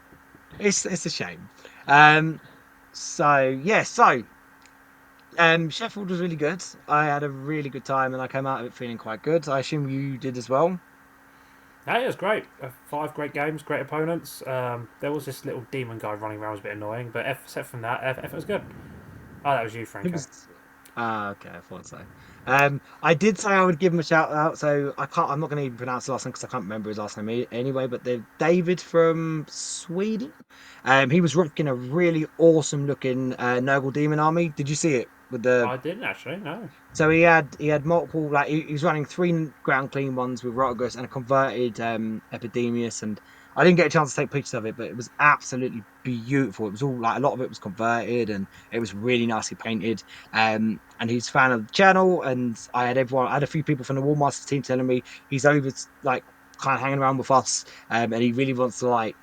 it's a shame. So yeah, so Sheffield was really good. I had a really good time, and I came out of it feeling quite good. I assume you did as well. No, it was great. 5 great games, great opponents. There was this little demon guy running around, was a bit annoying, but except from that, it was good. Oh, that was you, It Franco. was okay. I thought so. I did say I would give him a shout out, so I can't. I'm not going to even pronounce the last name because I can't remember his last name anyway. But the David from Sweden. He was rocking a really awesome looking Nurgle Demon army. Did you see it with the? I didn't actually. No. So he had multiple like he was running 3 ground clean ones with Rotagus and a converted Epidemius, and I didn't get a chance to take pictures of it, but it was absolutely beautiful. It was all like a lot of it was converted and it was really nicely painted. And he's a fan of the channel, and I had a few people from the Wallmaster team telling me he's over like kind of hanging around with us, and he really wants to like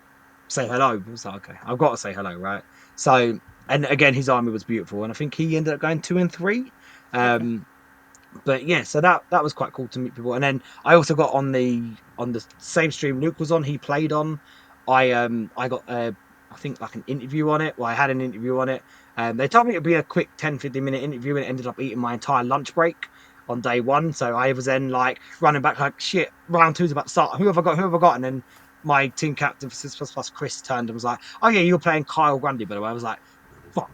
say hello. I was like, okay, I've got to say hello, right? So, and again, his army was beautiful, and I think he ended up going 2 and 3. Okay. But yeah, so that was quite cool to meet people. And then I also got on the same stream Luke was on, he played on. I got I think like an interview on it. Well, I had an interview on it. They told me it'd be a quick 10-15 minute interview, and it ended up eating my entire lunch break on day one. So I was then like running back like shit. Round two's about to start. Who have I got? Who have I got? And then my team captain plus Chris turned and was like, "Oh yeah, you're playing Kyle Grundy." By the way, I was like, "Fuck."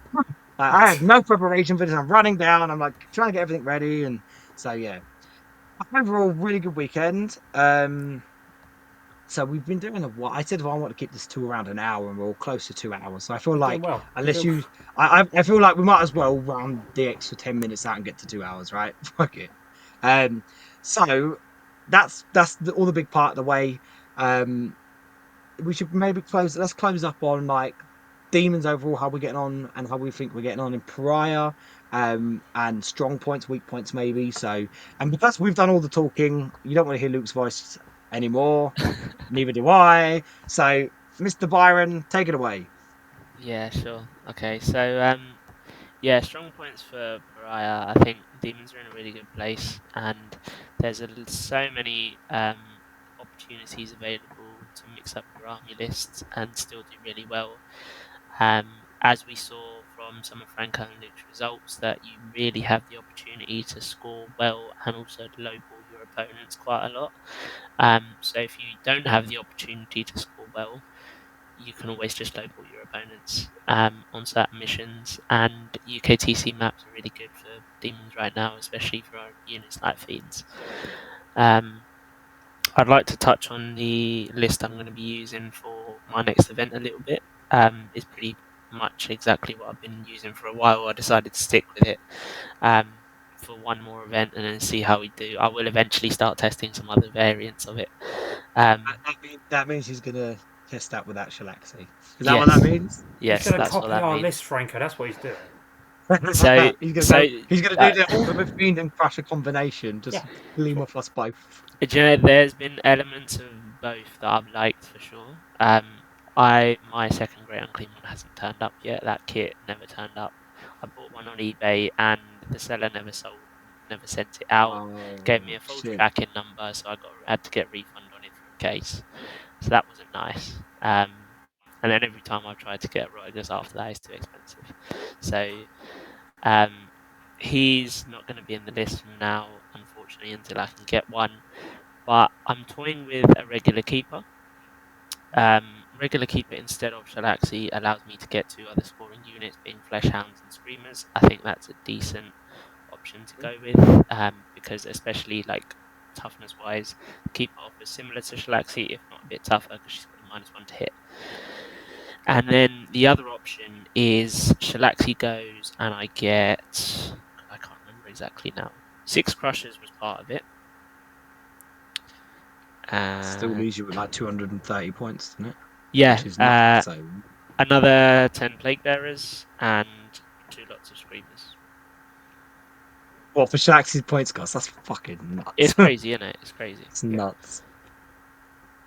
I had no preparation for this. I'm running down. I'm like trying to get everything ready, and so yeah. Overall, really good weekend. So we've been doing a while. I said if I want to keep this to around an hour, and we're all close to 2 hours. So I feel Doing like well. unless you, I feel like we might as well round the extra 10 minutes out and get to 2 hours, right? Fuck it. So that's all the big part of the way. We should maybe close. Let's close up on like demons overall, how we're getting on, and how we think we're getting on in Pariah, and strong points, weak points, maybe. So, and because we've done all the talking, you don't want to hear Luke's voice anymore. Neither do I. So, Mr. Byron, take it away. Yeah, sure. Okay, so yeah, strong points for Pariah. I think Demons are in a really good place, and there's so many opportunities available to mix up your army lists and still do really well. As we saw from some of Franco and Luke's results, that you really have the opportunity to score well and also lowball your opponents quite a lot. So if you don't have the opportunity to score well, you can always just lowball your opponents on certain missions. And UKTC maps are really good for Demons right now, especially for our units like Fiends. I'd like to touch on the list I'm going to be using for my next event a little bit. It's pretty much exactly what I've been using for a while. I decided to stick with it for one more event and then see how we do. I will eventually start testing some other variants of it. That means he's gonna test that with actual Axie. Is that Yes. what that means? Yes, He's going to that's what copy that our means. list, Franco. That's what he's doing. So, he's gonna so he's gonna do the ultimate fiend and crusher combination. Just Yeah. gleam off us both. do you know, there's been elements of both that I've liked for sure. My second Great Unclean one hasn't turned up yet. That kit never turned up. I bought one on eBay and the seller never sent it out. Oh, Gave me a false shit. tracking number, so I had to get a refund on it for a case. So that wasn't nice. And then every time I've tried to get Rodgers after that, it's too expensive. So he's not going to be in the list from now, unfortunately, until I can get one. But I'm toying with a regular keeper. Regular keeper instead of Shalaxi allows me to get 2 other scoring units, being Fleshhounds and Screamers. I think that's a decent option to go with, because especially like toughness wise, keeper offers similar to Shalaxi, if not a bit tougher, because she's got a -1 to hit. And then the other option is Shalaxi goes and I get, I can't exactly now. 6 Crushers was part of it. Still leaves you with like 230 points, doesn't it? Yeah, Which is nothing. So another 10 Plague Bearers and 2 lots of Screamers. what for Shalaxi's points, guys? That's fucking nuts. It's crazy, isn't it? It's crazy. It's nuts.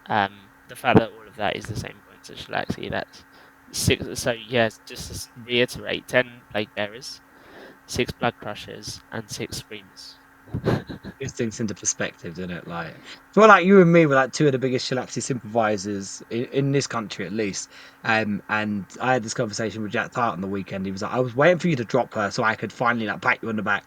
The fact that all of that is the same points as Shalaxi, that's 6. So yeah, just to reiterate, 10 Plague Bearers, 6 Blood Crushers, and 6 Screamers. Puts things into perspective, doesn't it? Like, I feel like you and me were like two of the biggest Shalaxi sympathizers in this country, at least. And I had this conversation with Jack Tart on the weekend. He was like, I was waiting for you to drop her so I could finally like pat you on the back.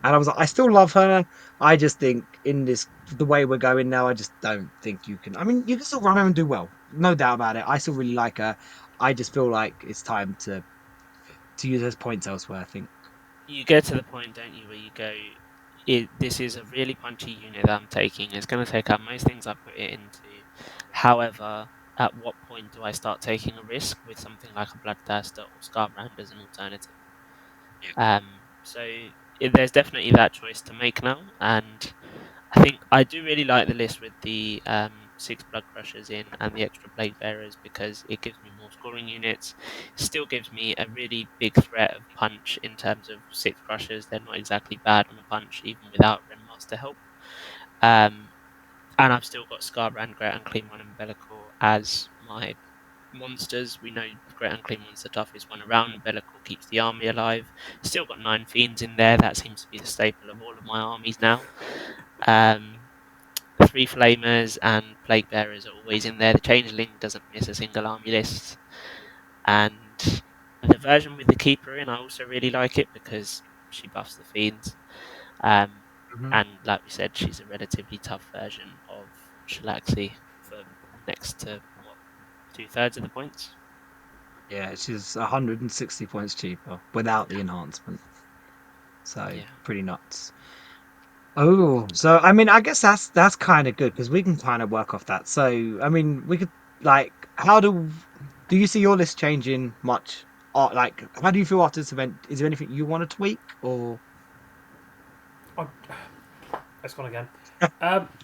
And I was like, I still love her. I just think the way we're going now, I just don't think you can. I mean, you can still run her and do well, no doubt about it. I still really like her. I just feel like it's time to use those points elsewhere, I think. You get to the point, don't you, where you go, this is a really punchy unit that I'm taking. It's going to take out most things I put it into. However, at what point do I start taking a risk with something like a Bloodthirster or Scarbrand as an alternative? So there's definitely that choice to make now, and I think I do really like the list with the 6 Blood Crushers in and the extra Plague Bearers because it gives me more scoring units. Still gives me a really big threat of punch in terms of 6 Crushers. They're not exactly bad on a punch even without Rendmaster help. And I've still got Scarbrand, Great Unclean One, and Bellicle as my monsters. We know Great Unclean One's the toughest one around, and Bellicle keeps the army alive. Still got 9 Fiends in there. That seems to be the staple of all of my armies now. 3 Flamers and Plague Bearers are always in there. The Changeling doesn't miss a single army list. And the version with the Keeper in, I also really like it because she buffs the Fiends. And like we said, she's a relatively tough version of Shalaxi for next to, 2/3 of the points? Yeah, she's 160 points cheaper without the enhancement. So Yeah. pretty nuts. Oh, so I mean, I guess that's kind of good because we can kind of work off that. So I mean, we could like, how do you see your list changing much? Or like, how do you feel after this event? Is there anything you want to tweak or? It's gone again.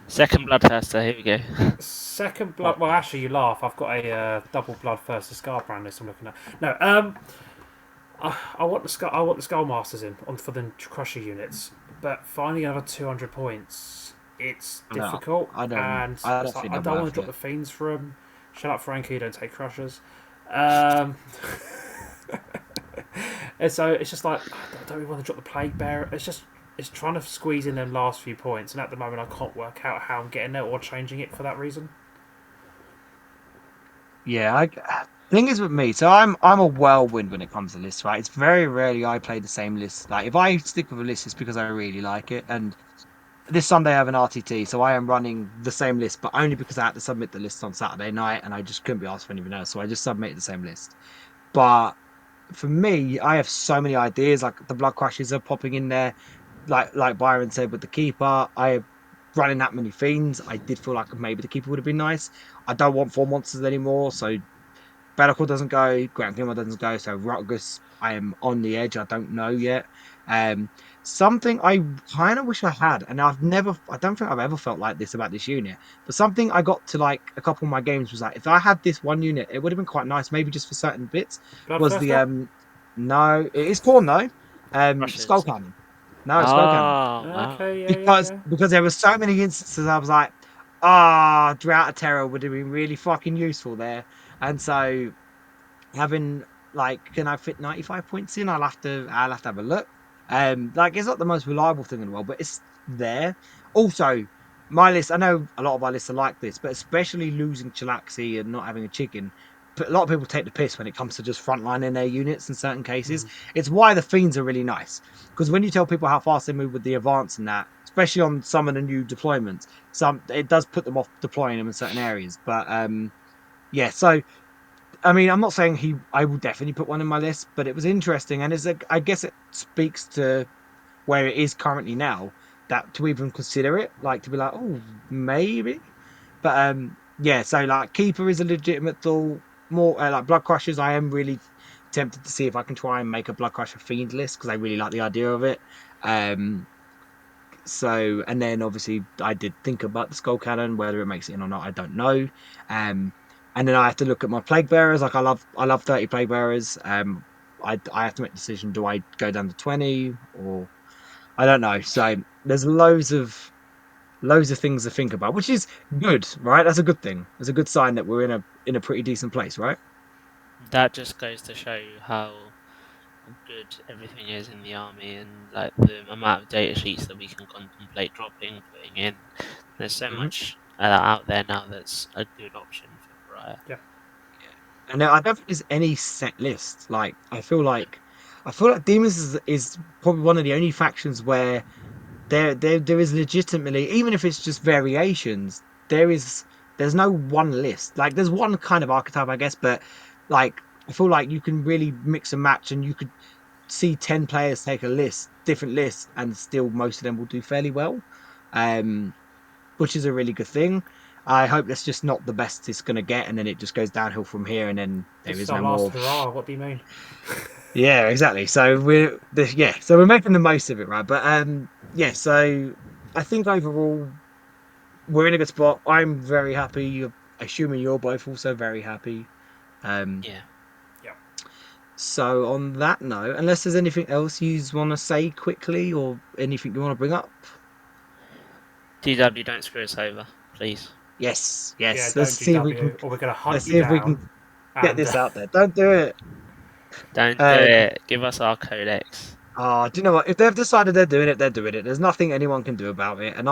Second Bloodthirster, here we go. Second blood. Well, actually, you laugh. I've got a double Bloodthirster Scarbrand list I'm looking at. No, I want the Skullmasters in for the Crusher units, but finding another 200 points, it's difficult. I don't want to drop the Fiends for them. Shut up, Frankie. Don't take Crushers. And so it's just like I don't really want to drop the Plague Bearer. It's trying to squeeze in them last few points, and at the moment I can't work out how I'm getting there or changing it for that reason. Yeah, thing is with me, so I'm a whirlwind when it comes to lists, right? It's very rarely I play the same list. Like if I stick with a list, it's because I really like it. And this Sunday I have an RTT, so I am running the same list, but only because I had to submit the list on Saturday night, and I just couldn't be asked for anything else, so I just submitted the same list. But for me, I have so many ideas. Like the Blood Crushes are popping in there, like Byron said with the Keeper. I running that many Fiends. I did feel like maybe the Keeper would have been nice. I don't want 4 monsters anymore, so Bellicle doesn't go, Grant Gilmore doesn't go, so Rutgus, I am on the edge. I don't know yet. Something I kind of wish I had, and I don't think I've ever felt like this about this unit, but something I got to like a couple of my games was like, if I had this one unit, it would have been quite nice, maybe just for certain bits. Was the no, it is corn though. Skull Cannon. No, it's Skull Cannon. Wow. Okay, Because there were so many instances I was like, Drought of Terror would have been really fucking useful there. And so having like, can I fit 95 points in? I'll have to have a look. Like it's not the most reliable thing in the world, but it's there. Also, my list, I know a lot of our lists are like this, but especially losing Chilaxi and not having a chicken. But a lot of people take the piss when it comes to just frontlining their units in certain cases. It's why the Fiends are really nice. Because when you tell people how fast they move with the advance and that, especially on some of the new deployments, it does put them off deploying them in certain areas. But yeah, so I mean, I'm not saying I will definitely put one in my list, but it was interesting, and I guess it speaks to where it is currently now, that to even consider it, like to be like, oh, maybe. But yeah, so like Keeper is a legitimate thought. More like Blood Crushers, I am really tempted to see if I can try and make a Blood Crusher Fiend list because I really like the idea of it. So, and then obviously I did think about the skull cannon, whether it makes it in or not, I don't know. And then I have to look at my plague bearers. Like I love 30 plague bearers. I have to make a decision. Do I go down to 20 or I don't know. So there's loads of things to think about, which is good, right? That's a good thing. It's a good sign that we're in a pretty decent place, right? That just goes to show you how good everything is in the army, and like the amount of data sheets that we can contemplate dropping, putting in. There's so Hmm. much out there now that's a good option for Pariah. Yeah. And I don't think there's any set list. Like I feel like Demons is probably one of the only factions where there is legitimately, even if it's just variations, there's no one list. Like there's one kind of archetype, I guess, but like I feel like you can really mix and match, and you could see 10 players take a different list, and still most of them will do fairly well. Um, which is a really good thing. I hope that's just not the best it's going to get, and then it just goes downhill from here, and then there This is is our no last more. hurrah. What do you mean? Yeah, exactly. So so we're making the most of it, right? But yeah. So I think overall we're in a good spot. I'm very happy. Assuming you're both also very happy. Um, Yeah. Yeah. so on that note, unless there's anything else you want to say quickly or anything you want to bring up, DW, don't screw us over, please. yes, Yeah, yes. don't GW, or we're going to hunt Let's you see if we can down. get And this out there. Don't do it. Don't do Um, it. Give us our codex. do you know what? If they've decided they're doing it, they're doing it. There's nothing anyone can do about it. And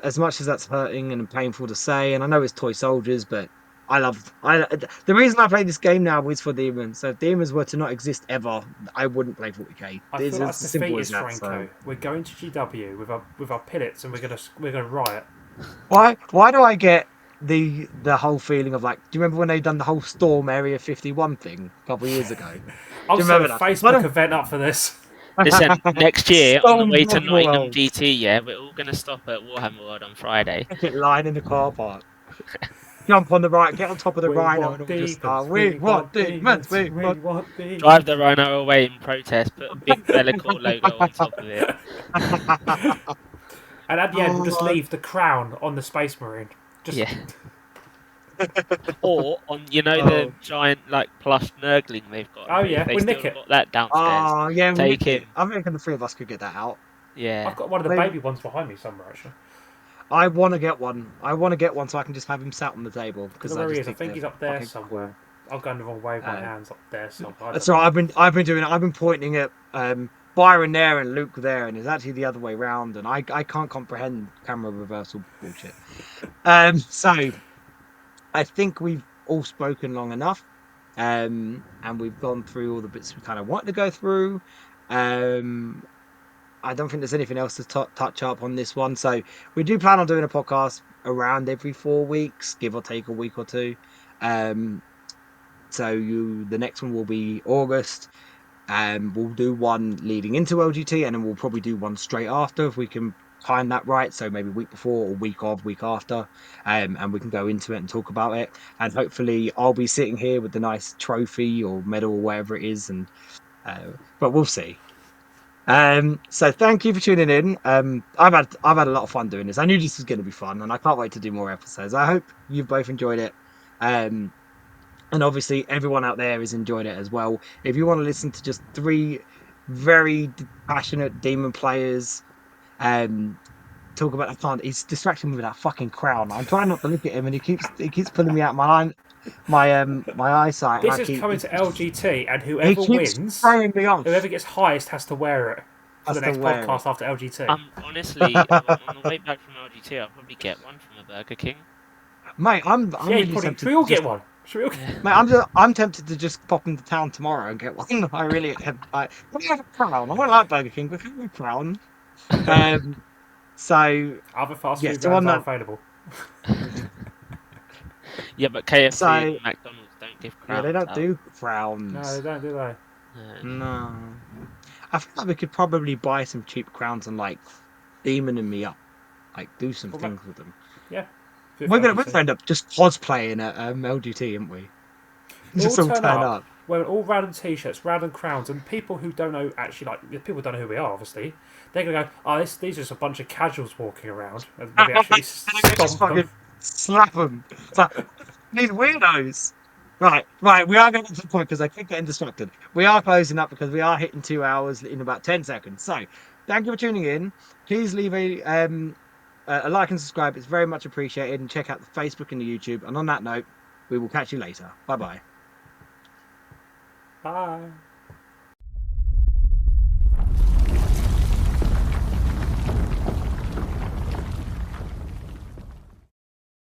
as much as that's hurting and painful to say, and I know it's toy soldiers, but the reason I play this game now is for demons. So if demons were to not exist ever, I wouldn't play 40k. I It's feel like as simple as defeatist, that. So Franco. We're going to GW with our pellets, and we're gonna riot. why do I get the whole feeling of like? Do you remember when they done the whole Storm Area 51 thing a couple of years ago? Do I'll you set a remember that? Why Facebook event up for this. Listen, next year on the Storm way to Nottingham World. GT, yeah, we're all gonna stop at Warhammer World on Friday. Picket line in the car park. Jump on the right, get on top of the We rhino, and want all just demons. start. We We want want demons. demons. We We want. want demons. Drive the Rhino away in protest. Put a big Bellicore logo on top of it. And at the end, we'll just Oh, leave the crown on the Space Marine. Just Yeah. Or on, the oh, giant like plush Nurgling they've got. Oh, If yeah, they we still nick it. got that downstairs, Yeah, we take nicked it. him. I reckon the three of us could get that out. Yeah. I've got one of the Maybe. baby ones behind me somewhere actually. I want to get one. I want to get one so I can just have him sat on the table I don't because know I where he just is. I think think they're he's up there fucking somewhere. cool. I've gone the wrong way with my Uh, hands up there somewhere. I that's don't right. know. I've been doing it. I've been pointing at Byron there and Luke there, and it's actually the other way round. And I can't comprehend camera reversal bullshit. So I think we've all spoken long enough. And we've gone through all the bits we kind of want to go through. Um, I don't think there's anything else to touch up on this one. So we do plan on doing a podcast around every 4 weeks, give or take a week or two. Um, the next one will be August. We'll do one leading into LGT, and then we'll probably do one straight after if we can time that right. So maybe week before or week of, week after, and we can go into it and talk about it. And hopefully, I'll be sitting here with the nice trophy or medal or whatever it is, and but we'll see. So thank you for tuning in. I've had a lot of fun doing this. I knew this was going to be fun, and I can't wait to do more episodes. I hope you've both enjoyed it. And obviously everyone out there has enjoyed it as well. If you want to listen to just three very passionate demon players talk about, I can't, he's distracting me with that fucking crown. I'm trying not to look at him, and he keeps pulling me out my eyesight, and This is coming to LGT, and he whoever keeps wins, spraying me off. whoever gets highest has to wear it for Has the to next wear podcast it. after LGT. Honestly, on the way back from LGT, I'll probably get one from a Burger King. Mate, I'm yeah, really probably, tempted should we all to just, get one? Should we all get... mate, I'm tempted to just pop into town tomorrow and get one. I really am. Can we have a crown? I don't like Burger King, but can we have a crown? So Other fast yeah, food so on brands are that, available. Yeah, but KFC so and McDonald's don't give crowns they don't out. do No, crowns. they don't, do they? No. I feel like we could probably buy some cheap crowns and like demon and me up, like do some Well, things with them. Yeah. We're gonna end up just cosplaying at LGT, aren't we? We'll Just all turn turn up. up. wearing all random t-shirts, random crowns, and people who don't know actually people don't know who we are. Obviously, they're gonna go, "Oh, these are just a bunch of casuals walking around," and maybe actually And then we just stomp them. fucking slap them. It's like, these weirdos. Right. We are getting to the point because I keep getting distracted. We are closing up because we are hitting 2 hours in about 10 seconds. So, thank you for tuning in. Please leave a like and subscribe. It's very much appreciated. And check out the Facebook and the YouTube. And on that note, we will catch you later. Bye bye. Bye.